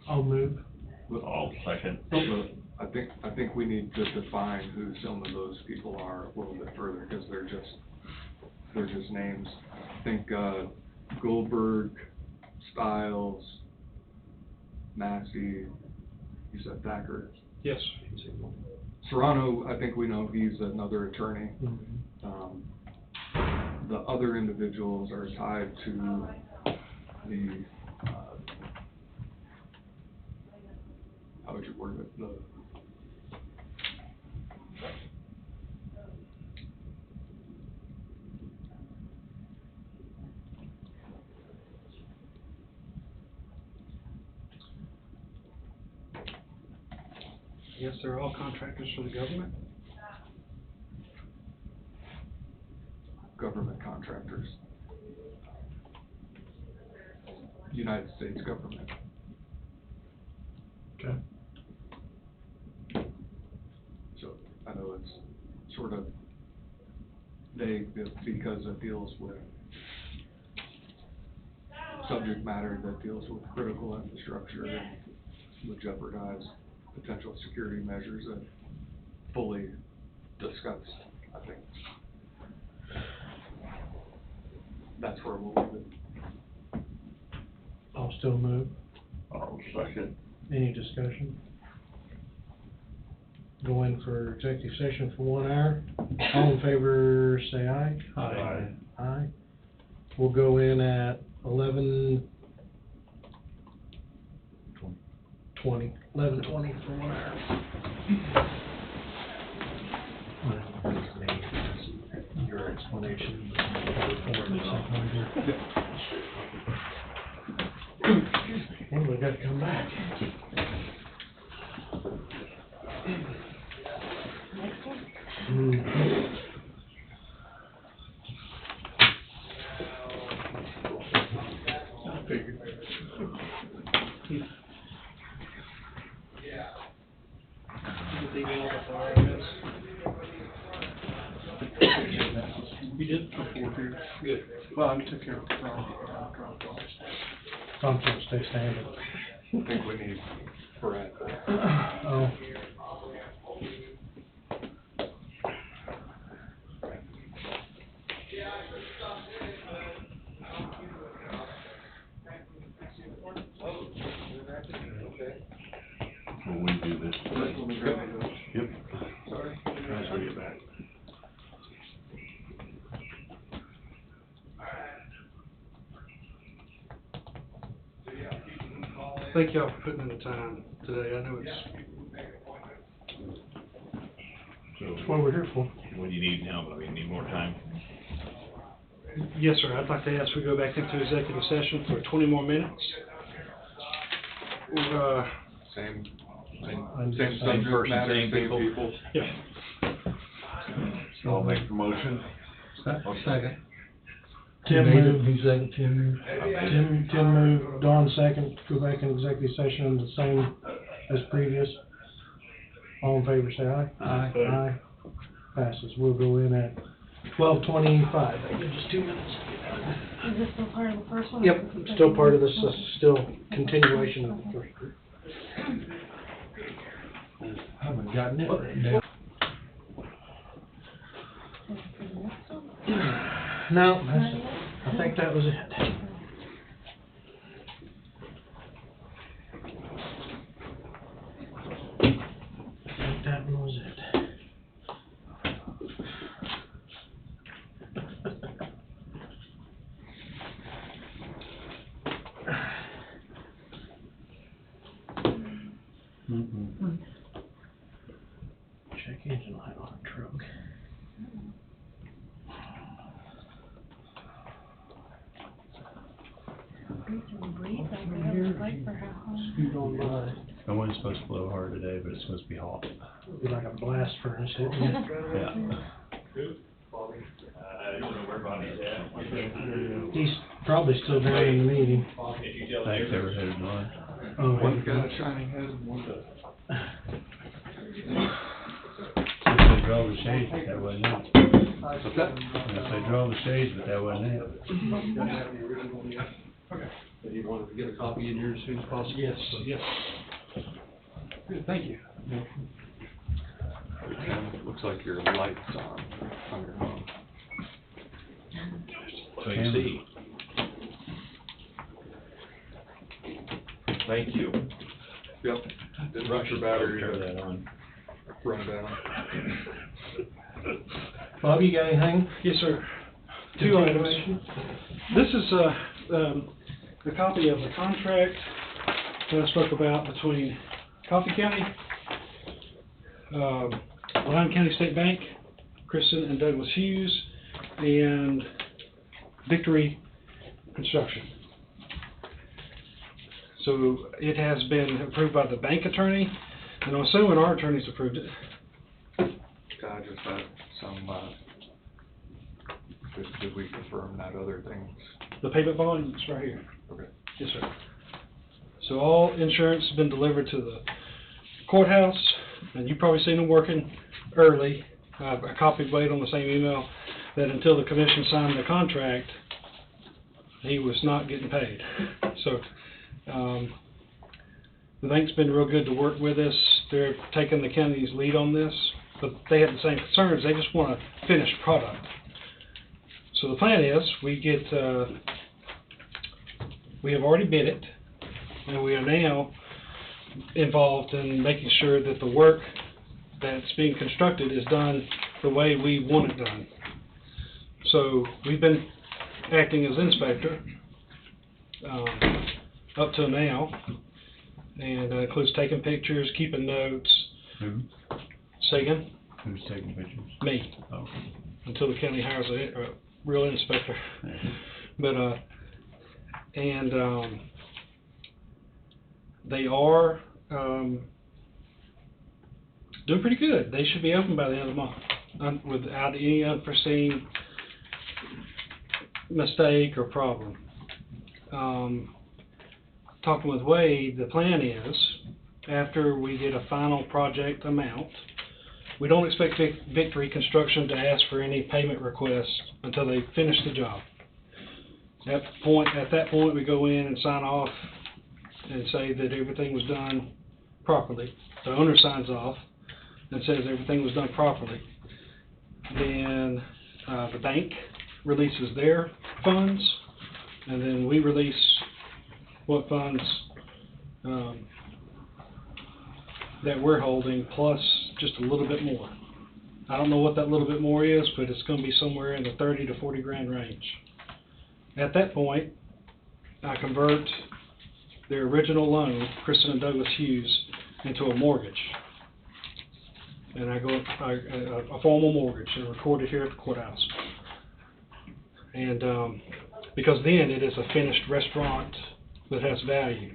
I'll move. I'll second. I think we need to define who some of those people are a little bit further, because they're just names. I think Goldberg, Stiles, Massey, you said Thacker. Yes. Serrano, I think we know he's another attorney. Mhm. The other individuals are tied to the, how would you word it? Yes, they're all contractors for the government. Government contractors. United States government. Okay. So I know it's sort of vague because it deals with subject matter that deals with critical infrastructure and would jeopardize potential security measures that fully discussed, I think. That's where we'll leave it. I'll still move. I'll second. Any discussion? Go in for executive session for 1 hour. All in favor, say aye. Aye. Aye. We'll go in at 11:20 for 1 hour. Your explanation, form or something like that. Well, we gotta come back. I figured. You did? Good. Well, I took care of the problem. Tom can stay standing. I think we need Brett. Oh. Will we do this? Yep. Sorry. Transfer you back. Thank y'all for putting in the time today. I know it's, That's what we're here for. What do you need now? I mean, need more time? yes, sir, I'd like to ask we go back into executive session for 20 more minutes. Same Same subject person, matter, same same people. people. Yeah. So I'll make the motion. Second. Tim Made it, moved. he seconded, Tim. Tim moved, Don second, go back in executive session, the same as previous. All in favor, say aye. Aye. Aye. Passes, we'll go in at 12:25, that gives us 2 minutes. Is this still part of the first one? Yep, still part of this, still continuation of the first group. I haven't gotten it written down. No, that's, I think that was it. I think that one was it. Check engine light on a truck. Scoot on by. The wind's supposed to blow hard today, but it's supposed to be hot. It'll be like a blast furnace hitting you. Yeah. I don't know where Bonnie's at. He's probably still there in the meeting. Thanks, ever headed north. Oh, One's got a shining head and one doesn't. If they draw the shades, but that wasn't it. What's that? If they draw the shades, but that wasn't it. Do you want to get a copy in here as soon as possible? Yes, yes. Good, thank you. Looks like your light's on your phone. So you see. Thank you. Yep, didn't rush your battery Turn to that on. run down. Bob, you got anything? Yes, sir. 2 items. This is a copy of the contract that I spoke about between Coffee County, Lyon County State Bank, Kristen and Douglas Hughes, and Victory Construction. So it has been approved by the bank attorney. And I'm assuming our attorneys approved it. I just had some, did we confirm that other things? The payment volume is right here. Okay. Yes, sir. So all insurance has been delivered to the courthouse, and you've probably seen them working early. I copied Wade on the same email that until the commission signed the contract, he was not getting paid. So, the bank's been real good to work with us. They're taking the county's lead on this, but they have the same concerns. They just want a finished product. So the plan is, we have already bid it, and we are now involved in making sure that the work that's being constructed is done the way we want it done. So we've been acting as inspector up till now, and includes taking pictures, keeping notes. Who? Say again? Who's taking pictures? Me, Oh. until the county hires a real inspector. Yeah. But, they are, doing pretty good. They should be open by the end of the month, without any unforeseen mistake or problem. Talking with Wade, the plan is, after we get a final project amount, we don't expect Victory Construction to ask for any payment requests until they finish the job. At that point, we go in and sign off and say that everything was done properly. The owner signs off and says everything was done properly. Then the bank releases their funds, and then we release what funds that we're holding, plus just a little bit more. I don't know what that little bit more is, but it's going to be somewhere in the 30 to 40 grand range. At that point, I convert their original loan, Kristen and Douglas Hughes, into a mortgage. And I go a formal mortgage and record it here at the courthouse. And because then it is a finished restaurant that has value.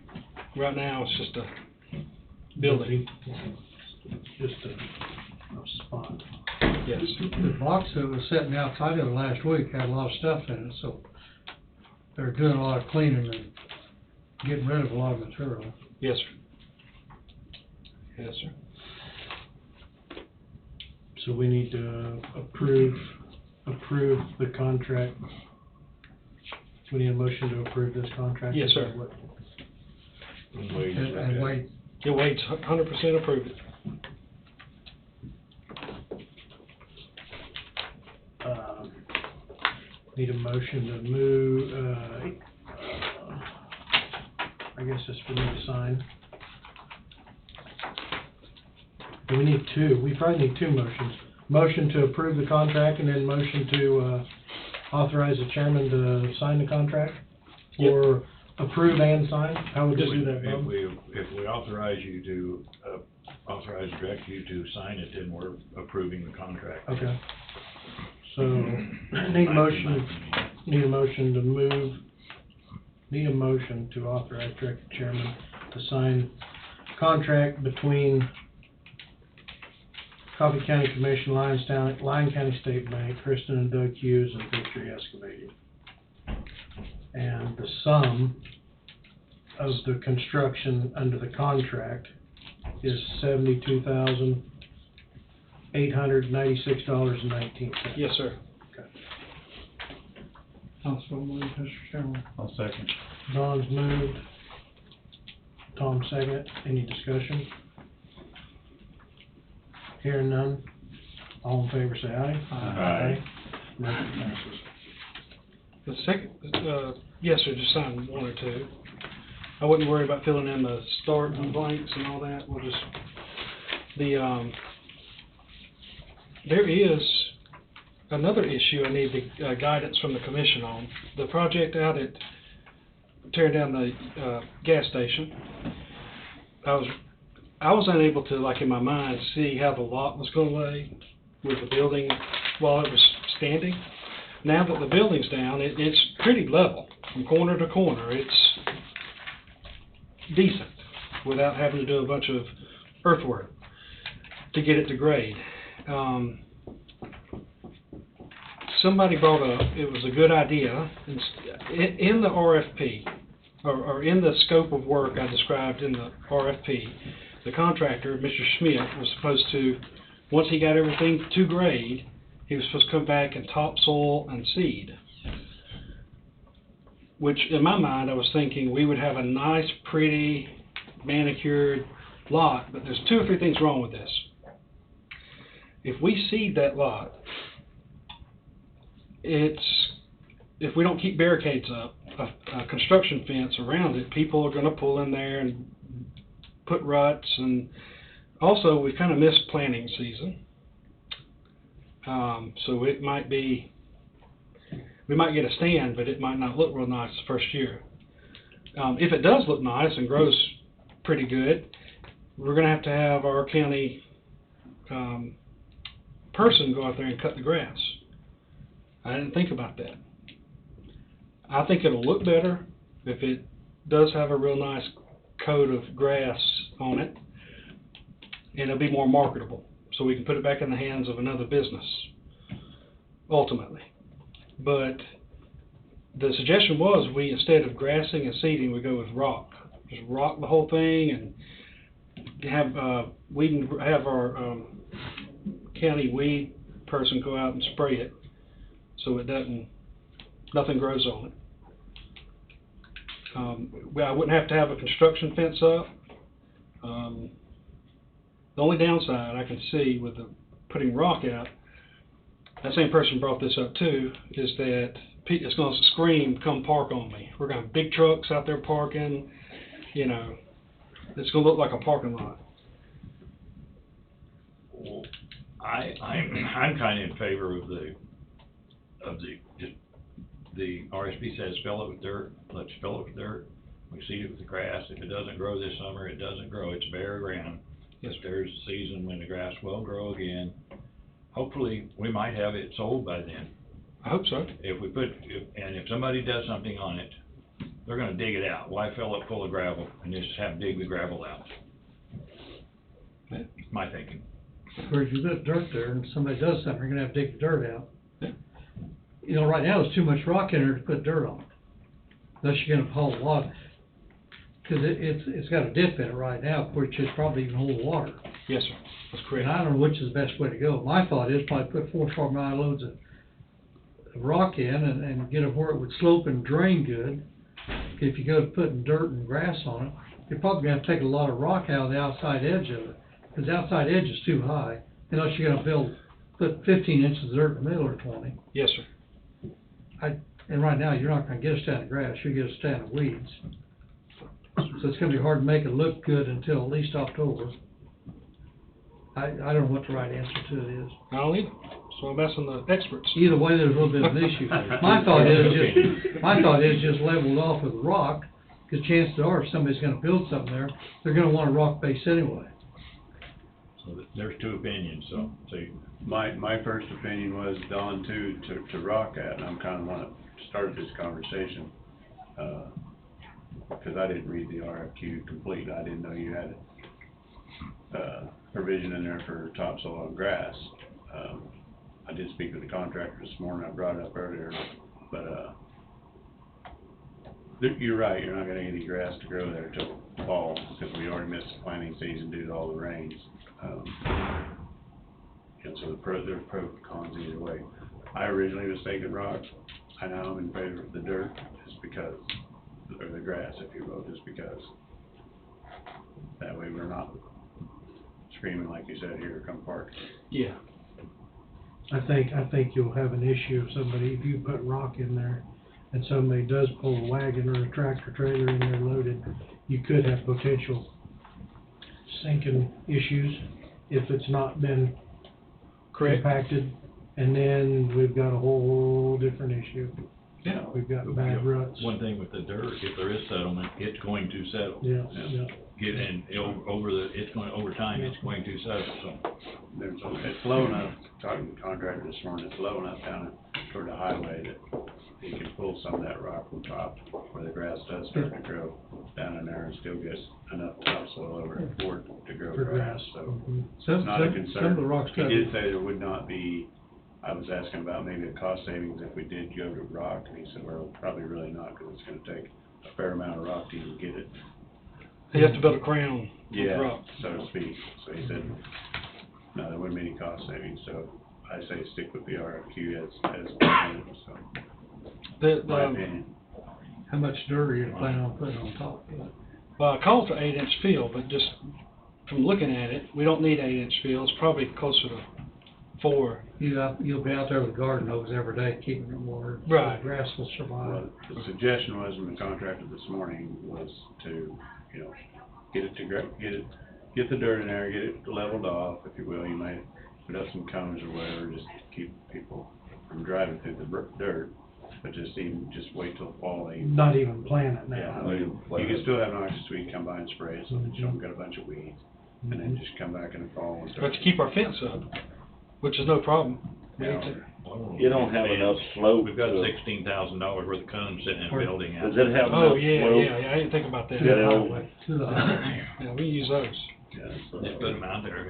Right now, it's just a building. Just a spot. Yes. The box that was sitting outside of it last week had a lot of stuff in it, so they're doing a lot of cleaning and getting rid of a lot of material. Yes, sir. Yes, sir. So we need to approve the contract. We need a motion to approve this contract? Yes, sir. And wait, Yeah, Wade's 100% approved it. Need a motion to move, I guess it's for me to sign. We need two, we probably need two motions. Motion to approve the contract and then motion to, authorize the chairman to sign the contract? Yep. Or approve and sign? How would you do that, Bob? If we authorize you to, direct you to sign it, then we're approving the contract. Okay. So, need a motion to authorize direct chairman to sign contract between Coffee County Commission, Lyon County State Bank, Kristen and Doug Hughes, and Victory Excavating. And the sum of the construction under the contract is $72,896.19. Yes, sir. also move, Mr. Chairman. I'll second. Don's moved. Tom second. Any discussion? Hearing none. All in favor say aye. Aye. Motion passes. The second, yes, sir, just sign one or two. I wouldn't worry about filling in the start and blanks and all that. We'll just, there is another issue I need the guidance from the commission on. The project out at, tearing down the gas station. I was unable to, like in my mind, see how the lot was going to lay with the building while it was standing. Now that the building's down, it's pretty level from corner to corner. It's decent without having to do a bunch of earthwork to get it to grade. Somebody brought up, it was a good idea, in the RFP, or in the scope of work I described in the RFP, the contractor, Mr. Schmidt, was supposed to, once he got everything to grade, he was supposed to come back and topsoil and seed. Which, in my mind, I was thinking we would have a nice, pretty, manicured lot, but there's 2 or 3 things wrong with this. If we seed that lot, if we don't keep barricades up, a construction fence around it, people are gonna pull in there and put ruts, and also we've kind of missed planting season. So it might be, we might get a stand, but it might not look real nice the first year. If it does look nice and grows pretty good, we're gonna have to have our county person go out there and cut the grass. I didn't think about that. I think it'll look better if it does have a real nice coat of grass on it, and it'll be more marketable, so we can put it back in the hands of another business, ultimately. But the suggestion was we, instead of grassing and seeding, we go with rock. Just rock the whole thing and have, we can have our county weed person go out and spray it so it doesn't, nothing grows on it. I wouldn't have to have a construction fence up. The only downside I can see with putting rock out, that same person brought this up too, is that it's going to scream, come park on me. We're going to have big trucks out there parking, you know, it's going to look like a parking lot. Well, I'm kind of in favor of the RSP says fill it with dirt, let's fill it with dirt. We seed it with the grass. If it doesn't grow this summer, it doesn't grow. It's bare ground. If there's a season when the grass will grow again, hopefully we might have it sold by then. I hope so. If somebody does something on it, they're gonna dig it out. Why fill it full of gravel and just have dig the gravel out? Yeah. My thinking. Or if you put dirt there and somebody does something, you're gonna have to dig the dirt out. You know, right now, there's too much rock in there to put dirt on. Unless you're gonna haul water. Cause it's got a dip in it right now, which is probably even hold water. Yes, sir. That's correct. And I don't know which is the best way to go. My thought is probably put 4 12 mile loads of rock in and get them where it would slope and drain good. If you go to putting dirt and grass on it, you're probably gonna have to take a lot of rock out of the outside edge of it. Cause the outside edge is too high, unless you're gonna put 15 inches of dirt in the middle or 20. Yes, sir. And right now, you're not gonna get a stand of grass, you'll get a stand of weeds. So it's gonna be hard to make it look good until at least October. I don't know what the right answer to it is. I don't either. So I'm asking the experts. Either way, there's a little bit of an issue. My thought is just leveled off with rock, cause chances are if somebody's gonna build something there, they're gonna want a rock base anyway. So there's 2 opinions, so. My first opinion was Don to rock at, and I'm kind of want to start this conversation, because I didn't read the RFQ complete. I didn't know you had provision in there for topsoil and grass. I did speak with the contractor this morning. I brought it up earlier, but you're right. You're not going to get any grass to grow there till fall, because we already missed the planting season due to all the rains. And so there's pros and cons either way. I originally was thinking rock. I now am in favor of the dirt, just because, or the grass, if you will, just because. That way we're not screaming like you said here, come park. Yeah. I think you'll have an issue if you put rock in there and somebody does pull a wagon or a tractor trailer in there loaded, you could have potential sinking issues if it's not been compacted. And then we've got a whole different issue. Yeah. We've got bad ruts. One thing with the dirt, if there is settlement, it's going to settle. Yeah. Over time, it's going to settle, so. It's low enough, talking to the contractor this morning, it's low enough down toward the highway that he can pull some of that rock from top where the grass does start to grow. down in there and still get enough topsoil over it for it to grow For grass, grass. so Some, it's not a some of the concern. rocks He cut. did say there would not be, I was asking about maybe a cost savings if we did go to rock, and he said, well, probably really not, because it's gonna take a fair amount of rock to even get it. You have to build a crown with Yeah, rock. so to speak, so he said, no, there wouldn't be any cost savings, so I say stick with the RFQ as presented, so, my opinion. How much dirt are you planning on putting on top of it? Well, I called for 8-inch fill, but just from looking at it, we don't need 8-inch fill. It's probably closer to 4. You'll be out there with garden hose every day, keeping it watered. so Right. the grass will survive. Well, the suggestion was from the contractor this morning was to, you know, get the dirt in there, get it leveled off, if you will. You might put up some cones or whatever, just to keep people from driving through the dirt, but just wait till the fall. Not even plant it Yeah, now. you can still have noxious weed come by and spray it, so that you don't get a bunch of weeds, and Mm-hmm. then just come back in the fall and But to keep our fence up, which is no problem. We need to- You don't have enough slope. We've got to- $16,000 worth of cones sitting in a building out Does there. it have Oh, enough yeah, slope? yeah, I didn't think about that. To the Yeah. highway, to the highway. Yeah, we use those. Yeah, Just put them out there.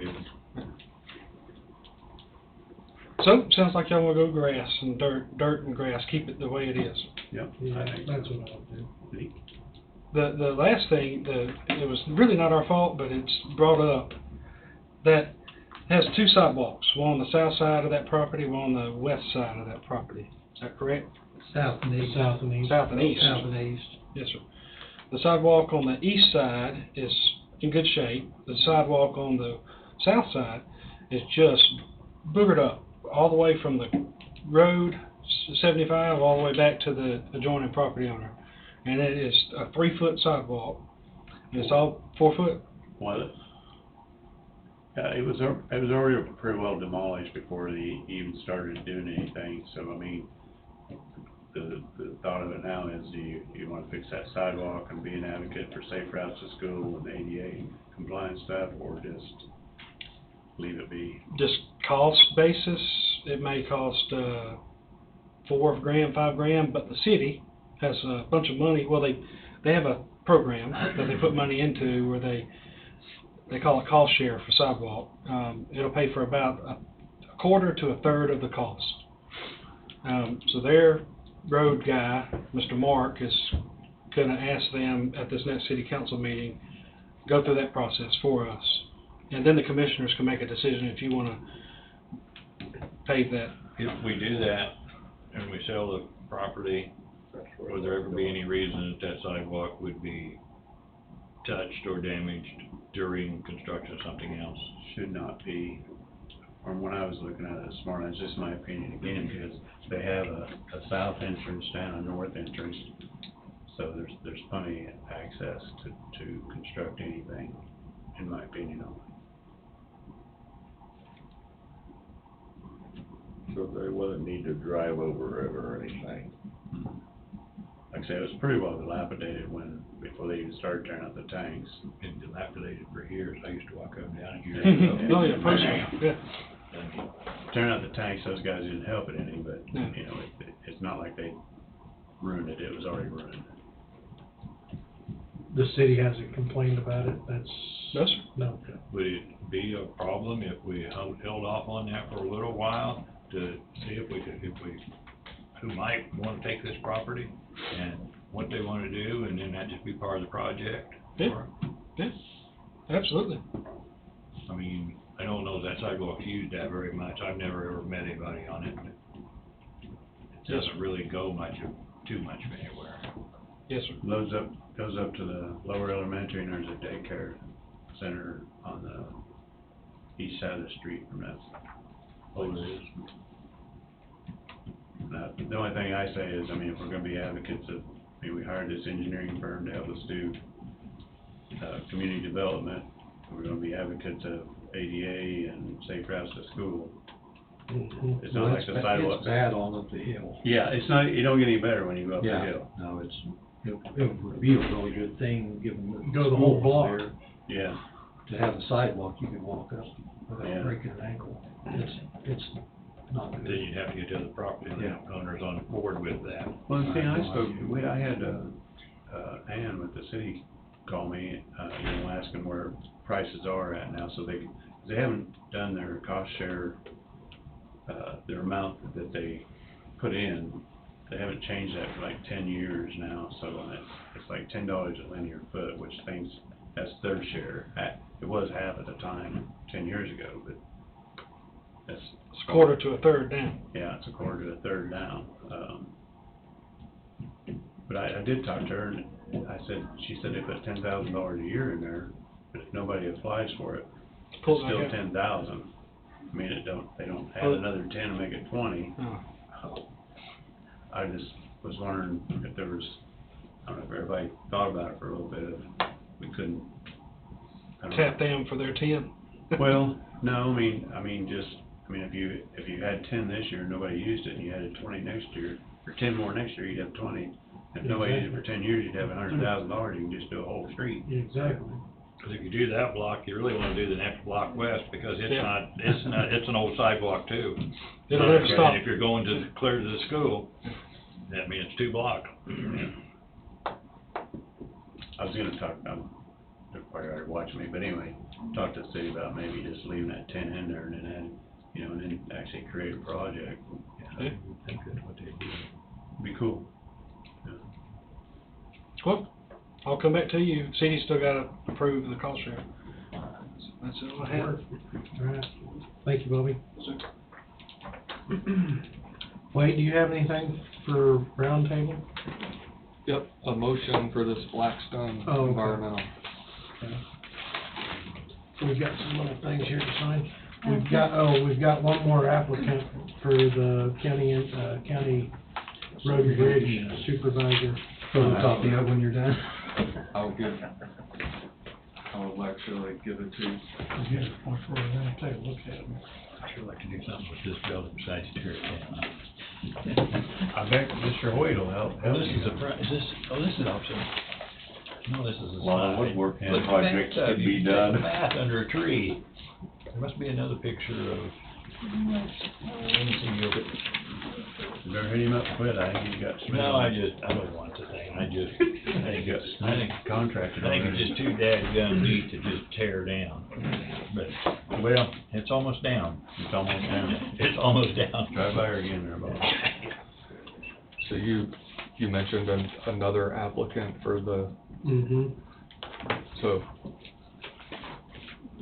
So, sounds like y'all wanna go grass and dirt and grass, keep it the way it is. Yep, Yeah, I think that's so. what I'll do. The last thing, it was really not our fault, but it's brought up, that has 2 sidewalks, one on the south side of that property, one on the west side of that property. Is that correct? South and east. South and east. South and east. South and east. Yes, sir. The sidewalk on the east side is in good shape. The sidewalk on the south side is just boogered up, all the way from the road, 75, all the way back to the adjoining property owner. And it is a 3-foot sidewalk, and it's all 4 foot. Was it? Yeah, it was already pretty well demolished before they even started doing anything, so I mean, the thought of it now is, do you wanna fix that sidewalk and be an advocate for safe routes to school and ADA compliance stuff, or just leave it be? Just cost basis, it may cost, $4 grand, $5 grand, but the city has a bunch of money. Well, they have a program that they put money into where they call it cost share for sidewalk. It'll pay for about a quarter to a third of the cost. So their road guy, Mr. Mark, is gonna ask them at this next city council meeting, go through that process for us. And then the commissioners can make a decision if you wanna pave that. If we do that and we sell the property, would there ever be any reason that sidewalk would be touched or damaged during construction of something else? Should not be, from when I was looking at it this morning, it's just my opinion again, because they have a south entrance and a north entrance, so there's plenty of access to construct anything, in my opinion on it. So they wouldn't need to drive over it or anything. Like I say, it was pretty well dilapidated before they even started tearing out the tanks. Been dilapidated for years. I used to walk up and down here. Oh, yeah, personally, yeah. Tearing out the tanks, those guys didn't help it any, but, No. you know, it's not like they ruined it, it was already ruined. The city hasn't complained about it, that's. No, sir. No. Would it be a problem if we held off on that for a little while to see if we who might want to take this property and what they want to do, and then that just be part of the project? Yeah. Or- Yeah, absolutely. I mean, I don't know if that sidewalk's used that very much. I've never ever met anybody on it. It doesn't really go too much anywhere. Yes, sir. Goes up to the lower elementary, and there's a daycare center on the east side of the street from that. Oh, there is. Now, the only thing I say is, I mean, if we're gonna be advocates of, I mean, we hired this engineering firm to help us do, community development. We're gonna be advocates of ADA and safe routes to school. It's not like the sidewalks. It's bad on up the hill. Yeah, it's not, you don't get any better when you go up the Yeah, hill. no, it would be a really good thing, given the. Go the whole block. there, Yeah, To have a sidewalk you can walk up Yeah. without breaking an ankle. It's not Then good. you'd have to get to the property owners on board with that. well, the thing I had, Ann with the city call me, asking where prices are at now, so they haven't done their cost share, their amount that they put in, they haven't changed that for like 10 years now, so it's like $10 a linear foot, which thinks that's their share. It was half at the time, 10 years ago, but that's. It's a quarter to a third down. Yeah, it's a quarter to a third down. But I did talk to her, and she said they put $10,000 a year in there, but if nobody applies for it, it's Pull still back up. 10,000. I mean, they don't add Oh. another 10 and make it 20. Oh. I just was wondering if there was, I don't know if everybody thought about it for a little bit, if we couldn't. I don't Tap know. them for their 10. Well, no, if you had 10 this year, and nobody used it, and you added 20 next year, or 10 more next year, you'd have 20. If nobody used it for 10 years, you'd have $100,000, you can just do a whole street. Exactly. Cause if you do that block, you really wanna do the next block west, because Yeah. it's an old sidewalk too. It'll never And stop. if you're going clear to the school, I mean, it's 2 blocks. I was gonna talk, they're probably already watching me, but anyway, talk to the city about maybe just leaving that 10 in there and then add, and then actually create a project. Yeah. I think that's what they do. Be cool. Yeah. Well, I'll come back to you. City's still gotta approve the cost share. That's all I have. All right. Thank you, Bobby. Wade, do you have anything for roundtable? Yep, a motion for this Blackstone Oh, okay. environmental. Okay. So we've got some little things here to sign. We've got one more applicant for the county road and bridge supervisor. Photocopy it when you're done. I will actually give it to you. Here's one for them, take a look at it. I'd sure like to do something with this building besides tear it down. I bet Mr. Hoyt will help. Well, this is this is option. No, this is a A lot of slide. woodwork and Look at projects that, could you be can take a done. bath under a tree. There must be another picture of, let me see your, Better hit him up quick, I think he's got. no, I don't want the thing, I think Contracted. it's just too dadgum neat to just tear down. But, well, it's almost down. It's almost down. It's almost down. Try by her again there, Bob. So you mentioned another applicant for the, Mm-hmm. so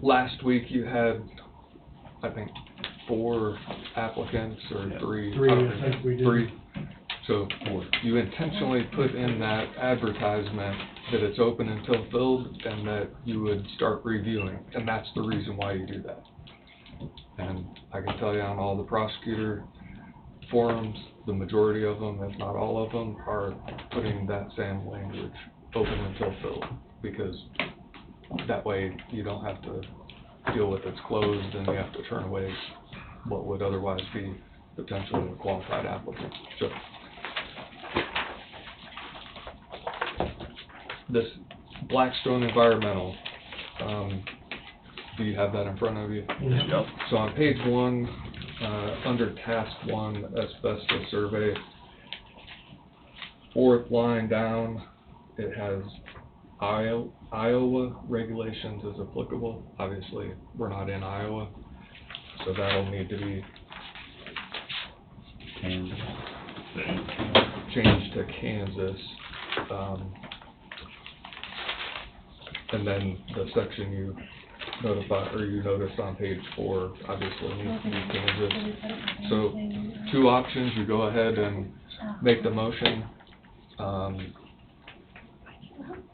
last week you had, I think, 4 applicants or 3? Three, I don't know, think we did. 3. So you intentionally put in that advertisement that it's open until filled and that you would start reviewing, and that's the reason why you do that. And I can tell you on all the prosecutor forums, the majority of them, if not all of them, are putting that same language, open until filled, because that way you don't have to deal with it's closed and you have to turn away what would otherwise be potentially a qualified applicant. So this Blackstone Environmental, do you have that in front of you? Yep. So on page 1, under task 1, asbestos survey, 4th line down, it has Iowa regulations as applicable. Obviously, we're not in Iowa, so that'll need to be changed to Kansas. And then the section you noticed on page 4, obviously needs to be Kansas. So 2 options, you go ahead and make the motion,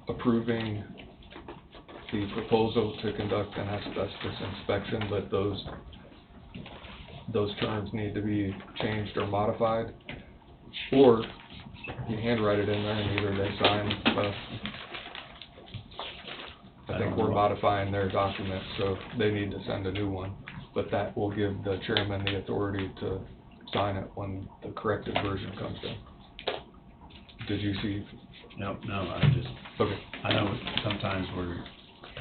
approving the proposal to conduct an asbestos inspection, but those terms need to be changed or modified, or you handwrite it in there and either they sign, I think we're modifying their document, so they need to send a new one, but that will give the chairman the authority to sign it when the corrected version comes in. Did you see? No, Okay. I know sometimes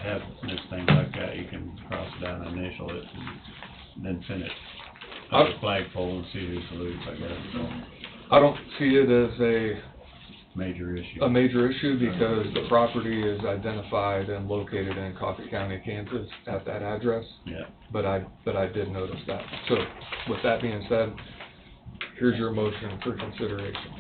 have this thing like that, you can cross it out and initial it and then send it to the flagpole and see who salutes, I guess, so. I don't see it as Major issue. a major issue because the property is identified and located in Coffee County, Kansas at that address. Yeah. But I did notice that. So with that being said, here's your motion for consideration.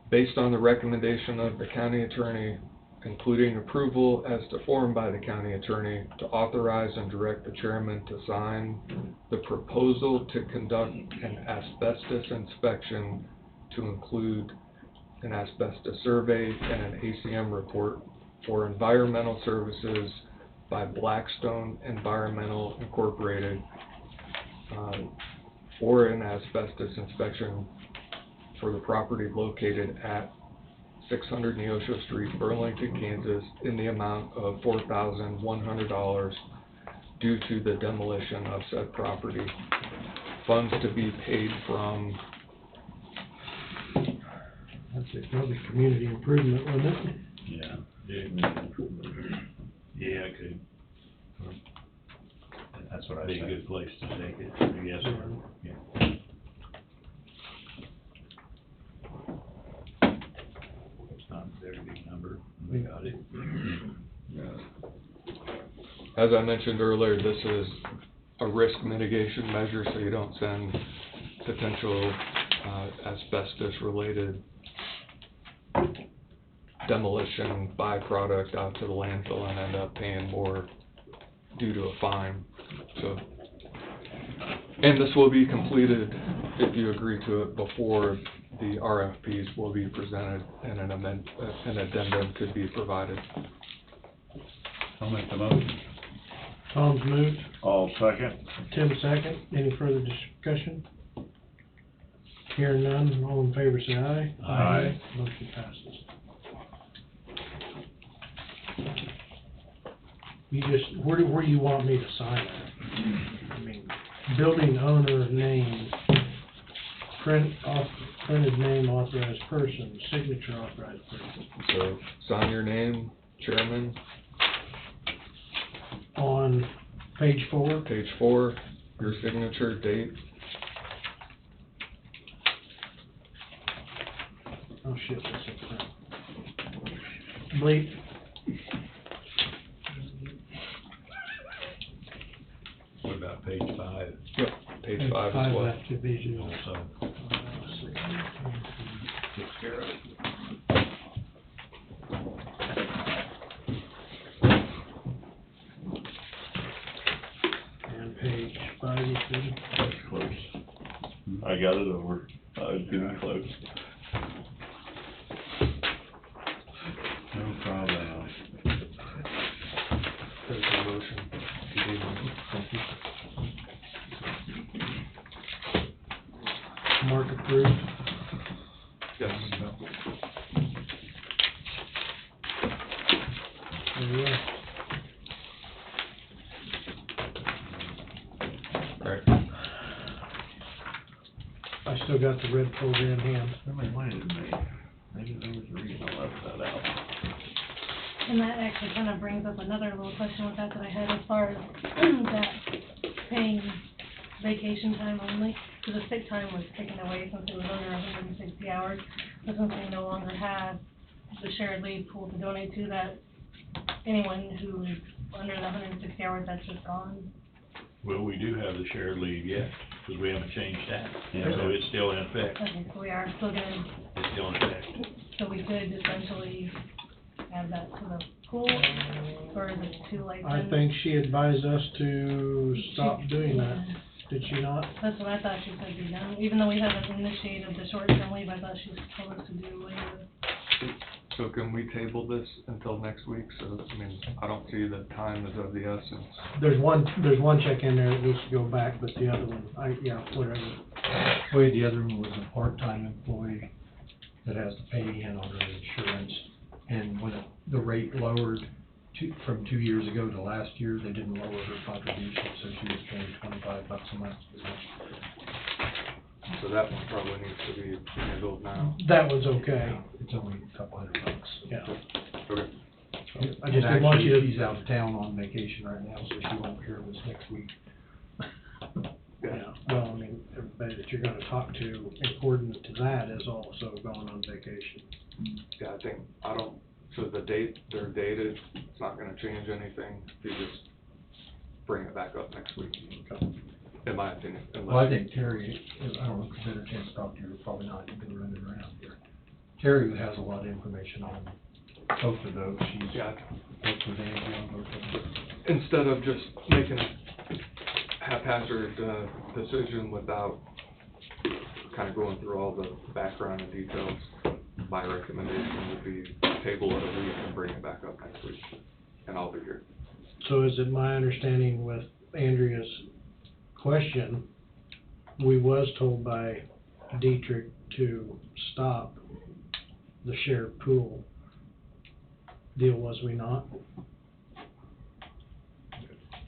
Based on the recommendation of the county attorney, including approval as to form by the county attorney to authorize and direct the chairman to sign the proposal to conduct an asbestos inspection to include an asbestos survey and an ACM report for environmental services by Blackstone Environmental Incorporated, for an asbestos inspection for the property located at 600 Neosho Street, Burlington, Kansas, in the amount of $4,100 due to the demolition of said property. Funds to be paid from, I'd say probably community improvement, wouldn't it? Yeah. Yeah, it could That's what I be a said. good place to take it, I guess. Yeah. It's not a very big number, we got it. as I mentioned earlier, this is a risk mitigation measure so you don't send potential asbestos-related demolition byproduct out to the landfill and end up paying more due to a fine. So, and this will be completed, if you agree to it, before the RFPs will be presented and an addendum could be provided. I'll make the motion. Tom's moved, All second. Tim second. Any further discussion? Hearing none, all in favor say aye. Aye. Motion passes. You just, where do you want me to sign it? I mean, building owner name, printed name authorized person, signature authorized person. So sign your name, chairman, On page 4, page 4, your signature, date. oh shit, that's up front. Bleep, What about page 5 Yep, page 5 as well. That could be zero. also? Takes care of it. and page 5, you said? That's close. I got it over. I was getting close. No problem. There's the motion. If you need one. Thank you. Mark approved. Yes. There you are. Alright. I still got the red folder in hand. Somebody wanted to make, maybe there was a reason I left that out. And that actually kind of brings up another little question with that I had as far as that paying vacation time only. Because the sick time was taken away since it was under 160 hours. But since we no longer have the shared leave pool to donate to, that anyone who is under the 160 hours, that's just gone. Well, we do have the shared leave yet, because we haven't changed that, Yeah. so it's still in effect, Okay, so we are still gonna, it's still in effect. so we could essentially add that to the pool, or is it too late I then? think she advised us to stop doing that. Did she not? That's what I thought she said be done, even though we haven't initiated the short-term leave, I thought she was told us to do later. So can we table this until next week? So, I mean, I don't see the time is of the essence. There's one check in there that needs to go back, but the other one, whatever. Well, the other one was a part-time employee that has to pay in on her insurance. And when the rate lowered from 2 years ago to last year, they didn't lower her contribution, so she was paying $25 a month. So that one probably needs to be handled now. That one's okay, It's only a couple $100. yeah. Okay. I just didn't want you to. She's out of town on vacation right now, so she won't hear this next week. Yeah, well, I mean, everybody that you're gonna talk to, according to that, is also going on vacation. Yeah, so the date, they're dated, it's not gonna change anything, you just bring it back up next week, in my opinion. Well, I think Terry, I don't know if you had a chance to talk to her, probably not, you've been running around here. Terry has a lot of information on both of those, she's Yeah. worked with Angie on both of them. Instead of just making a haphazard, decision without kind of going through all the background and details, my recommendation would be table it a week and bring it back up next week, and I'll be here. So is it my understanding with Andrea's question, we was told by Dietrich to stop the shared pool deal, was we not?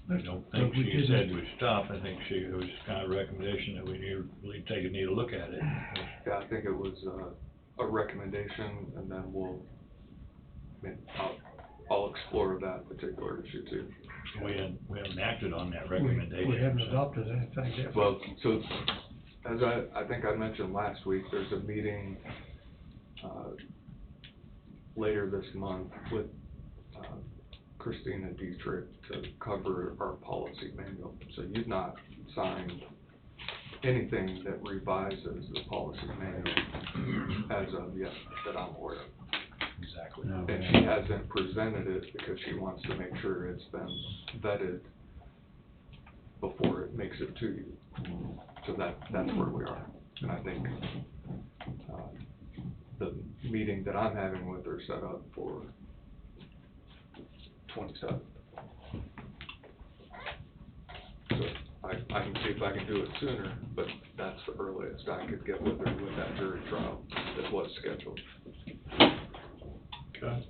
I don't think she said we stop, I think it was kind of a recommendation that we need to look at it. Yeah, I think it was, a recommendation, and then I'll explore that particular issue too. We haven't acted on that recommendation. We haven't so- adopted anything yet. Well, so, as I think I mentioned last week, there's a meeting, later this month with, Christine and Dietrich to cover our policy manual. So you've not signed anything that revises the policy manual as of yet, that I'm aware of. Exactly. And she hasn't presented it because she wants to make sure it's been vetted before it makes it to you. So that's where we are. And I think, the meeting that I'm having with her set up for 27th. So I can see if I can do it sooner, but that's the earliest I could get with her with that jury trial that was scheduled. Okay.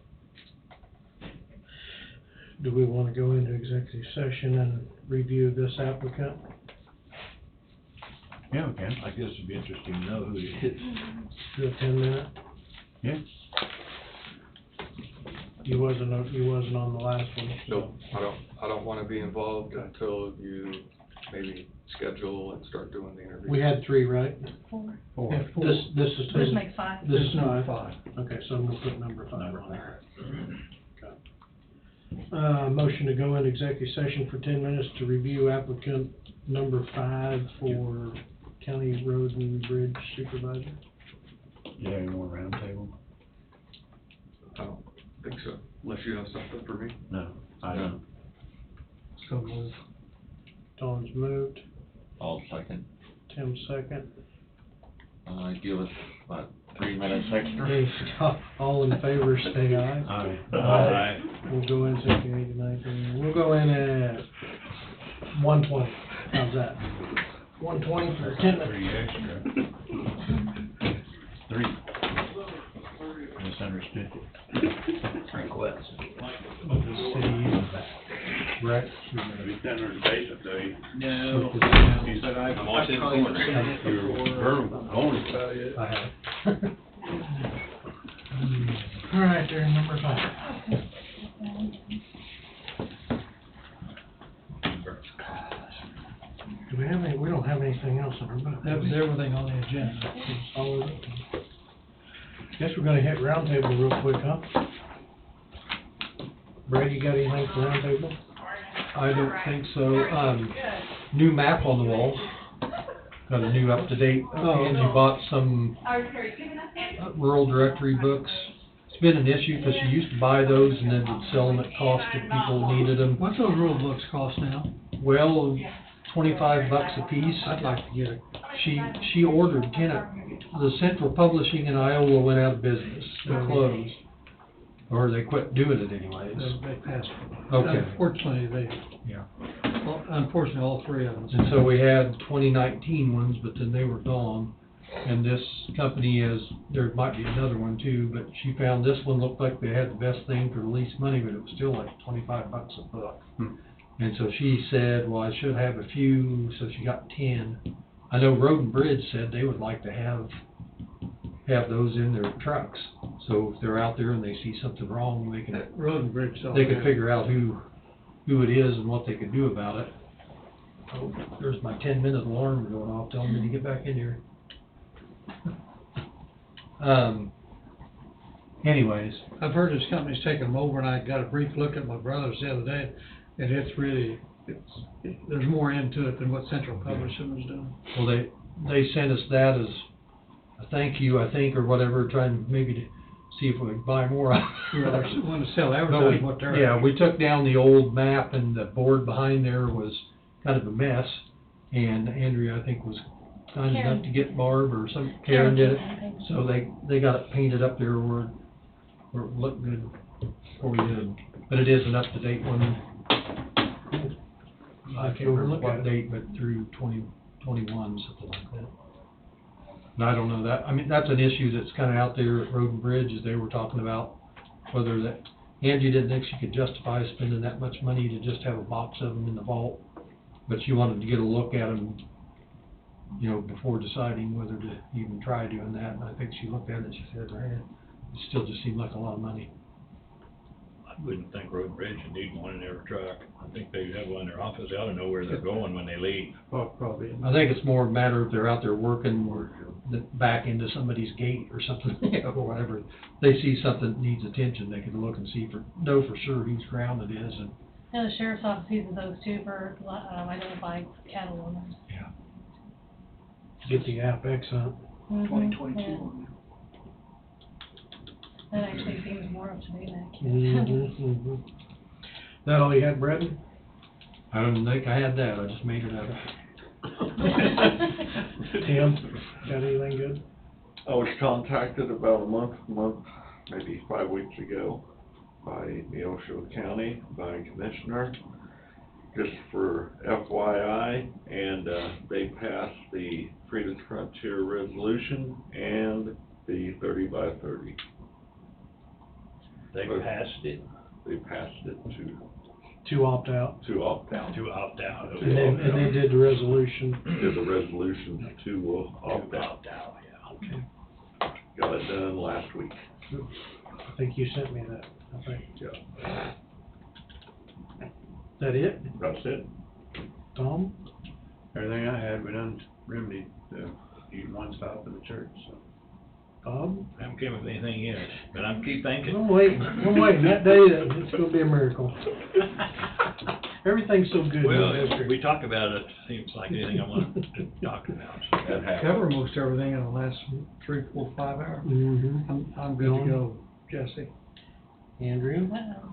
Do we wanna go into executive session and review this applicant? Yeah, we can. I guess it'd be interesting to know who it is. Do a 10-minute? Yeah. You wasn't on the last one, so. So I don't wanna be involved until you maybe schedule and start doing the interview. We had 3, right? 4. Yeah, This is. This makes 5. This is number 5. five. Okay, so we'll put number 5 on there. Okay. Motion to go into executive session for 10 minutes to review applicant number 5 for county road and bridge supervisor. Yeah, any more roundtable? I don't think so, unless you have something for me. No, I don't. So move. Don's moved, I'll second. Tim second. Give us about 3 minutes extra. Hey, all in favor, say aye. Aye. We'll go in 16, 18, 19, we'll go in at 1:20, how's that? 1:20 for 10 minutes. 3 extra. 3. Misunderstood. Request. Right. He's down there in the basement, though. No. He said, I'm watching the corner. I have. All right, there, number 5. Do we have any, we don't have anything else on our book. That was everything on the agenda. All of it. Guess we're gonna hit roundtable real quick, huh? Brad, you got anything for roundtable? I don't think so. New map on the wall. Got a new up-to-date, Angie bought some rural directory books. It's been an issue because she used to buy those and then would sell them at cost if people needed them. What's those rule books cost now? Well, $25 a piece. I'd like to get it. She ordered 10 of, the Central Publishing in Iowa went out of business, they closed. Or they quit doing it anyways. They passed. Okay. Unfortunately, unfortunately, all 3 of them. And so we had 2019 ones, but then they were gone. And this company there might be another one too, but she found this one looked like they had the best thing for the least money, but it was still like $25 a book. And so she said, well, I should have a few, so she got 10. I know Road and Bridge said they would like to have those in their trucks. So if they're out there and they see something wrong, they can, Road and Bridge. they can figure out who it is and what they can do about it. Oh, there's my 10-minute alarm going off, telling me to get back in here. anyways, I've heard this company's taking them over, and I got a brief look at my brother's the other day, and it's really, there's more into it than what Central Publishing was doing. well, they sent us that as a thank you, I think, or whatever, trying maybe to see if we could buy more. Well, they want to sell But advertising what they're. yeah, we took down the old map, and the board behind there was kind of a mess, and Andrea, I think, was kind enough to get Barb, or Karen did it, so they got it painted up there where it looked good before we did, but it is an up-to-date one. I can't remember what date, but through 2021, something like that. And I don't know that, I mean, that's an issue that's kinda out there at Road and Bridge, as they were talking about, whether that, Angie didn't think she could justify spending that much money to just have a box of them in the vault, but she wanted to get a look at them, you know, before deciding whether to even try doing that, and I think she looked at it, and she said, it still just seemed like a lot of money. I wouldn't think Road and Bridge would need one in every truck. I think they have one in their office. They ought to know where they're going when they leave. Probably. I think it's more a matter if they're out there working or back into somebody's gate or something, you know, or whatever. They see something that needs attention, they can look and know for sure whose ground it is, and. Yeah, the sheriff's office uses those too for, identifying cattle owners. Yeah. Get the Apex hunt. 2022 on there. That actually seems more up to date Mm-hmm. That all you had, Bretton? I don't think I had that, I just made it up. Tim, got anything good? I was contacted about a month, maybe 5 weeks ago by Neosho County, by Commissioner, just for FYI, and they passed the Freedom Frontier Resolution and the 30 by 30. They passed it. They passed it To opt out. to opt out. To opt out. And they did the resolution. Did the resolution to opt out. Opt out, yeah, okay. Got it done last week. I think you sent me that, I think. Yeah. That it? That's it. Tom? Everything I had, we done remedied, eat one stop in the church, so. Bob? I haven't came up with anything yet, but I'm keep thinking. I'm waiting, that day, it's gonna be a miracle. Everything's so good in Well, the if district. we talk about it, seems like anything I want to talk about. That happened. Cover most everything in the last 3, 4, 5 hours. Mm-hmm. I'm good to go, Jesse. Andrea? I'm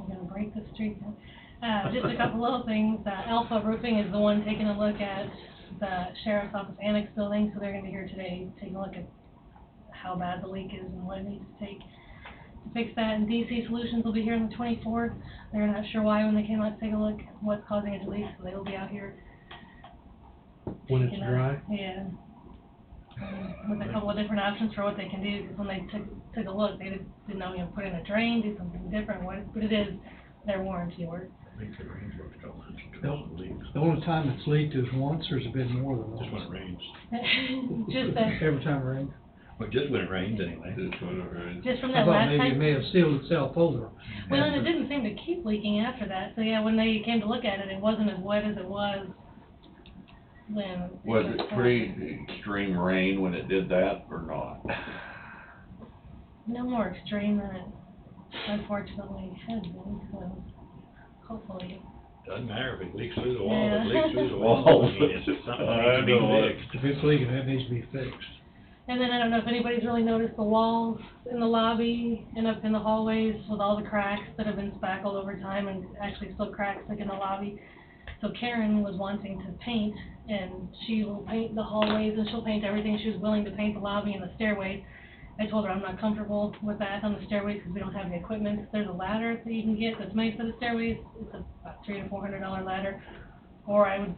gonna break the streak now. Just a couple little things. Alpha Roofing is the one taking a look at the sheriff's office annex building, so they're gonna be here today, taking a look at how bad the leak is and what it needs to take to fix that. And DC Solutions will be here on the 24th. They're not sure why when they came out to take a look what's causing it to leak, so they will be out here. When it's taking dry? Yeah. With a couple of different options for what they can do, because when they took a look, they didn't know, put in a drain, do something different, but it is their warranty work. I think the rain's what's causing it. The only time it's leaked is once, or has it been more than once? Just when it rains. Just that, Every time it rains? Well, just when it rains anyway. Just when it rains. just from I that thought last maybe it time. may have sealed itself over. Well, and it didn't seem to keep leaking after that, so yeah, when they came to look at it, it wasn't as wet as it was when. Was it pretty extreme rain when it did that or not? No more extreme than it unfortunately had been, so hopefully. Doesn't matter if it leaks through the wall, if it Yeah. leaks through the wall, I mean, it's something that needs to be fixed. If it's leaking, it needs to be fixed. And then I don't know if anybody's really noticed the walls in the lobby and up in the hallways with all the cracks that have been spackled over time, and actually still cracks like in the lobby. So Karen was wanting to paint, and she will paint the hallways, and she'll paint everything. She was willing to paint the lobby and the stairways. I told her I'm not comfortable with that on the stairways because we don't have the equipment. There's a ladder that you can get that's made for the stairways. It's about $300 to $400 ladder. Or I would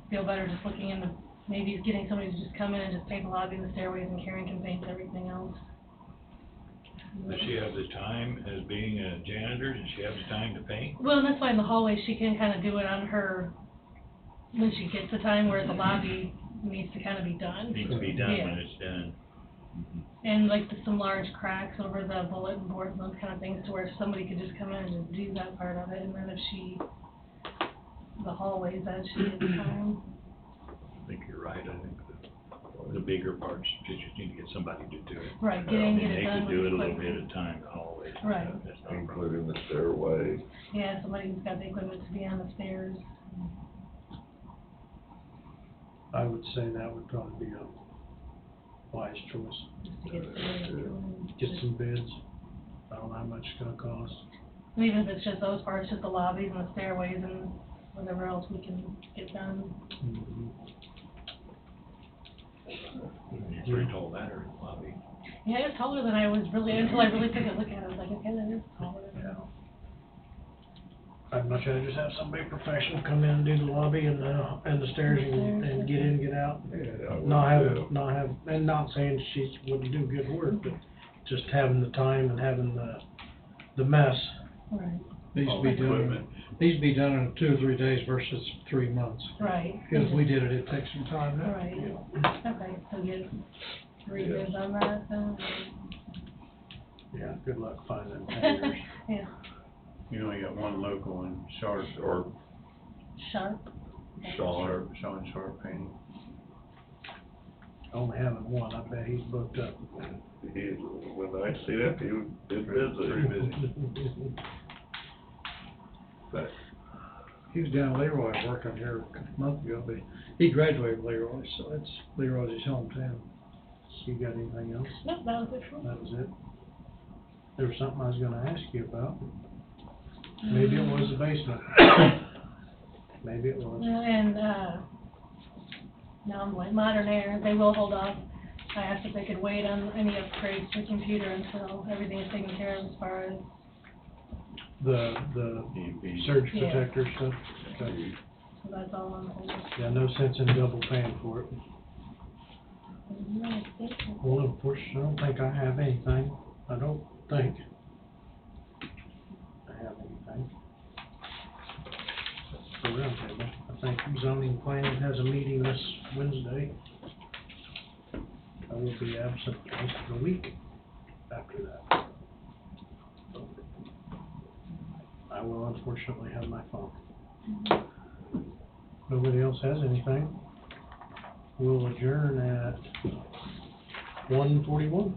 feel better just looking into maybe getting somebody to just come in and just paint the lobby and the stairways, and Karen can paint everything else. Does she have the time, as being a janitor, does she have the time to paint? Well, and that's why in the hallway she can kind of do it on her, when she gets the time, where the lobby needs to kind of be done. Needs to be done Yeah. when it's done. And like some large cracks over the bulletin boards and those kind of things, to where somebody could just come in and just do that part of it, and then if the hallways, that she gets time. I think you're right, I think that the bigger parts, you just need to get somebody to do it. Right, get in, get it done They could do it a really little bit quickly. at a time, the hallways. and Right. stuff, that's not a problem. Including the stairway. Yeah, somebody who's got the equipment to be on the stairs. I would say that would probably be a wise choice. Just to get it going. Get some bids. I don't know how much it's gonna cost. And even if it's just those parts, just the lobbies and the stairways and whatever else we can get done. It's pretty tall ladder in the lobby. Yeah, it's taller than I was really, until I really took a look at it, I was like, okay, that is taller. I'd much rather just have somebody professional come in and do the lobby and the stairs and get in, get out. Not have, and not saying she wouldn't do good work, but just having the time and having the mess. Right. Needs to be done, needs to be done in 2 or 3 days versus 3 months. Right. If we did it, it'd take some time now. Right, okay, so get 3 bids on that, Yeah, good luck finding hangers. Yeah, You only got one local in Sharp, or Sharp. Sean Sharp painting. Only having one, I bet he's booked up. When I see that, he's Pretty busy. But He was down in Leroy working here a month ago, but he graduated from Leroy, so it's, Leroy's his hometown. You got anything else? No, that was it for me. That was it? There was something I was gonna ask you about. Maybe it was the basement. Maybe it was. And, no, I'm like, Modern Air, they will hold off. I asked if they could wait on any upgrades to the computer until everything is taken care of as far as, The surge Yeah. protector stuff. Okay. so that's all on hold. Yeah, no sense in double paying for it. Well, of course, I don't think I have anything. I don't think I have anything. For roundtable, I think zoning planning has a meeting this Wednesday. I will be absent most of the week after that. I will unfortunately have my phone. Nobody else has anything. We'll adjourn at 1:41.